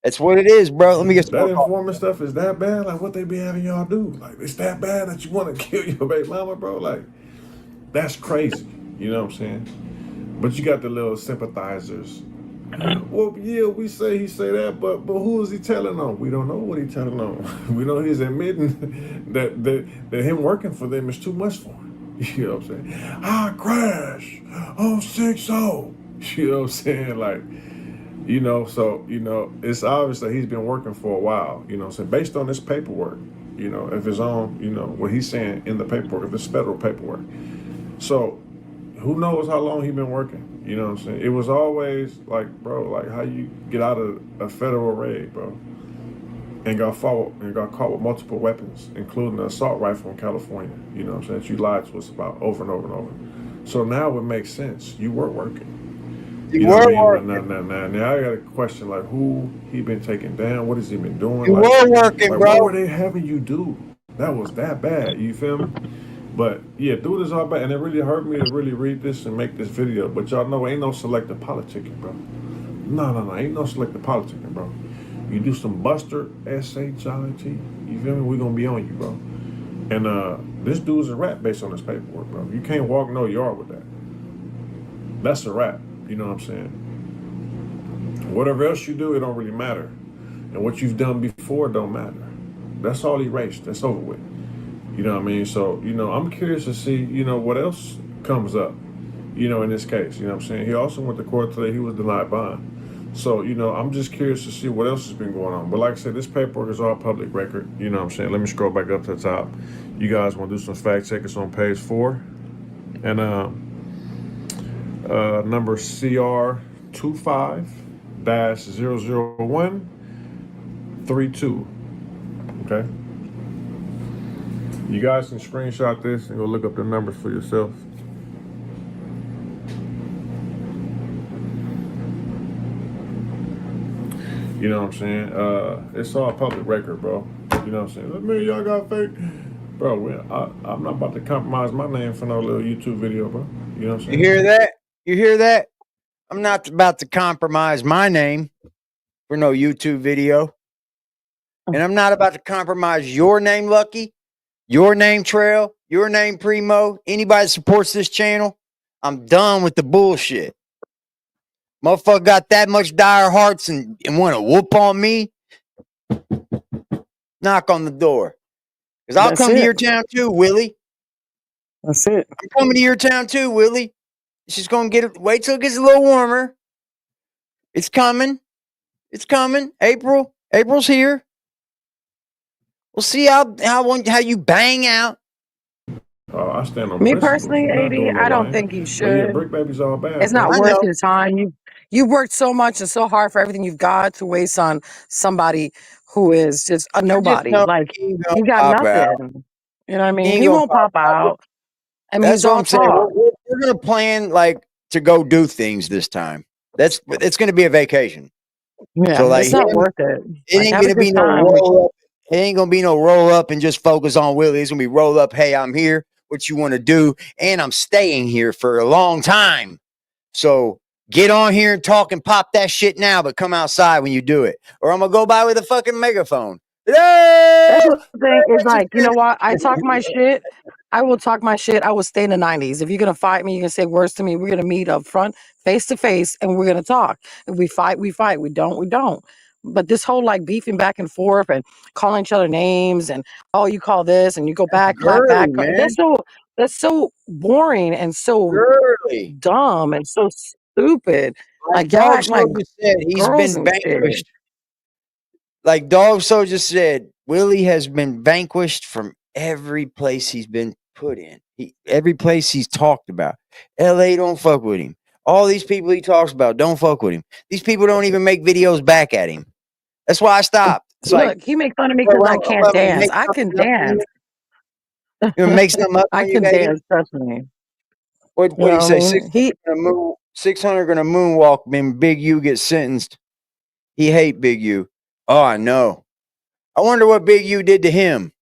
That's what it is, bro. Let me get some that more coffee. informant stuff is that bad? Like what they be having y'all do? Like it's that bad that you want to kill your baby mama, bro? Like that's crazy. You know what I'm saying? But you got the little sympathizers. Well, yeah, we say he say that, but who is he telling on? We don't know what he's telling on. We know he's admitting that him working for them is too much for him. You know what I'm saying? I crash on 6-0. You know what I'm saying? Like, so, it's obvious that he's been working for a while, you know what I'm saying? Based on this paperwork, if it's on, what he's saying in the paperwork, if it's federal paperwork. So, who knows how long he's been working? You know what I'm saying? It was always like, bro, like how you get out of a federal raid, bro, and got caught with multiple weapons, including an assault rifle in California. You know what I'm saying? That you lied to us about over and over and over. So now it makes sense. You were working. You were working. Now I got a question like who he been taking down? What has he been doing? You were working, bro. What were they having you do? That was that bad. You feel me? But yeah, do this all back, and it really hurt me to really read this and make this video. But y'all know ain't no selective politicking, bro. No, ain't no selective politicking, bro. You do some Buster S-H-I-T, you feel me? We gonna be on you, bro. And this dude's a rap based on this paperwork, bro. You can't walk no yard with that. That's a rap. You know what I'm saying? Whatever else you do, it don't really matter. And what you've done before don't matter. That's all erased. That's over with. You know what I mean? So, I'm curious to see, what else comes up, in this case. You know what I'm saying? He also went to court today. He was denied bond. So, I'm just curious to see what else has been going on. But like I said, this paperwork is all public record. You know what I'm saying? Let me scroll back up to the top. You guys want to do some fact check? It's on page 4. And number CR25-00132. Okay? You guys can screenshot this and go look up the numbers for yourself. You know what I'm saying? It's all public record, bro. You know what I'm saying? That mean y'all got fake. Bro, I'm not about to compromise my name for no little YouTube video, bro. You know what I'm saying? You hear that? You hear that? I'm not about to compromise my name for no YouTube video. And I'm not about to compromise your name, Lucky, your name, Trail, your name, Primo, anybody that supports this channel. I'm done with the bullshit. Motherfucker got that much dire hearts and want to whoop on me? Knock on the door. Because I'll come to your town too, Willie. That's it. I'm coming to your town too, Willie. It's just going to wait till it gets a little warmer. It's coming. It's coming. April's here. We'll see how you bang out. I stand on Me principle. personally, We're not 80, doing no I don't lying. think you But yeah, should. Brick Baby's all bad. It's bro. not I worth know. your time. You worked so much and so hard for everything you've got to waste on somebody who is just a I just nobody. know Like he ain't gonna you got pop out. nothing. You know what I He mean? ain't He gonna won't pop pop out. I mean, That's he's what all I'm saying. talk. We're gonna plan to go do things this time. It's gonna be a vacation. Yeah, So like it's not worth it. it Like ain't have a gonna good be no time. roll up. It ain't gonna be no roll up and just focus on Willie. It's gonna be roll up. Hey, I'm here. What you want to do? And I'm staying here for a long time. So get on here and talk and pop that shit now, but come outside when you do it, or I'm gonna go by with a fucking megaphone. That's the thing is like, you know what? I talk my shit. I will talk my shit. I will stay in the 90s. If you're gonna fight me, you're gonna say words to me. We're gonna meet up front, face to face, and we're gonna talk. If we fight, we fight. We don't, we don't. But this whole like beefing back and forth and calling each other names and oh, you call this and you go back, clap Girly, back. man. That's so boring and so Girly. dumb and so stupid. Like Like y'all Dog act like Soldier said, he's girls been and shit. vanquished. Like Dog Soldier said, Willie has been vanquished from every place he's been put in. Every place he's talked about. LA don't fuck with him. All these people he talks about, don't fuck with him. These people don't even make videos back at him. That's why I stopped. It's like, Look, you make fun of me bro, because I I'm can't about to dance. make I can something up on dance. you. You gonna make something up I on you, can baby? dance, trust me. What You do you know what say? I mean? 600 gonna moonwalk, then Big U gets sentenced. He hate Big U. Oh, I know. I wonder what Big U did to him.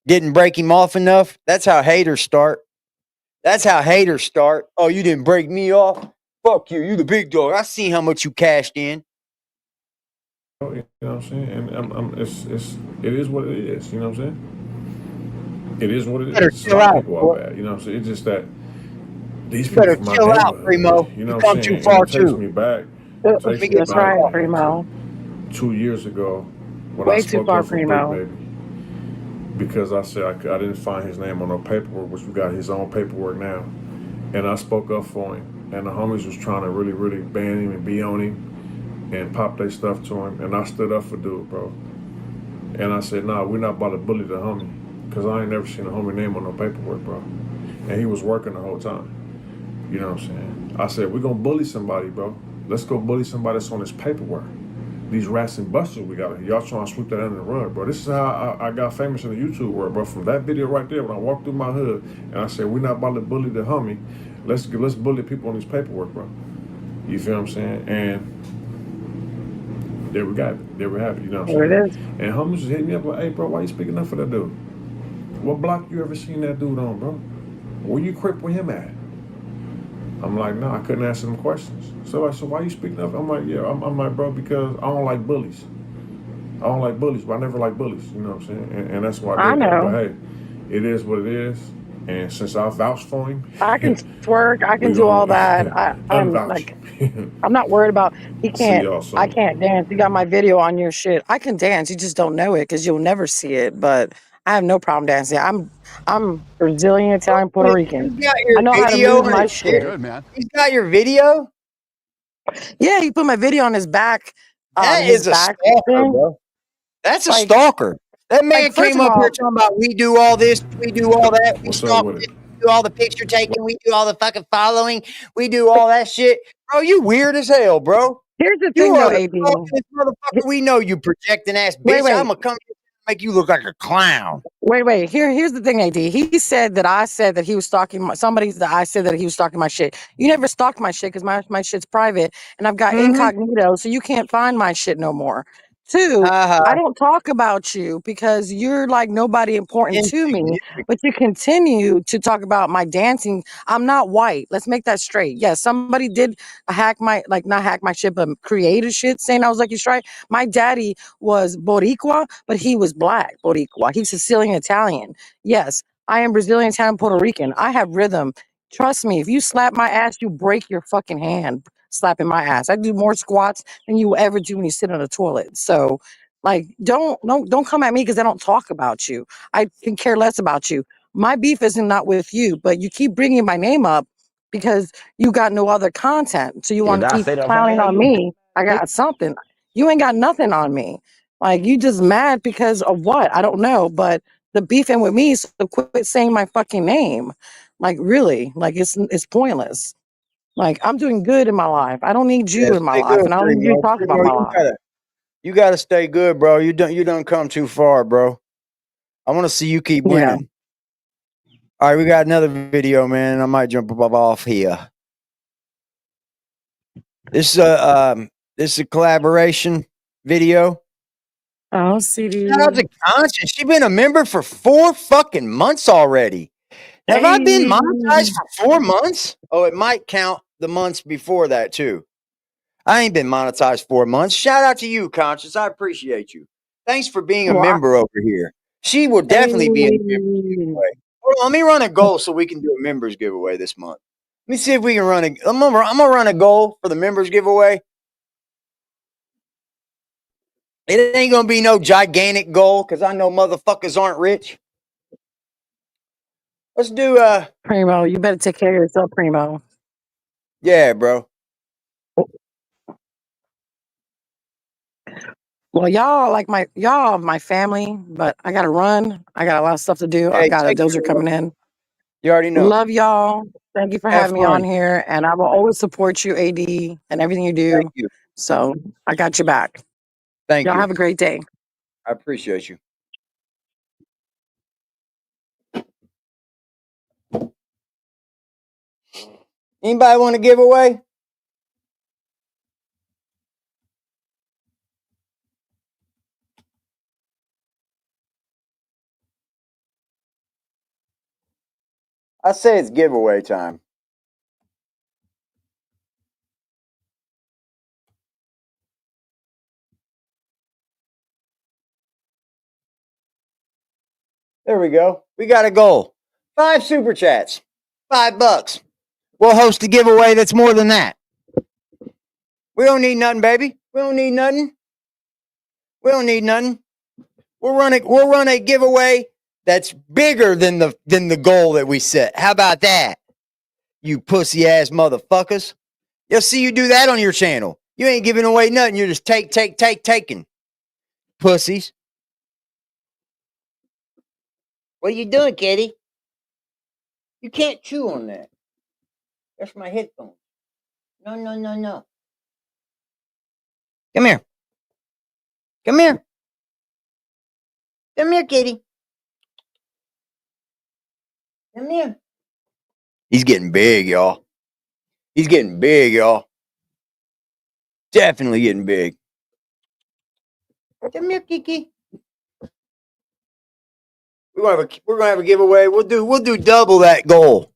Didn't break him off enough? That's how haters start. That's how haters start. Oh, you didn't break me off? Fuck you. You the big dog. I seen how much you cashed in. You know what I'm saying? And it is what it is. You know what I'm saying? It is what it Better is. A chill lot of out, people are boy. bad. You know what I'm saying? It's just that these You people better from my chill out, neighborhood. Primo. You You know what I'm come too saying? And far it takes too. me back. Let Takes me me get That's some back, right, coffee. man, to Primo. 2 years ago when I Way too spoke far, up for Big Primo. Baby because I said I didn't find his name on no paperwork, which we got his own paperwork now. And I spoke up for him, and the homies was trying to really, really ban him and be on him and pop their stuff to him. And I stood up for dude, bro. And I said, nah, we're not about to bully the homie because I ain't never seen a homie name on no paperwork, bro. And he was working the whole time. You know what I'm saying? I said, we're going to bully somebody, bro. Let's go bully somebody that's on his paperwork. These rats and busters we got here. Y'all trying to sweep that under the rug, bro. This is how I got famous in the YouTube world, bro. From that video right there, when I walked through my hood and I said, we're not about to bully the homie. Let's bully people on these paperwork, bro. You feel what I'm saying? And there we got it. There we have it. You know what I'm There saying? it is. And homies was hitting me up like, hey, bro, why you speaking up for that dude? What block you ever seen that dude on, bro? Where you crip with him at? I'm like, no, I couldn't answer them questions. So I said, why you speaking up? I'm like, yeah, I'm like, bro, because I don't like bullies. I don't like bullies, but I never like bullies. You know what I'm saying? And that's why I I did that. But know. hey, it is what it is. And since I vouched for him, I can twerk. I can we do all gonna that. I'm unvouch like, him. I'm not worried about. He See can't. y'all I soon. can't dance. You got my video on your shit. I can dance. You just don't know it because you'll never see it. But I have no problem dancing. I'm Brazilian, Italian, Puerto Wait, Rican. he's got I your know how to video move on my his shit? shit. He's got your video? Yeah, he put my video on his back. That His is a back stalker, thing. bro. That's a Like, stalker. That man first came of up here all, talking about we do all this, we do all that, we What's up stalk with this, it? we do all the picture taking, we do all the fucking following, we do all that shit. Bro, you weird as hell, bro. here's the You thing, are though, the AB. stalkingest motherfucker we know, you projecting ass Wait, bitch. wait. I'ma come here and make you look like a clown. Wait. Here's the thing, AD. He said that I said that he was stalking somebody that I said that he was stalking my shit. You never stalked my shit because my shit's private and I've got Mm-hmm. incognito, so you can't find my shit no more. Two, Ha I ha. don't talk about you because you're like nobody important to me, Insignificant. but you continue to talk about my dancing. I'm not white. Let's make that straight. Yes, somebody did hack my, like, not hack my shit, but created shit saying I was Lucky Strike. My daddy was Boricua, but he was black Boricua. He's Sicilian Italian. Yes, I am Brazilian, Italian, Puerto Rican. I have rhythm. Trust me, if you slap my ass, you break your fucking hand slapping my ass. I do more squats than you will ever do when you sit on a toilet. So, like, don't come at me because I don't talk about you. I can care less about you. My beef isn't not with you, but you keep bringing my name up because you got no other content. So you want to keep clowning on me. I got something. You ain't got nothing on me. Like, you just mad because of what? I don't know. But the beefing with me, so quit saying my fucking name. Like, really, like, it's pointless. Like, I'm doing good in my life. I don't need you Yeah, in my stay life, good, and I don't need you to Primo. talk about Primo, my life. you gotta stay good, bro. You don't come too far, bro. I wanna see you keep Yeah. winning. All right, we got another video, man. I might jump off here. This is a collaboration video. Oh, CD. Shout out to Conscious. She been a member for 4 fucking months already. Have I been Hey. monetized for 4 months? Oh, it might count the months before that too. I ain't been monetized 4 months. Shout out to you, Conscious. I appreciate you. Thanks for being a Well, member over here. She will definitely be in the members hey. giveaway. Hold on, let me run a goal so we can do a members giveaway this month. Let me see if we can run a. I'm gonna run a goal for the members giveaway. It ain't gonna be no gigantic goal because I know motherfuckers aren't rich. Let's do Primo, you better take care of yourself, Primo. yeah, bro. Well, y'all my family, but I gotta run. I got a lot of stuff to do. I Hey, got a take dozer care, bro. coming in. You already know. Love y'all. Thank you for Have having me on fun. here. And I will always support you, AD, and everything you do. Thank you. So I got your back. Thank Y'all you. have a great day. I appreciate you. Anybody want to give away? I say it's giveaway time. There we go. We got a goal. 5 super chats. $5. We'll host a giveaway that's more than that. We don't need nothing, baby. We don't need nothing. We don't need nothing. We'll run a giveaway that's bigger than the goal that we set. How about that? You pussy ass motherfuckers. You'll see you do that on your channel. You ain't giving away nothing. You're just taking. Pussies. What are you doing, kitty? You can't chew on that. That's my headphone. No. Come here. Come here. Come here, kitty. Come here. He's getting big, y'all. He's getting big, y'all. Definitely getting big. Come here, Kiki. We're gonna have a giveaway. We'll do double that goal.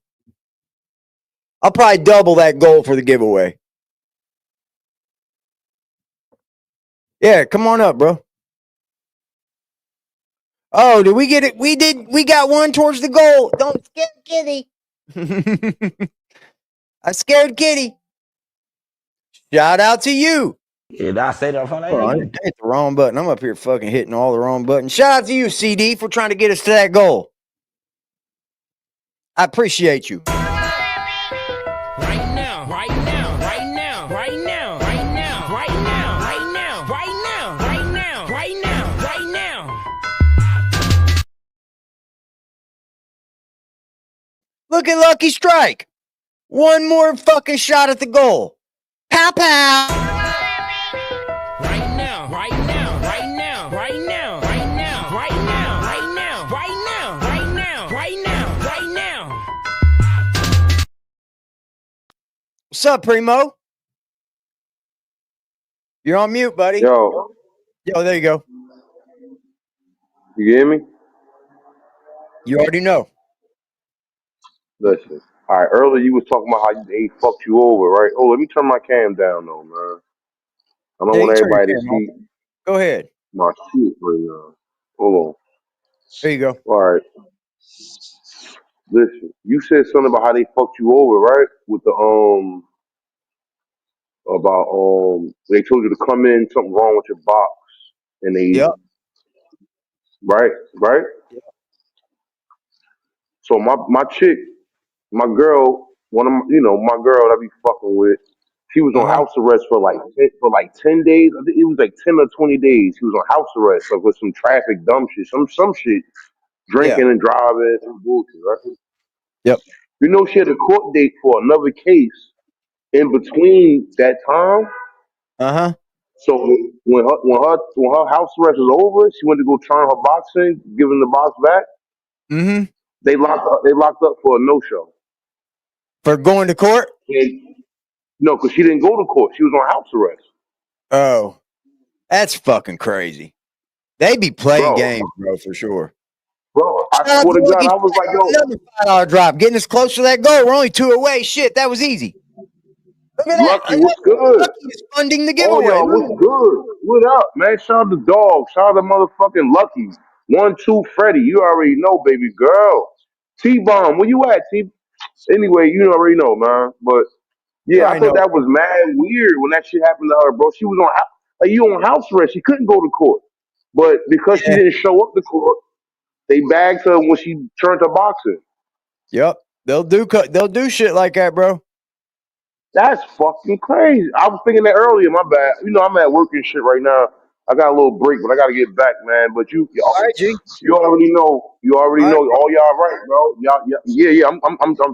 I'll probably double that goal for the giveaway. Yeah, come on up, bro. Oh, did we get it? We got one towards the goal. Don't scare Kitty. I scared Kitty. Shout out to you. Did I say that on Oh, I hit the wrong button. I'm up here fucking hitting all the wrong buttons. Shout out to you, CD, for trying to get us to that goal. I appreciate you. Look at Lucky Strike. One more fucking shot at the goal. Pow pow. What's up, Primo? You're on mute, buddy. Yo, there you go. you hear me? You already know. Listen. All right, earlier you was talking about how they fucked you over, right? Oh, let me turn my cam down though, man. I don't Yeah, want you turn your everybody to camera off. see Go ahead. my shit right now. Hold on. There you go. All right. Listen, you said something about how they fucked you over, right? With the about they told you to come in, something wrong with your box, and they Yep. right. So my chick, my girl, one of my, my girl that I be fucking with, she was on Uh-huh. house arrest for like 10 days. I think it was like 10 or 20 days. She was on house arrest like with some traffic dumb shit, some shit, Yeah. drinking and driving, some bullshit, right? Yep. You know, she had a court date for another case in between that time. Uh-huh. So when her house arrest was over, she went to go turn her box in, give them the box back. Mm-hmm. They locked up for a no show. For going to court? No, because she didn't go to court. She was on house arrest. Oh. That's fucking crazy. They be playing Bro, games, bro, for sure. I Shout out swear to to God, Lucky I was like, another $5 drop. Getting us close to that goal. We're only 2 away. Shit, that was easy. Look at that. Lucky, what's good? Lucky is funding the Oh, giveaway. y'all, Look what's at good? What up, man? Shout out to Dog. Shout out to motherfucking Lucky. 1-2 Freddie. You already know, baby girl. T-Bomb, where you at, T? Anyway, you already know, man. But You yeah, I already thought know. that was mad weird when that shit happened to her, bro. She was on like you on house arrest. She couldn't go to court, but because she Yeah. didn't show up to court, they bagged her when she turned her boxing. Yep. They'll do shit like that, bro. That's fucking crazy. I was thinking that earlier. My bad. I'm at work and shit right now. I got a little break, but I gotta get back, man. But All right, G. you already know. You already All right, know. All y'all right, bro. Yeah. I'm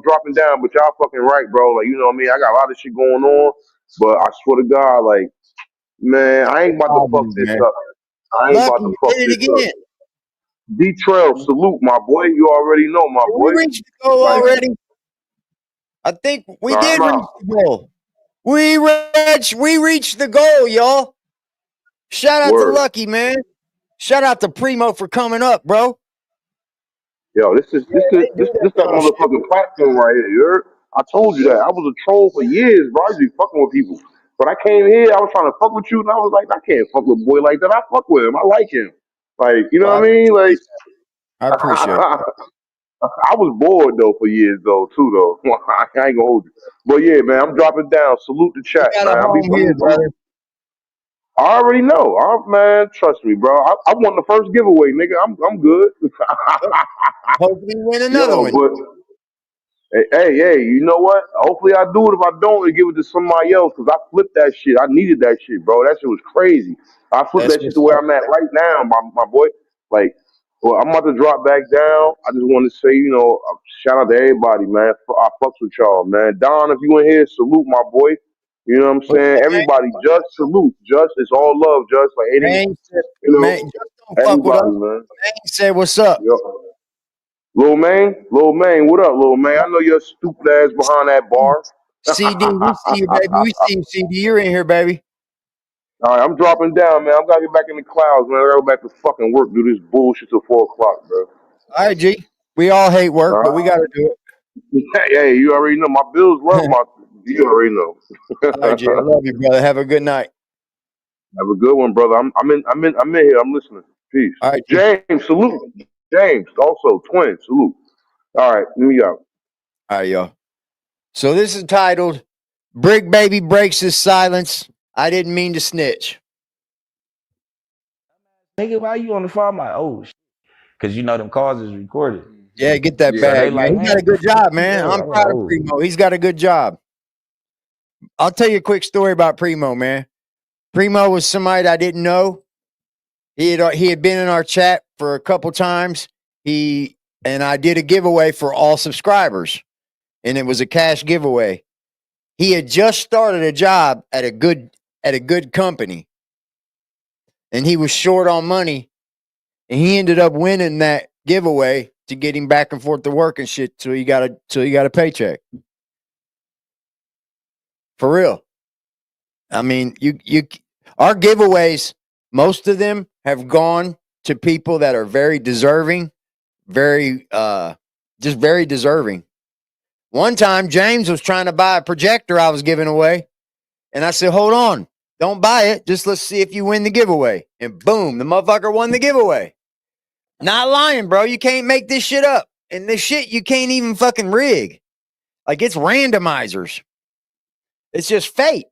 dropping down, but y'all fucking right, bro. Like you know what I mean. I got a lot of shit going on, but I swear to God, like man, I ain't about to fuck this man. up. I ain't about Lucky, to you fuck did it this up. again. D Trail, salute, my boy. You already know, my Did we boy. reach the goal Like, already? I think we all right, I'm did reach out. the goal. We reached the goal, y'all. Shout out to Word. Lucky, man. Shout out to Primo for coming up, bro. Yo, this is Yeah, they do that that dumb shit. motherfucking platform right here. You heard? I told you that. I was a troll for years, bro. I used to be fucking with people. But I came here, I was trying to fuck with you, and I was like, I can't fuck with a boy like that. I fuck with him. I like him. Like, you know Well, what I mean? Like, I appreciate it. I was bored though for years though, too though. I ain't gonna hold you. But yeah, man, I'm dropping down. Salute the You chat, got a man. home here, brother. I already know. Man, trust me, bro. I won the first giveaway, nigga. I'm good. Hopefully you win another Yo, one. but hey, you know what? Hopefully I do it. If I don't, I give it to somebody else because I flipped that shit. I needed that shit, bro. That shit was crazy. I flipped That's that shit what's to where up. I'm at right now, my boy. Like, well, I'm about to drop back down. I just want to say, shout out to everybody, man. I fucks with y'all, man. Don, if you in here, salute my boy. You know what I'm What's saying? up, Everybody, just salute. Just, it's all love, just like man? any, Man, just don't fuck with us. everybody, man. Man, say what's up. Yo. Lil Maine, what up, Lil Maine? I know you're stupid ass behind that bar. CD, we see you, baby. We see you, CD. You're in here, baby. All right, I'm dropping down, man. I'm gotta get back in the clouds, man. I gotta go back to fucking work, do this bullshit till 4 o'clock, bro. All right, G. We all hate work, All but we got to do right. Hey, you already know. My bills love it. my. You already know. All right, G. I love you, brother. Have a good night. Have a good one, brother. I'm in here. I'm listening. Peace. All right, G. James, salute. James, also twin, salute. All right, let me out. All right, y'all. So this is titled Brick Baby Breaks His Silence. I didn't mean to snitch. Nigga, why you on the phone? I'm like, oh, because you know them calls is recorded. Yeah, get that So they bag, man. like, He man, got a what the good fuck job, you man. doing? I'm I'm like, proud of oh. Primo. He's got a good job. I'll tell you a quick story about Primo, man. Primo was somebody that I didn't know. He had been in our chat for a couple times. And I did a giveaway for all subscribers, and it was a cash giveaway. He had just started a job at a good company, and he was short on money, and he ended up winning that giveaway to get him back and forth to work and shit till he got a paycheck. For real. I mean, our giveaways, most of them have gone to people that are very deserving, just very deserving. One time, James was trying to buy a projector I was giving away, and I said, "Hold on, don't buy it. Just let's see if you win the giveaway." And boom, the motherfucker won the giveaway. Not lying, bro. You can't make this shit up, and this shit you can't even fucking rig. Like it's randomizers. It's just fate.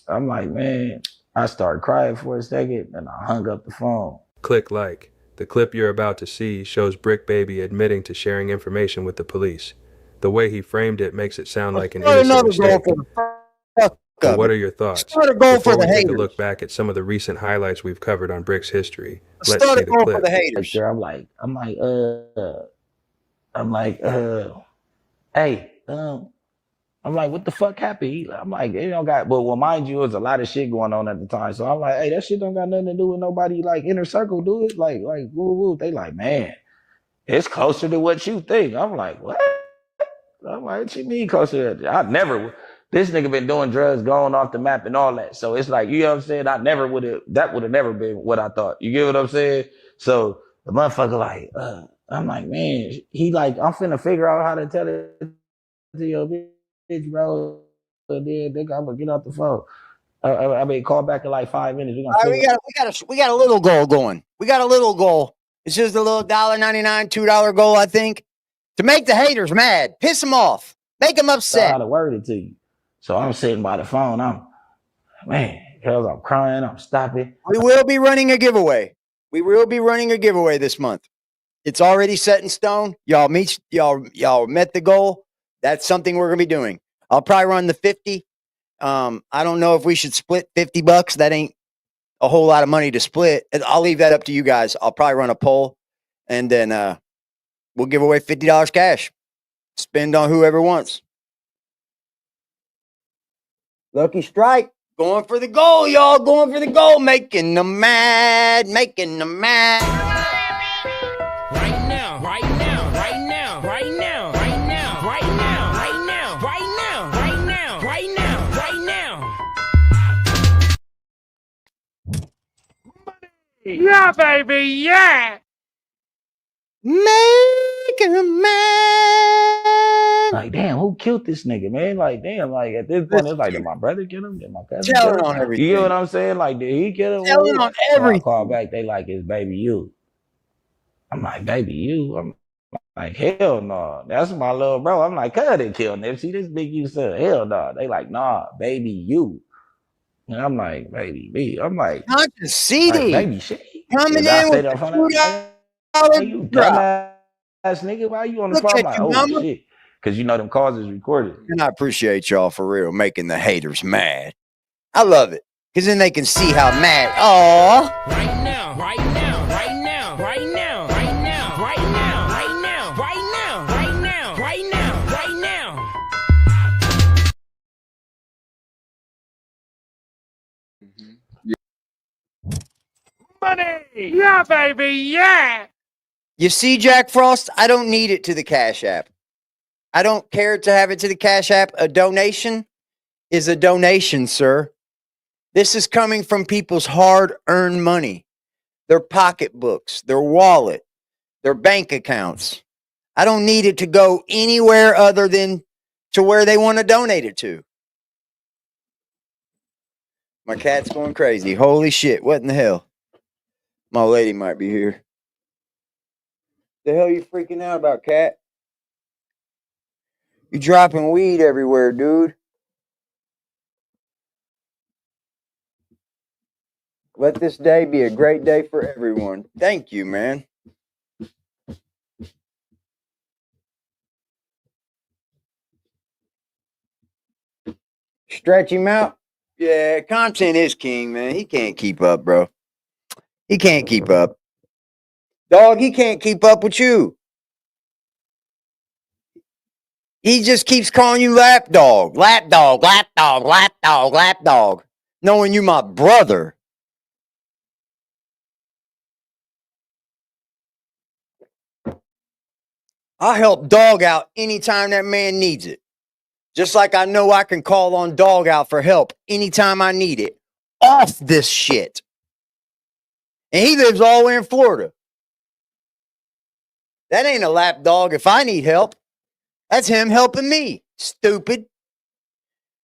I'm like, man, I started crying for a second and I hung up the phone. Click like. The clip you're about to see shows Brick Baby admitting to sharing information with the police. The way he framed it makes it sound like an Start innocent another goal mistake. for the fuck But of what it. are your thoughts? Start a goal for Before the we take a haters. look back at some of the recent highlights we've covered on Brick's history, let's Start see a the goal for clip. the haters. Hey, I'm like, what the fuck happened? I'm like, it don't got, but well, mind you, it was a lot of shit going on at the time. So I'm like, hey, that shit don't got nothing to do with nobody like inner circle, do it? Like, woo woo. They like, man, it's closer to what you think. I'm like, what? I'm like, what you mean closer to that? This nigga been doing drugs, going off the map and all that. So it's like, you know what I'm saying? That would have never been what I thought. You get what I'm saying? So the motherfucker like, I'm like, man, he like, I'm finna figure out how to tell it to your bitch, bro. And then nigga, I'm gonna get off the phone. I mean, call back in like 5 minutes. We're gonna All right, figure. we got a little goal going. We got a little goal. It's just a little $1.99, $2 goal, I think, to make the haters mad, piss them off, make them upset. How to word it to you. So I'm sitting by the phone. Hell, I'm crying. I'm stopping. We will be running a giveaway. We will be running a giveaway this month. It's already set in stone. Y'all met the goal. That's something we're gonna be doing. I'll probably run the 50. I don't know if we should split $50. That ain't a whole lot of money to split, I'll leave that up to you guys. I'll probably run a poll, and then we'll give away $50 cash. Spend on whoever wants. Lucky strike. Going for the goal, y'all. Going for the goal. Making them mad. Making them mad. Right now, right now, right now, right now, right now, right now, right now, right now, right now, right now, right now. Yeah, baby, yeah. Making them mad. Like, damn, who killed this nigga, man? Like, damn, like at this point, it's like, did my brother kill him? Did my cousin kill Telling him? on everything. You get what I'm saying? Like, did he kill him? Telling on So I everything. call back. They like, it's baby you. I'm like, baby you. I'm like, hell no. That's my little bro. I'm like, cuz they killed Nipsey. This big you said, hell no. They like, nah, baby you. And I'm like, baby me. I'm like, Conscious CD. like, baby shit. Coming I in stayed with up front the of $2 you drop. dumbass nigga. Why you on the Look phone? I'm at like, you, oh mama. shit. Cause you know them calls is recorded. And I appreciate y'all for real making the haters mad. I love it. Because then they can see how mad. Aww. Right now, right now, right now, right now, right now, right now, right now, right now, right now, right now, right now. Money! Yeah, baby, yeah! You see, Jack Frost, I don't need it to the Cash App. I don't care to have it to the Cash App. A donation is a donation, sir. This is coming from people's hard-earned money, their pocketbooks, their wallet, their bank accounts. I don't need it to go anywhere other than to where they want to donate it to. My cat's going crazy. Holy shit, what in the hell? My lady might be here. The hell you freaking out about, cat? You dropping weed everywhere, dude. Let this day be a great day for everyone. Thank you, man. Stretch him out. Yeah, content is king, man. He can't keep up, bro. He can't keep up. Dog, he can't keep up with you. He just keeps calling you lapdog, lapdog, lapdog, lapdog, lapdog, knowing you my brother. I help Dog out anytime that man needs it. Just like I know I can call on Dog out for help anytime I need it. Off this shit. And he lives all the way in Florida. That ain't a lapdog if I need help. That's him helping me. Stupid.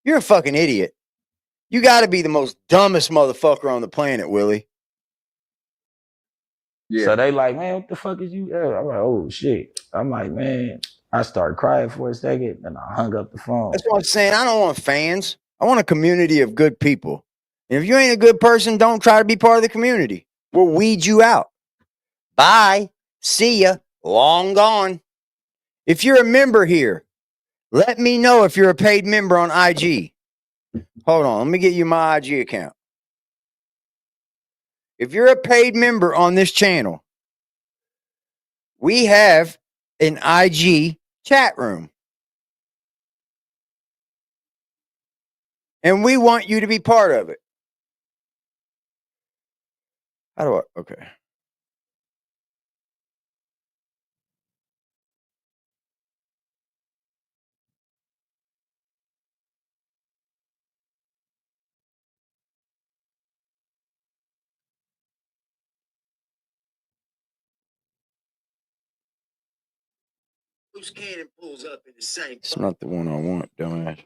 You're a fucking idiot. You gotta be the most dumbest motherfucker on the planet, Willie. Yeah. So they like, man, what the fuck is you? I'm like, oh shit. I'm like, man, I started crying for a second and I hung up the phone. That's what I'm saying. I don't want fans. I want a community of good people. And if you ain't a good person, don't try to be part of the community. We'll weed you out. Bye. See ya. Long gone. If you're a member here, let me know if you're a paid member on IG. Hold on. Let me get you my IG account. If you're a paid member on this channel, we have an IG chat room. And we want you to be part of it. How do I? Okay. Whose cannon pulls up in the same? It's not the one I want, dumbass.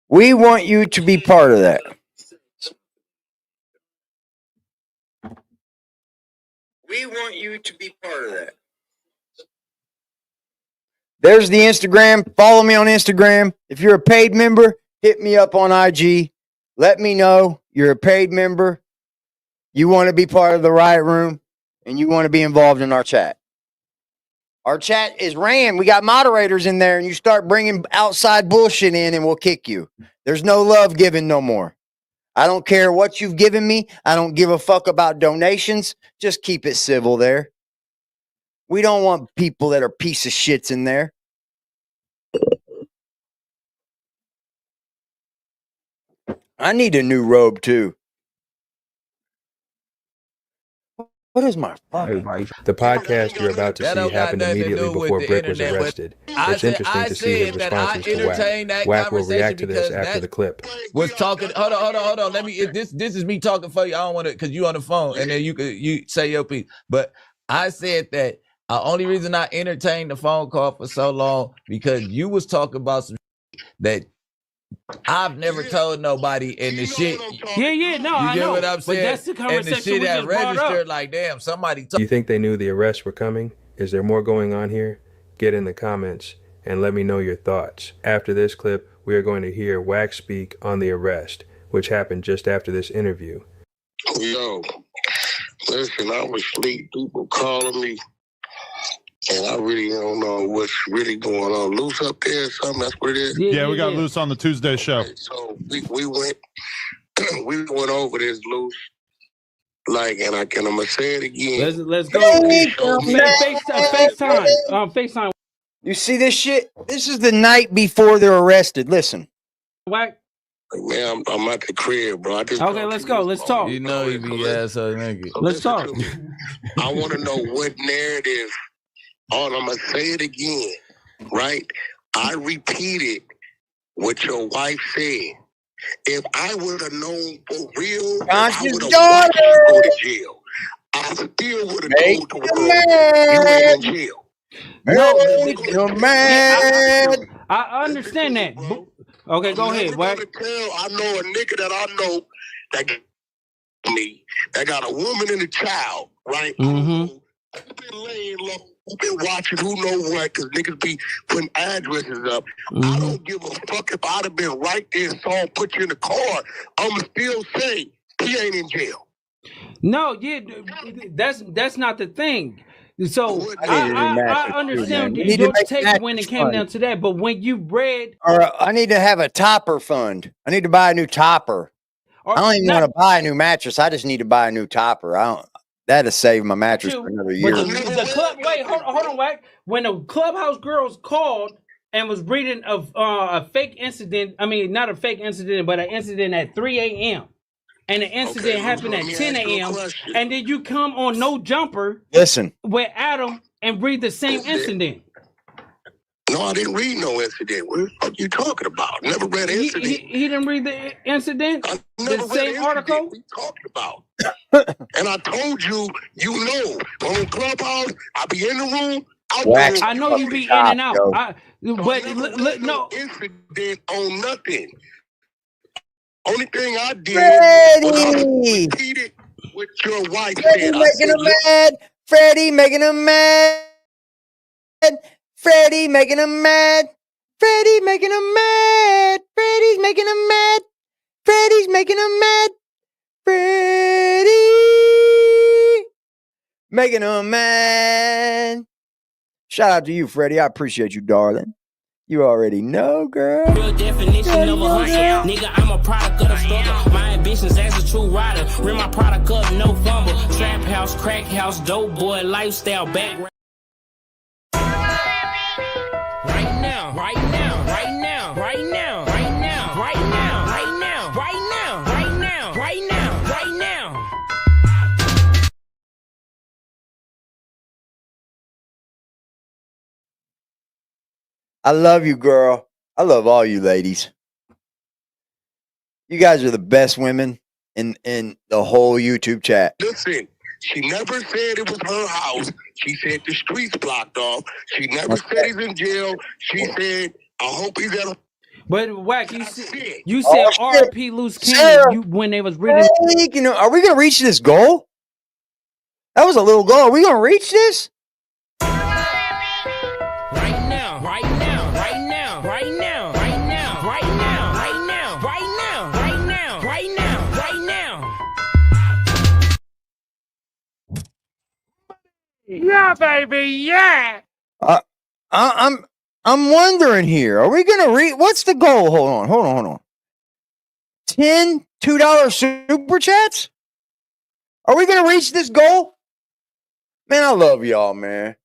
We want you to be part of that. We want you to be part of that. There's the Instagram. Follow me on Instagram. If you're a paid member, hit me up on IG. Let me know you're a paid member. You want to be part of the Riot Room, and you want to be involved in our chat. Our chat is ran. We got moderators in there, and you start bringing outside bullshit in, and we'll kick you. There's no love given no more. I don't care what you've given me. I don't give a fuck about donations. Just keep it civil there. We don't want people that are piece of shits in there. I need a new robe too. What is my fucking? The podcast you're about to see happened immediately before Brick was arrested. It's interesting to see his responses to Wack. Wack will react to this after the clip. Was talking. Hold on. Let me. This is me talking for you. I don't want to, because you on the phone, and then you say your piece. But I said that the only reason I entertained the phone call for so long because you was talking about some that I've never told nobody, and the shit. Yeah, no, I You get know. what I'm saying? But that's the and the conversation shit we that just brought registered, up. like, damn, somebody. Do you think they knew the arrests were coming? Is there more going on here? Get in the comments and let me know your thoughts. After this clip, we are going to hear Wack speak on the arrest, which happened just after this interview. Yo, listen, I was asleep. People calling me, and I really don't know what's really going on. Luce up there or something? That's what it is? Yeah, we got Luce on the Tuesday show. So we went we went over this, Luce. Like, and I'm gonna say it again. Let's go. FaceTime. FaceTime. You see this shit? This is the night before they're arrested. Listen. Wack. Man, I'm at the crib, bro. Okay, let's go. Let's talk. You know he be asshole nigga. Let's talk. I want to know what narrative. Oh, I'm gonna say it again, right? I repeated what your wife said. If I would have known for real, if I would have watched you go to jail, I still would have told the world you ain't in jail. No, I understand that. Okay, go ahead. Wack. I know a nigga that I know that that got a woman and a child, right? Mm-hmm. Been laying low, been watching who know what, because niggas be putting addresses up. I don't give a fuck if I'd have been right there and saw him put you in the car. I'ma still say he ain't in jail. No, yeah, that's not the thing. So I understand your take when it came down to that, but when you read, or I need to have a topper fund. I need to buy a new topper. I don't even want to buy a new mattress. I just need to buy a new topper. That'll save my mattress for another year. The club, wait, hold on, Wack. When the clubhouse girls called and was reading of a fake incident, I mean, not a fake incident, but an incident at 3 a.m. And the incident happened at 10 a.m. And then you come on No Jumper. Listen. With Adam and read the same incident. No, I didn't read no incident. What the fuck you talking about? Never read an incident. He didn't read the incident? The same article? We talking about. And I told you, you know, on Clubhouse, I be in the room. I know you be in and out. But no incident on nothing. Only thing I did was repeat it what your wife said. Making him mad. Freddie making him mad. Freddie making him mad. Freddie making him mad. Freddie's making him mad. Freddie's making him mad. Freddie making him mad. Shout out to you, Freddie. I appreciate you, darling. You already know, girl. Real definition of a hustle. Nigga, I'm a product of the struggle. My ambitions as a true rider. Rim my product up, no fumble. Trap house, crack house, dope boy, lifestyle background. Right now, right now, right now, right now, right now, right now, right now, right now, right now, right now, right now. I love you, girl. I love all you ladies. You guys are the best women in the whole YouTube chat. Listen, she never said it was her house. She said the streets blocked off. She never said he's in jail. She said, I hope he's at a... But Wack, you said RP Luce Cannon when they was reading. You know, are we gonna reach this goal? That was a little goal. Are we gonna reach this? Right now, right now, right now, right now, right now, right now, right now, right now, right now, right now, right now. Yeah, baby, yeah. I'm wondering here. Are we gonna reach? What's the goal? Hold on. 10 $2 super chats? Are we going to reach this goal? Man, I love y'all, man.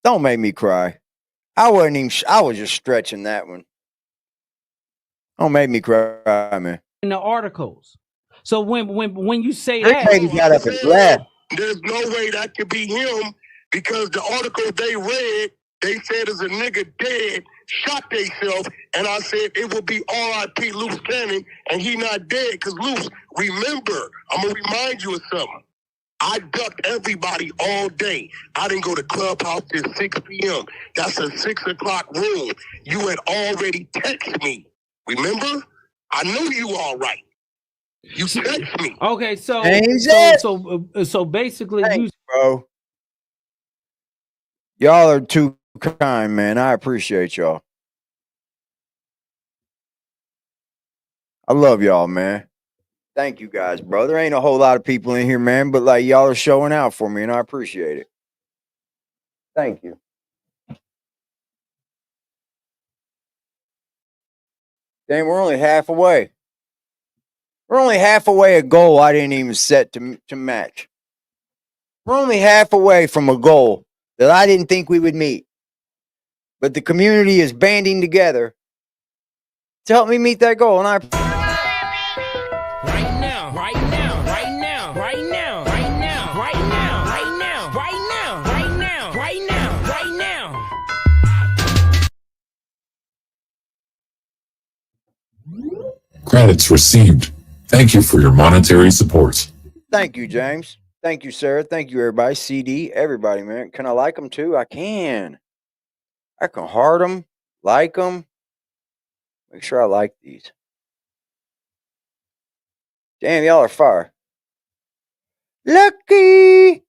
Don't make me cry. I wasn't even, I was just stretching that one. Don't make me cry, man. In the articles. So when you say This that, lady got up and laughed. There's no way that could be him because the article they read, they said is a nigga dead, shot theyself, and I said it would be R.I.P. Luce Cannon, and he not dead because Luce, remember, I'm going to remind you of something. I ducked everybody all day. I didn't go to Clubhouse till 6 p.m. That's a 6 o'clock room. You had already texted me. Remember? I knew you all right. You text me. okay, so basically, Thanks, bro. Y'all are too kind, man. I appreciate y'all. I love y'all, man. Thank you guys, bro. There ain't a whole lot of people in here, man, but like y'all are showing out for me, and I appreciate it. Thank you. Damn, we're only half away. We're only half away a goal I didn't even set to match. We're only half away from a goal that I didn't think we would meet. But the community is banding together to help me meet that goal, and I Right now, right now, right now, right now, right now, right now, right now, right now, right now, right now, right now. Credits received. Thank you for your monetary support. Thank you, James. Thank you, Sarah. Thank you, everybody. CD, everybody, man. Can I like them too? I can. I can heart them, like them. Make sure I like these. Damn, y'all are fire. Lucky.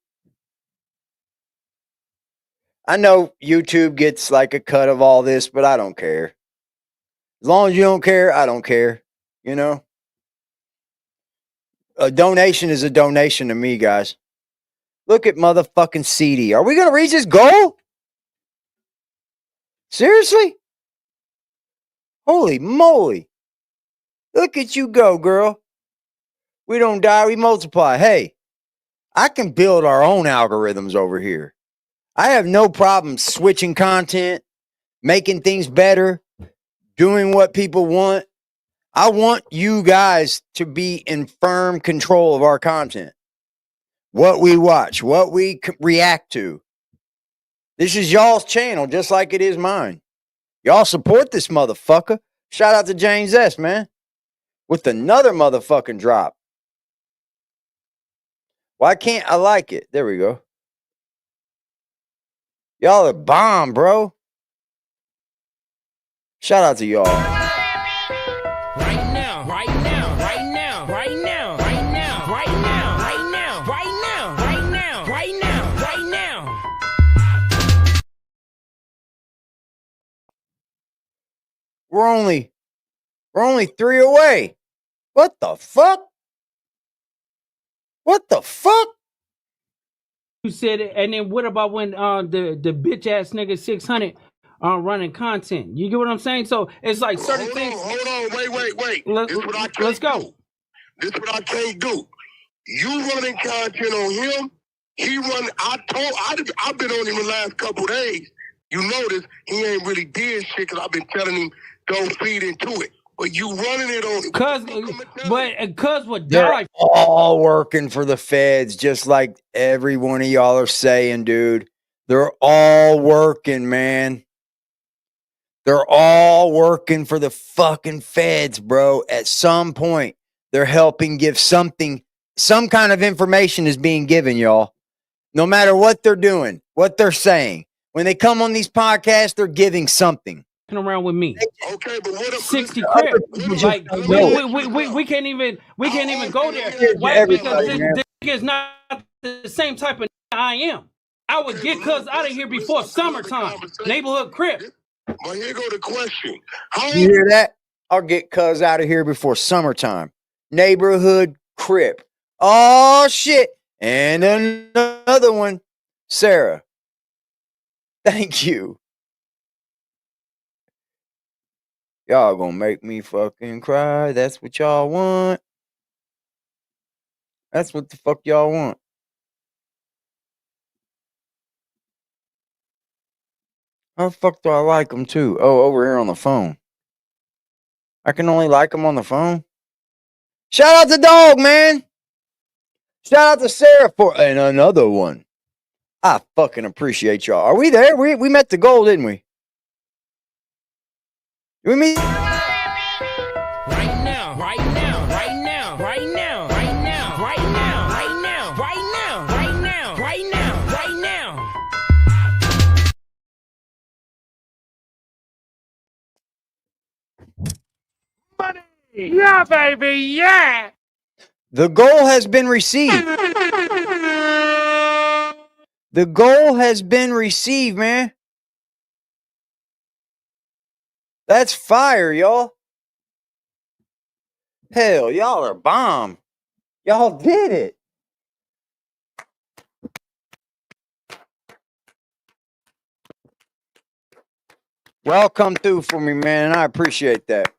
I know YouTube gets like a cut of all this, but I don't care. As long as you don't care, I don't care. You know? A donation is a donation to me, guys. Look at motherfucking CD. Are we going to reach this goal? Seriously? Holy moly. Look at you go, girl. We don't die, we multiply. Hey, I can build our own algorithms over here. I have no problem switching content, making things better, doing what people want. I want you guys to be in firm control of our content. What we watch, what we react to. This is y'all's channel, just like it is mine. Y'all support this motherfucker. Shout out to James S., man. With another motherfucking drop. Why can't I like it? There we go. Y'all are bomb, bro. Shout out to y'all. Right now, right now, right now, right now, right now, right now, right now, right now, right now, right now, right now. We're only 3 away. What the fuck? What the fuck? you said it, and then what about when the bitch ass nigga 600 running content? You get what I'm saying? So it's like certain things. Hold on, wait. This what I can't Let's go. do. This what I can't do. You running content on him. He run. I've been on him the last couple days. You notice he ain't really did shit because I've been telling him don't feed into it. But you running it on him. Cuz what They're all working for the feds, just like every one of y'all are saying, dude. They're all working, man. They're all working for the fucking feds, bro. At some point, they're helping give something, some kind of information is being given, y'all. No matter what they're doing, what they're saying. When they come on these podcasts, they're giving something. Around with me. Okay, but what 60 crib. Like we can't even go there. Why? Because this is not the same type of I am. I would get cuz out of here before summertime. Neighborhood crib. But here go the question. You hear that? I'll get cuz out of here before summertime. Neighborhood crib. Oh shit. And another one. Sarah. Thank you. Y'all gonna make me fucking cry. That's what y'all want. That's what the fuck y'all want. How the fuck do I like them too? Oh, over here on the phone. I can only like them on the phone. Shout out to Dog, man. Shout out to Sarah for and another one. I fucking appreciate y'all. Are we there? We met the goal, didn't we? We meet. Right now, right now, right now, right now, right now, right now, right now, right now, right now, right now, right now. Money! Yeah, baby, yeah! The goal has been received. The goal has been received, man. That's fire, y'all. Hell, y'all are bomb. Y'all did it. Well, come through for me, man, and I appreciate that.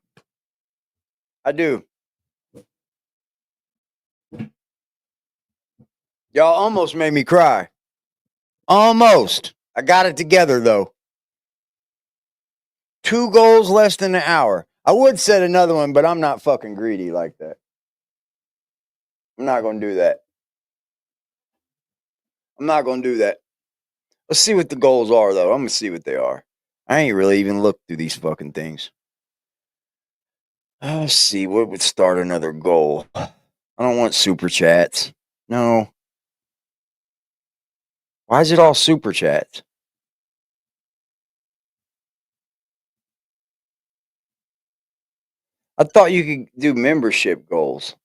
I do. Y'all almost made me cry. Almost. I got it together, though. 2 goals less than an hour. I would set another one, but I'm not fucking greedy like that. I'm not going to do that. I'm not going to do that. Let's see what the goals are, though. I'm going to see what they are. I ain't really even looked through these fucking things. Let's see. What would start another goal? I don't want super chats. No. Why is it all super chats? I thought you could do membership goals.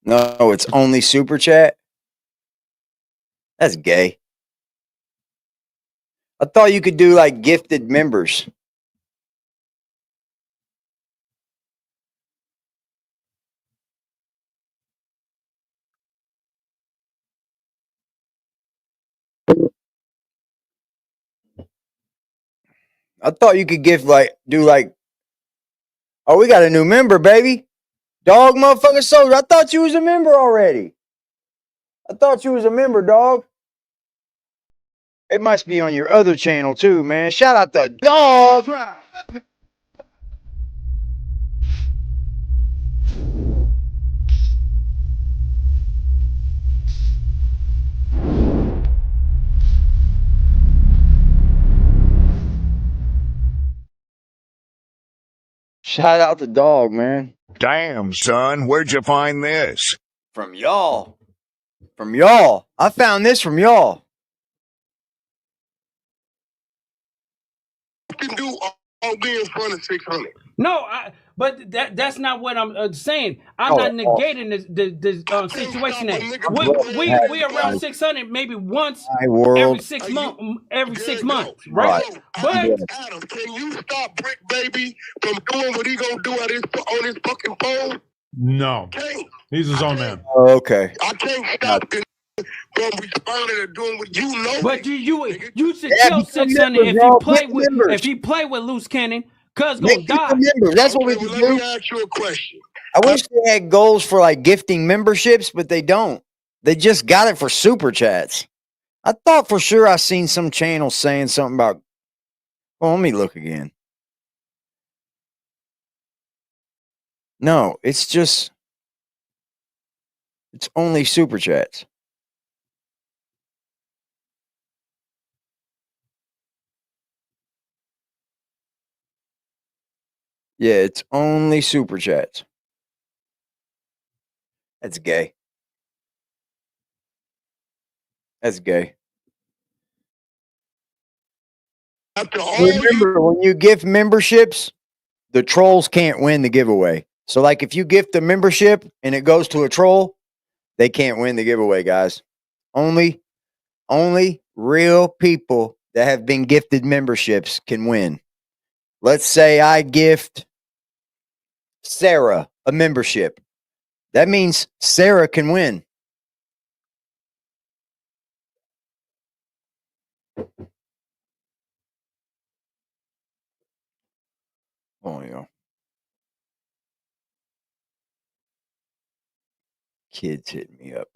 No, it's only super chat. That's gay. I thought you could do like gifted members. I thought you could do like, oh, we got a new member, baby. Dog motherfucking soldier. I thought you was a member already. I thought you was a member, dog. It must be on your other channel too, man. Shout out to Dog. Shout out to Dog, man. Damn, son, where'd you find this? From y'all. From y'all. I found this from y'all. Can do all be in front of 600. No, but that's not what I'm saying. I'm Oh, not negating the situation that we around 600 maybe once My world. every 6 months, right? Right. But Adam, can you stop Brick Baby from doing what he gonna do on his fucking phone? No. Can't. He's his own man. Oh, okay. I can't stop the from responding or doing what you know. But you should Yeah, kill become 600 members, if y'all. Get members. he play with Loose Cannon, cuz Make gonna people die. members. That's what we Okay, can well, let do. me ask you a question. I wish they had goals for like gifting memberships, but they don't. They just got it for super chats. I thought for sure I seen some channel saying something about. Well, let me look again. No, it's only super chats. Yeah, it's only super chats. That's gay. That's gay. Remember, when you gift memberships, the trolls can't win the giveaway. So, like, if you gift a membership and it goes to a troll, they can't win the giveaway, guys. Only real people that have been gifted memberships can win. Let's say I gift Sarah a membership. That means Sarah can win. Oh, yeah. Kids hitting me up.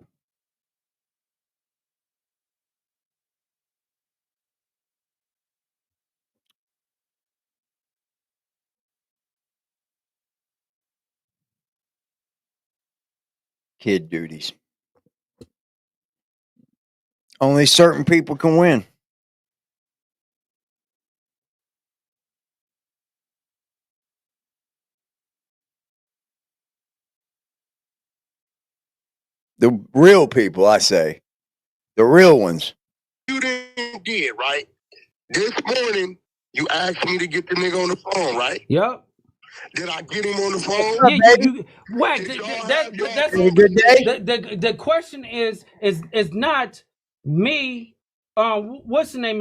Kid duties. Only certain people can win. The real people, I say. The real ones. You did, right? This morning, you asked me to get the nigga on the phone, right? Yep. Did I get him on the phone? Yeah, you Whack. The question is not me. What's the name?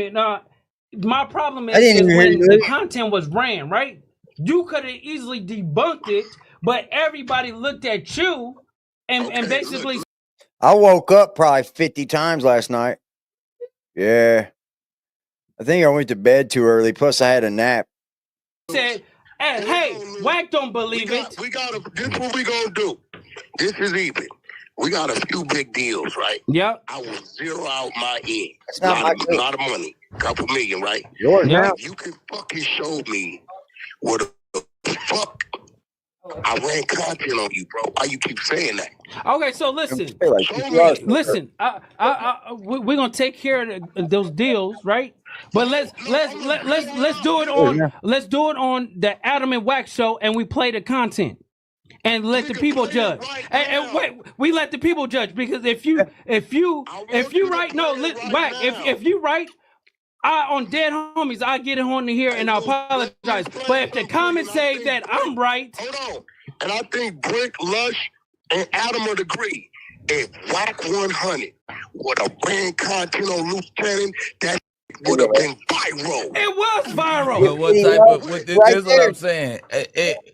My problem I didn't is even hear when you. the content was ran, right? You could have easily debunked it, but everybody looked at you and basically I woke up probably 50 times last night. Yeah. I think I went to bed too early. Plus, I had a nap. said, hey, Whack don't believe it. This is what we gonna do. This is even. We got a few big deals, right? Yep. I will zero out my end. That's not my A lot of money. Couple million, right? Yours now. If you can fucking show me what the fuck I ran content on you, bro. Why you keep saying that? Okay, so listen. Listen, we're gonna take care of those deals, right? But let's do it on the Adam and Wax show, and we play the content and let the people judge. And wait, we let the people judge, because if you write Wax, if you write on Dead Homies, I get it on here and I apologize. But if the comments say that I'm right, hold on. And I think Brick, Lush, and Adam would agree. If Whack 100 would have ran content on Luce Cannon, that would have been viral. It was viral. But what type of this is what I'm saying.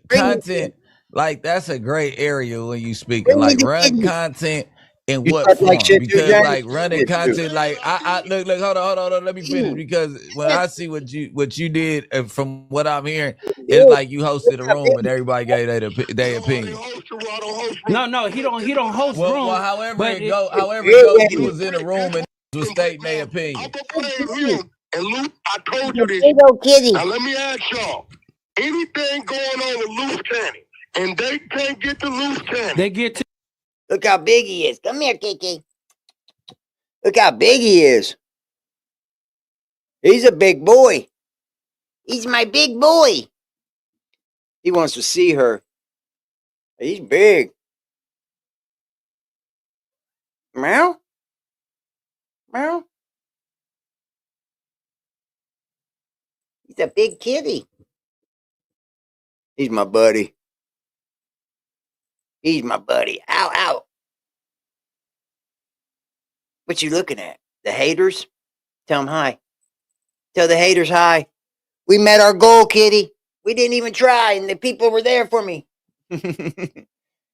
Content, like, that's a gray area when you speak. Like, run content in what form? Because like running content, like I look, hold on, let me finish. Because when I see what you did, and from what I'm hearing, it's like you hosted a room and everybody gave their opinion. No, he don't host room. Well, however it goes, you was in a room and was stating their opinion. And Luke, I told you this. Now let me ask y'all: anything going on with Luce Cannon, and they can't get to Luce Cannon. They get to. Look how big he is. Come here, Kiki. Look how big he is. He's a big boy. He's my big boy. He wants to see her. He's big. Meow? Meow? He's a big kitty. He's my buddy. He's my buddy. Ow, ow. What you looking at? The haters? Tell them hi. Tell the haters hi. We met our goal, kitty. We didn't even try, and the people were there for me. He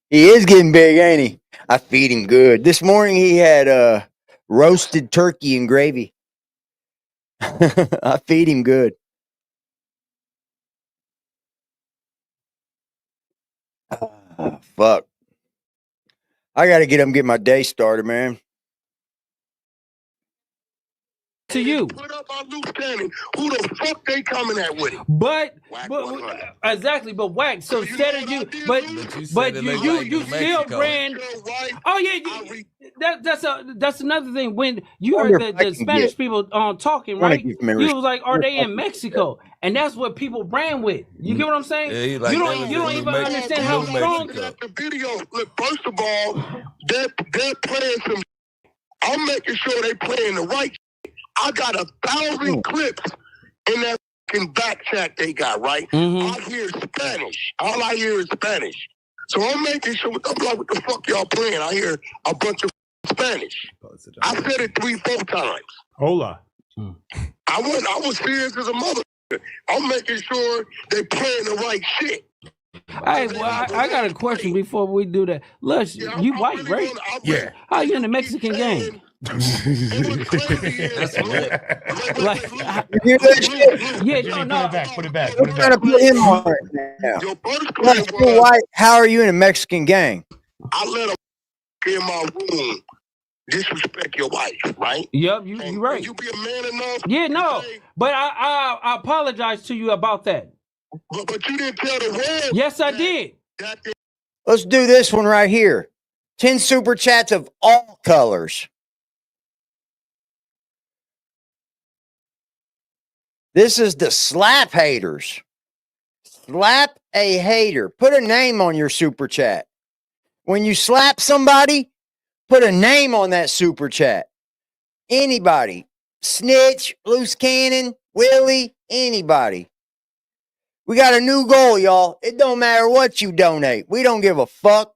is getting big, ain't he? I feed him good. This morning he had roasted turkey and gravy. I feed him good. Fuck. I gotta get my day started, man. To you. Put up on Luce Cannon. Who the fuck they coming at with it? But exactly, but Wax. So instead of you, but you still ran. Oh yeah, that's another thing. When you heard the Spanish people talking, right? You was like, are they in Mexico? And that's what people ran with. You get what I'm saying? Yeah, like, you don't even understand how strong. The video. Look, first of all, they're playing some. I'm making sure they playing the right. I got 1,000 clips in that fucking back chat they got, right? I hear Spanish. All I hear is Spanish. So I'm making sure, I'm like, what the fuck y'all playing? I hear a bunch of Spanish. I said it 3-4 times. Hola. I was serious as a mother. I'm making sure they playing the right shit. Hey, well, I got a question before we do that. Lush, you white, right? Yeah. How you in the Mexican gang? That's lit. Like, you hear that shit? Yeah, no. Put it back. I'm trying to put him on right now. White, how are you in a Mexican gang? I let in my room disrespect your wife, right? Yep, you right. You be a man enough. Yeah, no, but I apologize to you about that. But you didn't tell the world. Yes, I did. Let's do this one right here. 10 super chats of all colors. This is the slap haters. Slap a hater. Put a name on your super chat. When you slap somebody, put a name on that super chat. Anybody. Snitch, Loose Cannon, Willie, anybody. We got a new goal, y'all. It don't matter what you donate. We don't give a fuck.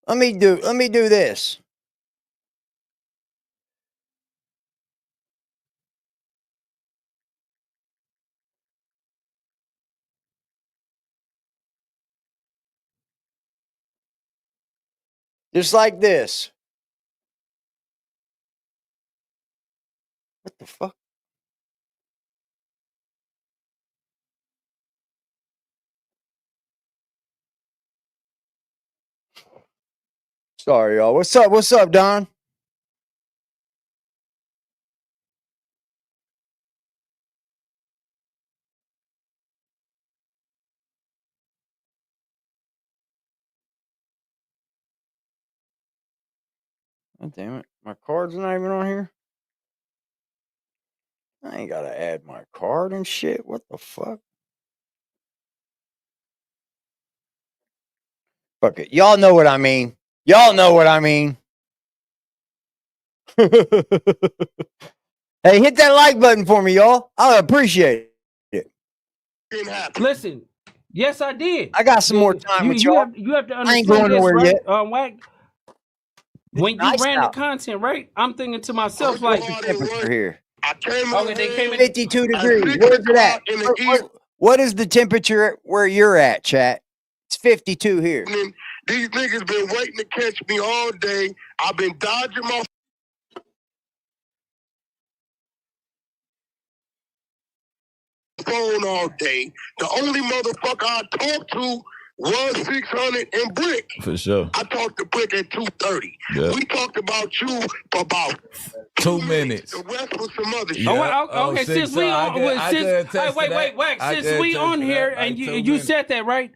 Let me do this. Just like this. What the fuck? Sorry, y'all. What's up? What's up, Don? Oh, damn it. My card's not even on here. I ain't gotta add my card and shit. What the fuck? Fuck it. Y'all know what I mean. Y'all know what I mean. Hey, hit that like button for me, y'all. I appreciate it. Listen, yes, I did. I got some more time with y'all. You have to understand I ain't going this, nowhere right? yet. Wack. When you ran the content, right? I'm thinking to myself, like, temperature here. Okay, they came in 52 degrees. Where's it at? What is the temperature where you're at, chat? It's 52 here. These niggas been waiting to catch me all day. I've been dodging my phone all day. The only motherfucker I talked to was 600 and Brick. For sure. I talked to Brick at 2:30. Yeah. We talked about you for about 2 minutes. The rest was some other shit. Yeah. Okay, since we on, wait. Since we on here and you said that, right?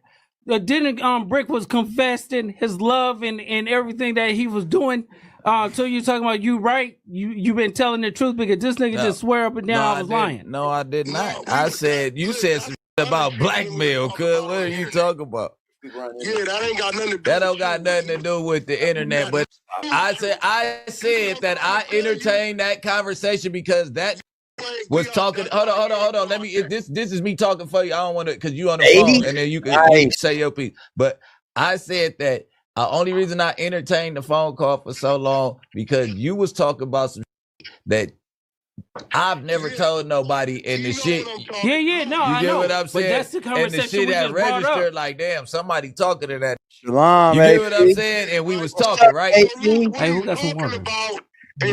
Didn't Brick was confessing his love and everything that he was doing. So you talking about you, right? You been telling the truth because this nigga just swear up and down I was lying. No, I did not. I said you said some shit about blackmail, cuz. What are you talking about? Yeah, that ain't got nothing to do. That don't got nothing to do with the internet. But I said that I entertained that conversation because that was talking. Hold on. Let me. This is me talking for you. I don't want to because you on the phone and then you can say your piece. But I said that the only reason I entertained the phone call for so long because you was talking about some that I've never told nobody and the shit. Yeah, no, I know. You get what I'm saying? But that's the conversation and the shit we that just brought registered, up. like, damn, somebody talking to that. Shalom, you get what I'm saying? And we was talking, right? Hey, who got some water?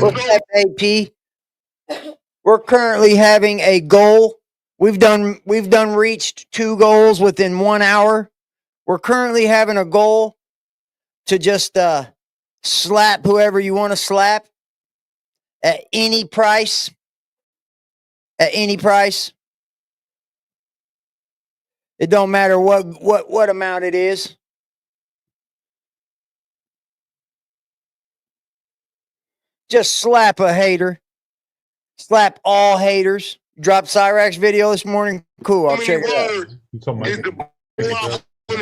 What's up, AP? We're currently having a goal. We've done reached 2 goals within 1 hour. We're currently having a goal to just slap whoever you want to slap at any price. At any price. It don't matter what amount it is. Just slap a hater. Slap all haters. Dropped Cyrax video this morning. Cool, I'll check it out.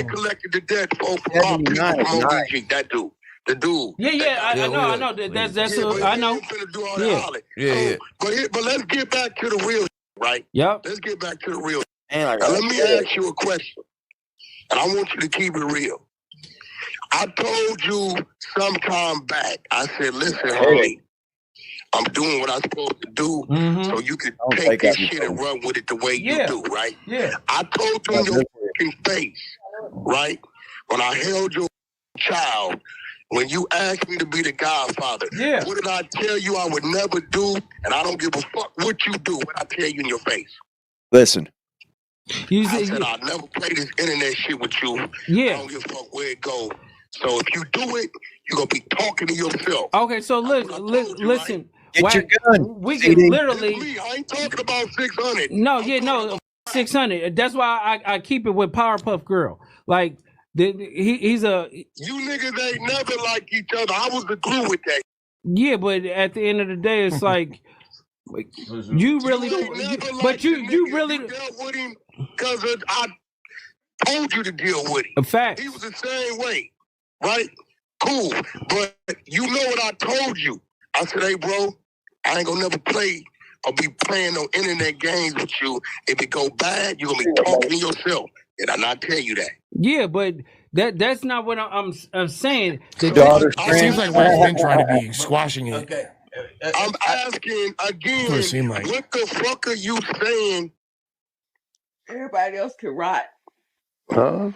Collected the debt for that dude. The dude. Yeah, I know. That's I know. Yeah. But let's get back to the real, right? Yep. Let's get back to the real. Let me ask you a question, and I want you to keep it real. I told you sometime back. I said, "Listen, homie, I'm doing what I'm supposed to do, so you can take this shit and run with it the way you do, right?" Yeah. I told you in your fucking face, right? When I held your child, when you asked me to be the godfather, what did I tell you I would never do? And I don't give a fuck what you do, what I tell you in your face. Listen, I said I'll never play this internet shit with you. Yeah. I don't give a fuck where it goes. So if you do it, you're gonna be talking to yourself. Okay, so listen. Get your Wack, gun, we CD. can literally. I ain't talking about 600. No, 600. That's why I keep it with Powerpuff Girl. Like he's a. You niggas ain't never like each other. I was the glue with that. Yeah, but at the end of the day, it's like you really don't. You really. You dealt with him because I told you to deal with him. Fact. He was the same way, right? Cool, but you know what I told you. I said, hey, bro, I ain't gonna never play or be playing no internet games with you. If it go bad, you're gonna be talking to yourself. Did I not tell you that? Yeah, but that's not what I'm saying. It seems like Wack's been trying to be squashing it. Okay. I'm asking again, What it seem like. what the fuck are you saying? Everybody else could rot. Huh?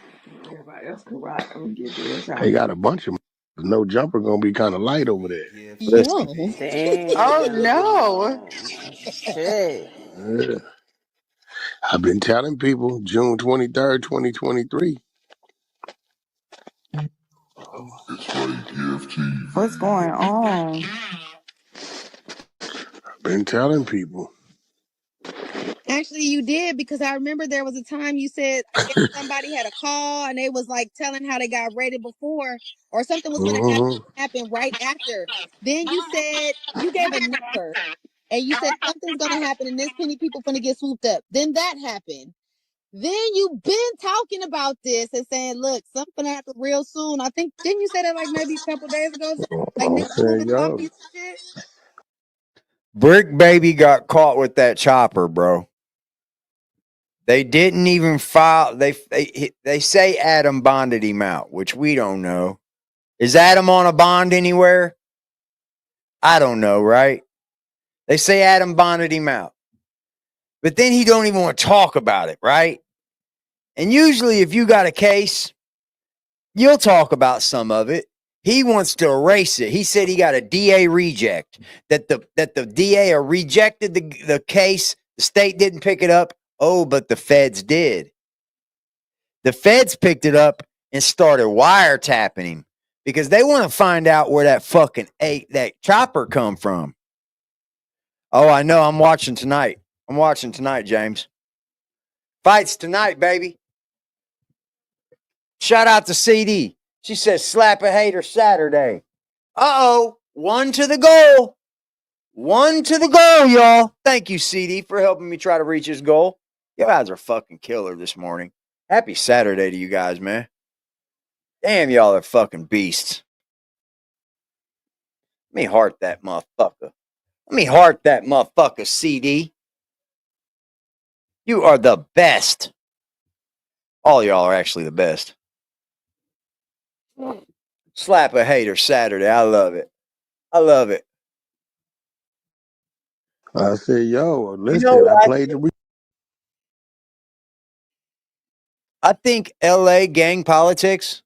Everybody else could rot. I'm gonna get this out. They got a bunch of no jumper gonna be kind of light over there. Yo. Oh no. Shit. Yeah. I've been telling people June 23rd, 2023. What's going on? I've been telling people. Actually, you did, because I remember there was a time you said, I guess somebody had a call and they was like telling how they got raided before, or something was going to happen right after. Then you said you gave a number and you said something's going to happen and this many people going to get swooped up. Then that happened. Then you've been talking about this and saying, look, something happened real soon. I think, didn't you say that like maybe a couple days ago? Like niggas moving zombies and shit? Brick Baby got caught with that chopper, bro. They didn't even file. They say Adam bonded him out, which we don't know. Is Adam on a bond anywhere? I don't know, right? They say Adam bonded him out, but then he don't even want to talk about it, right? And usually, if you got a case, you'll talk about some of it. He wants to erase it. He said he got a DA reject, that the DA rejected the case. The state didn't pick it up. Oh, but the feds did. The feds picked it up and started wiretapping him because they want to find out where that chopper come from. Oh, I know. I'm watching tonight. James. Fights tonight, baby. Shout out to CD. She says, slap a hater Saturday. Uh-oh. 1 to the goal. 1 to the goal, y'all. Thank you, CD, for helping me try to reach his goal. You guys are fucking killer this morning. Happy Saturday to you guys, man. Damn, y'all are fucking beasts. Let me heart that motherfucker. CD. You are the best. All y'all are actually the best. Slap a hater Saturday. I love it. I said, yo, listen, I played the. I think LA gang politics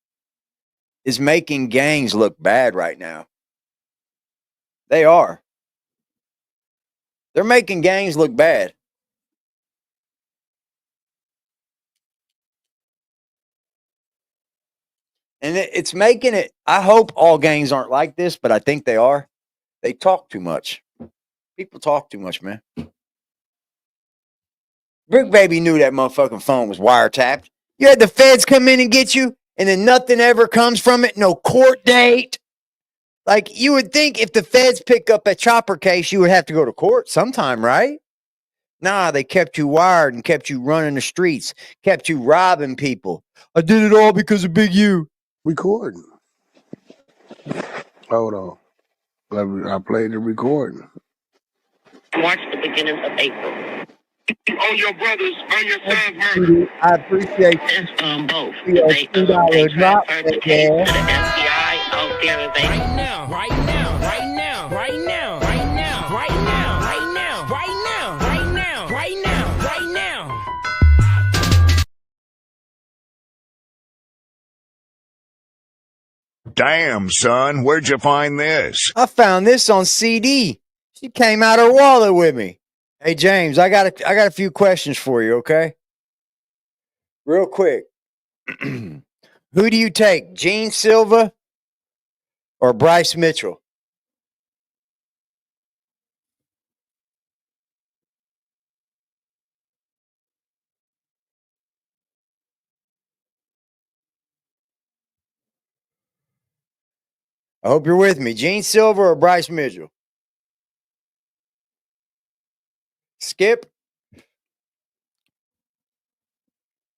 is making gangs look bad right now. They are. They're making gangs look bad. And it's making it, I hope all gangs aren't like this, but I think they are. They talk too much. People talk too much, man. Brick Baby knew that motherfucking phone was wiretapped. You had the feds come in and get you, and then nothing ever comes from it. No court date. Like, you would think if the feds pick up a chopper case, you would have to go to court sometime, right? Nah, they kept you wired and kept you running the streets, kept you robbing people. I did it all because of Big U. Recording. Hold on. I played the recording. March the beginning of April. On your brothers, on your son's murder. I appreciate both. They transferred the case to the FBI out there and they. Right now, right now, right now, right now, right now, right now, right now, right now, right now, right now, right now. Damn, son, where'd you find this? I found this on CD. She came out her wallet with me. Hey James, I got a few questions for you, okay? Real quick. Who do you take, Gene Silva or Bryce Mitchell? I hope you're with me. Gene Silva or Bryce Mitchell? Skip?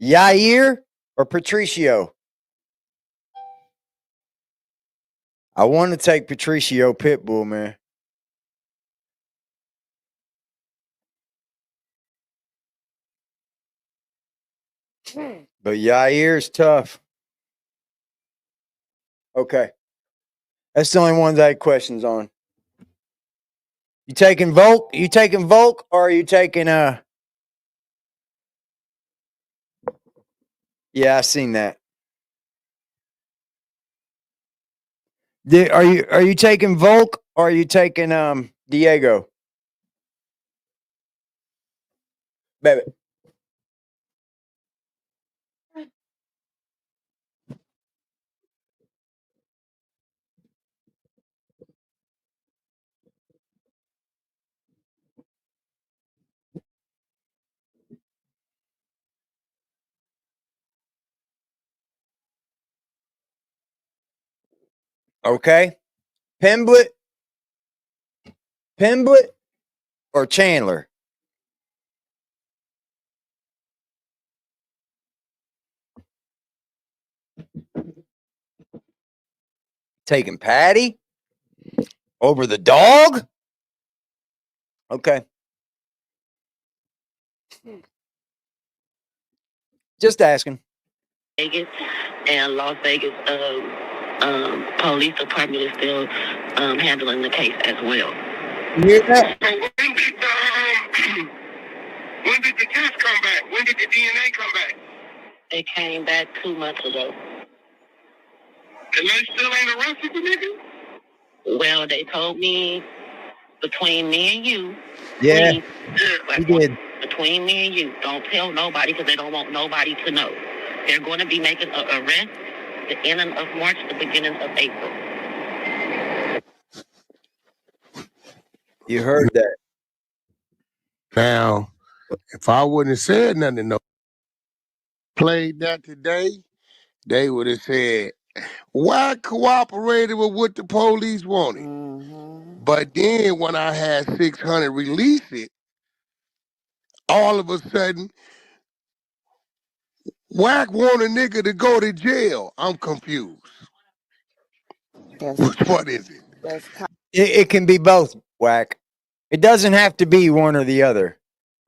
Yair or Patricio? I want to take Patricio Pitbull, man. But Yair's tough. Okay. That's the only ones I had questions on. You taking Volk? You taking Volk or are you taking Yeah, I seen that. Are you taking Volk or are you taking Diego? Baby. Okay. Pimblett or Chandler? Taking Patty over the dog? Okay. Just asking. Vegas and Las Vegas police department is still handling the case as well. You hear that? When did the test come back? When did the DNA come back? It came back 2 months ago. And they still ain't arrested the nigga? Well, they told me between me and you. Yeah, Please, he did. between me and you, don't tell nobody because they don't want nobody to know. They're going to be making an arrest the ending of March, the beginning of April. You heard that. Now, if I wouldn't have said nothing, no, played that today, they would have said, why cooperated with what the police wanted? But then when I had 600 release it, all of a sudden, Whack want a nigga to go to jail. I'm confused. Which one is it? It can be both, Whack. It doesn't have to be one or the other.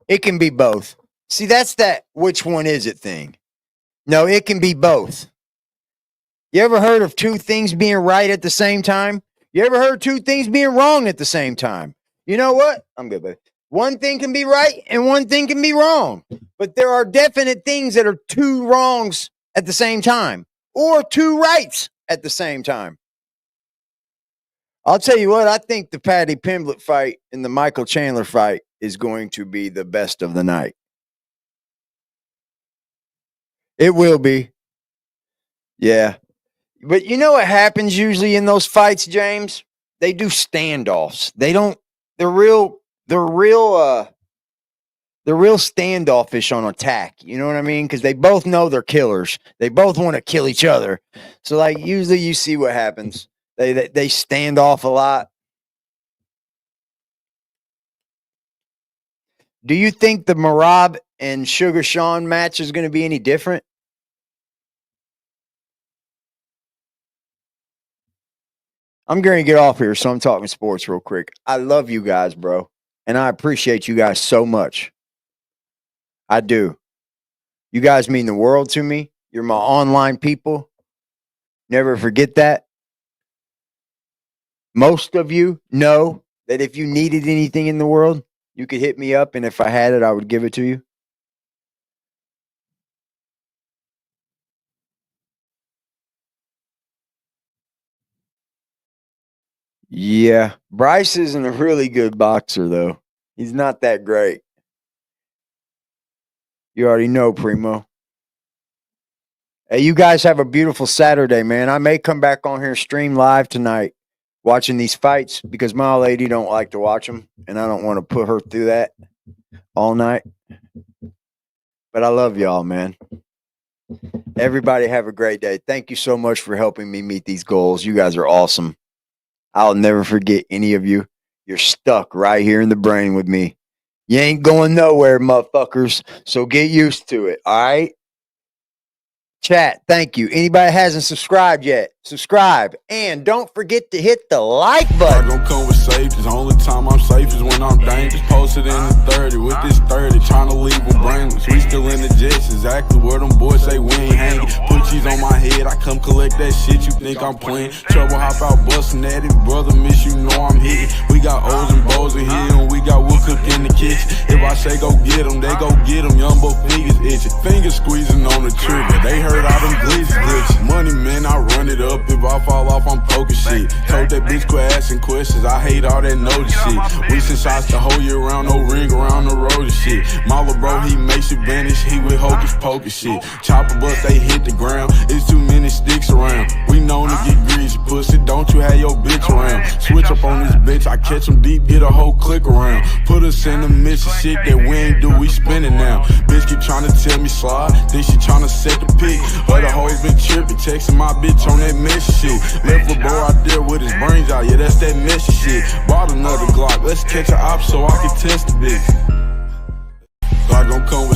It can be both. See, that's that which one is it thing. No, it can be both. You ever heard of two things being right at the same time? You ever heard two things being wrong at the same time? You know what? I'm good, baby. One thing can be right and one thing can be wrong. But there are definite things that are two wrongs at the same time or two rights at the same time. I'll tell you what, I think the Patty Pimblett fight and the Michael Chandler fight is going to be the best of the night. It will be. Yeah. But you know what happens usually in those fights, James? They do standoffs. They don't, they're real standoffish on attack. You know what I mean? Because they both know they're killers. They both want to kill each other. So like usually you see what happens. They stand off a lot. Do you think the Marab and Sugar Sean match is going to be any different? I'm going to get off here, so I'm talking sports real quick. I love you guys, bro. And I appreciate you guys so much. I do. You guys mean the world to me. You're my online people. Never forget that. Most of you know that if you needed anything in the world, you could hit me up, and if I had it, I would give it to you. Yeah. Bryce isn't a really good boxer, though. He's not that great. You already know, Primo. Hey, you guys have a beautiful Saturday, man. I may come back on here stream live tonight watching these fights because my old lady don't like to watch them, and I don't want to put her through that all night. But I love y'all, man. Everybody have a great day. Thank you so much for helping me meet these goals. You guys are awesome. I'll never forget any of you. You're stuck right here in the brain with me. You ain't going nowhere, motherfuckers. So get used to it, all right? Chat, thank you. Anybody hasn't subscribed yet, subscribe. And don't forget to hit the like button. I gon' come with safety. The only time I'm safe is when I'm dangerous. Posted in the 30 with this 30, trying to leave them brainless. We still in the jets, exactly where them boys say we ain't hanging. Put cheese on my head, I come collect that shit. You think I'm playing? Trouble hop out busting at it, brother. Miss you know I'm hitting. We got O's and Bo's in here, and we got wood cook in the kitchen. If I say go get them, they go get them. Young boy fingers itching, fingers squeezing on the trigger. They heard all them glitch. Money, man, I run it up. If I fall off, I'm poking shit. Told that bitch quit asking questions. I hate all that notice shit. We send shots the whole year round, no ring around the road and shit. My little bro, he makes you vanish. He with hocus pocus shit. Chopper bust, they hit the ground. It's too many sticks around. We known to get greasy, pussy. Don't you have your bitch around? Switch up on this bitch. I catch him deep, get a whole click around. Put us in the mission shit that we ain't do. We spinning now. Bitch keep trying to tell me slide. Think she trying to set the pick. Other hoes been tripping, texting my bitch on that messy shit. Left a bro out there with his brains out, yeah, that's that messy shit. Bought another Glock, let's catch a op so I can test the bitch. I gon' come with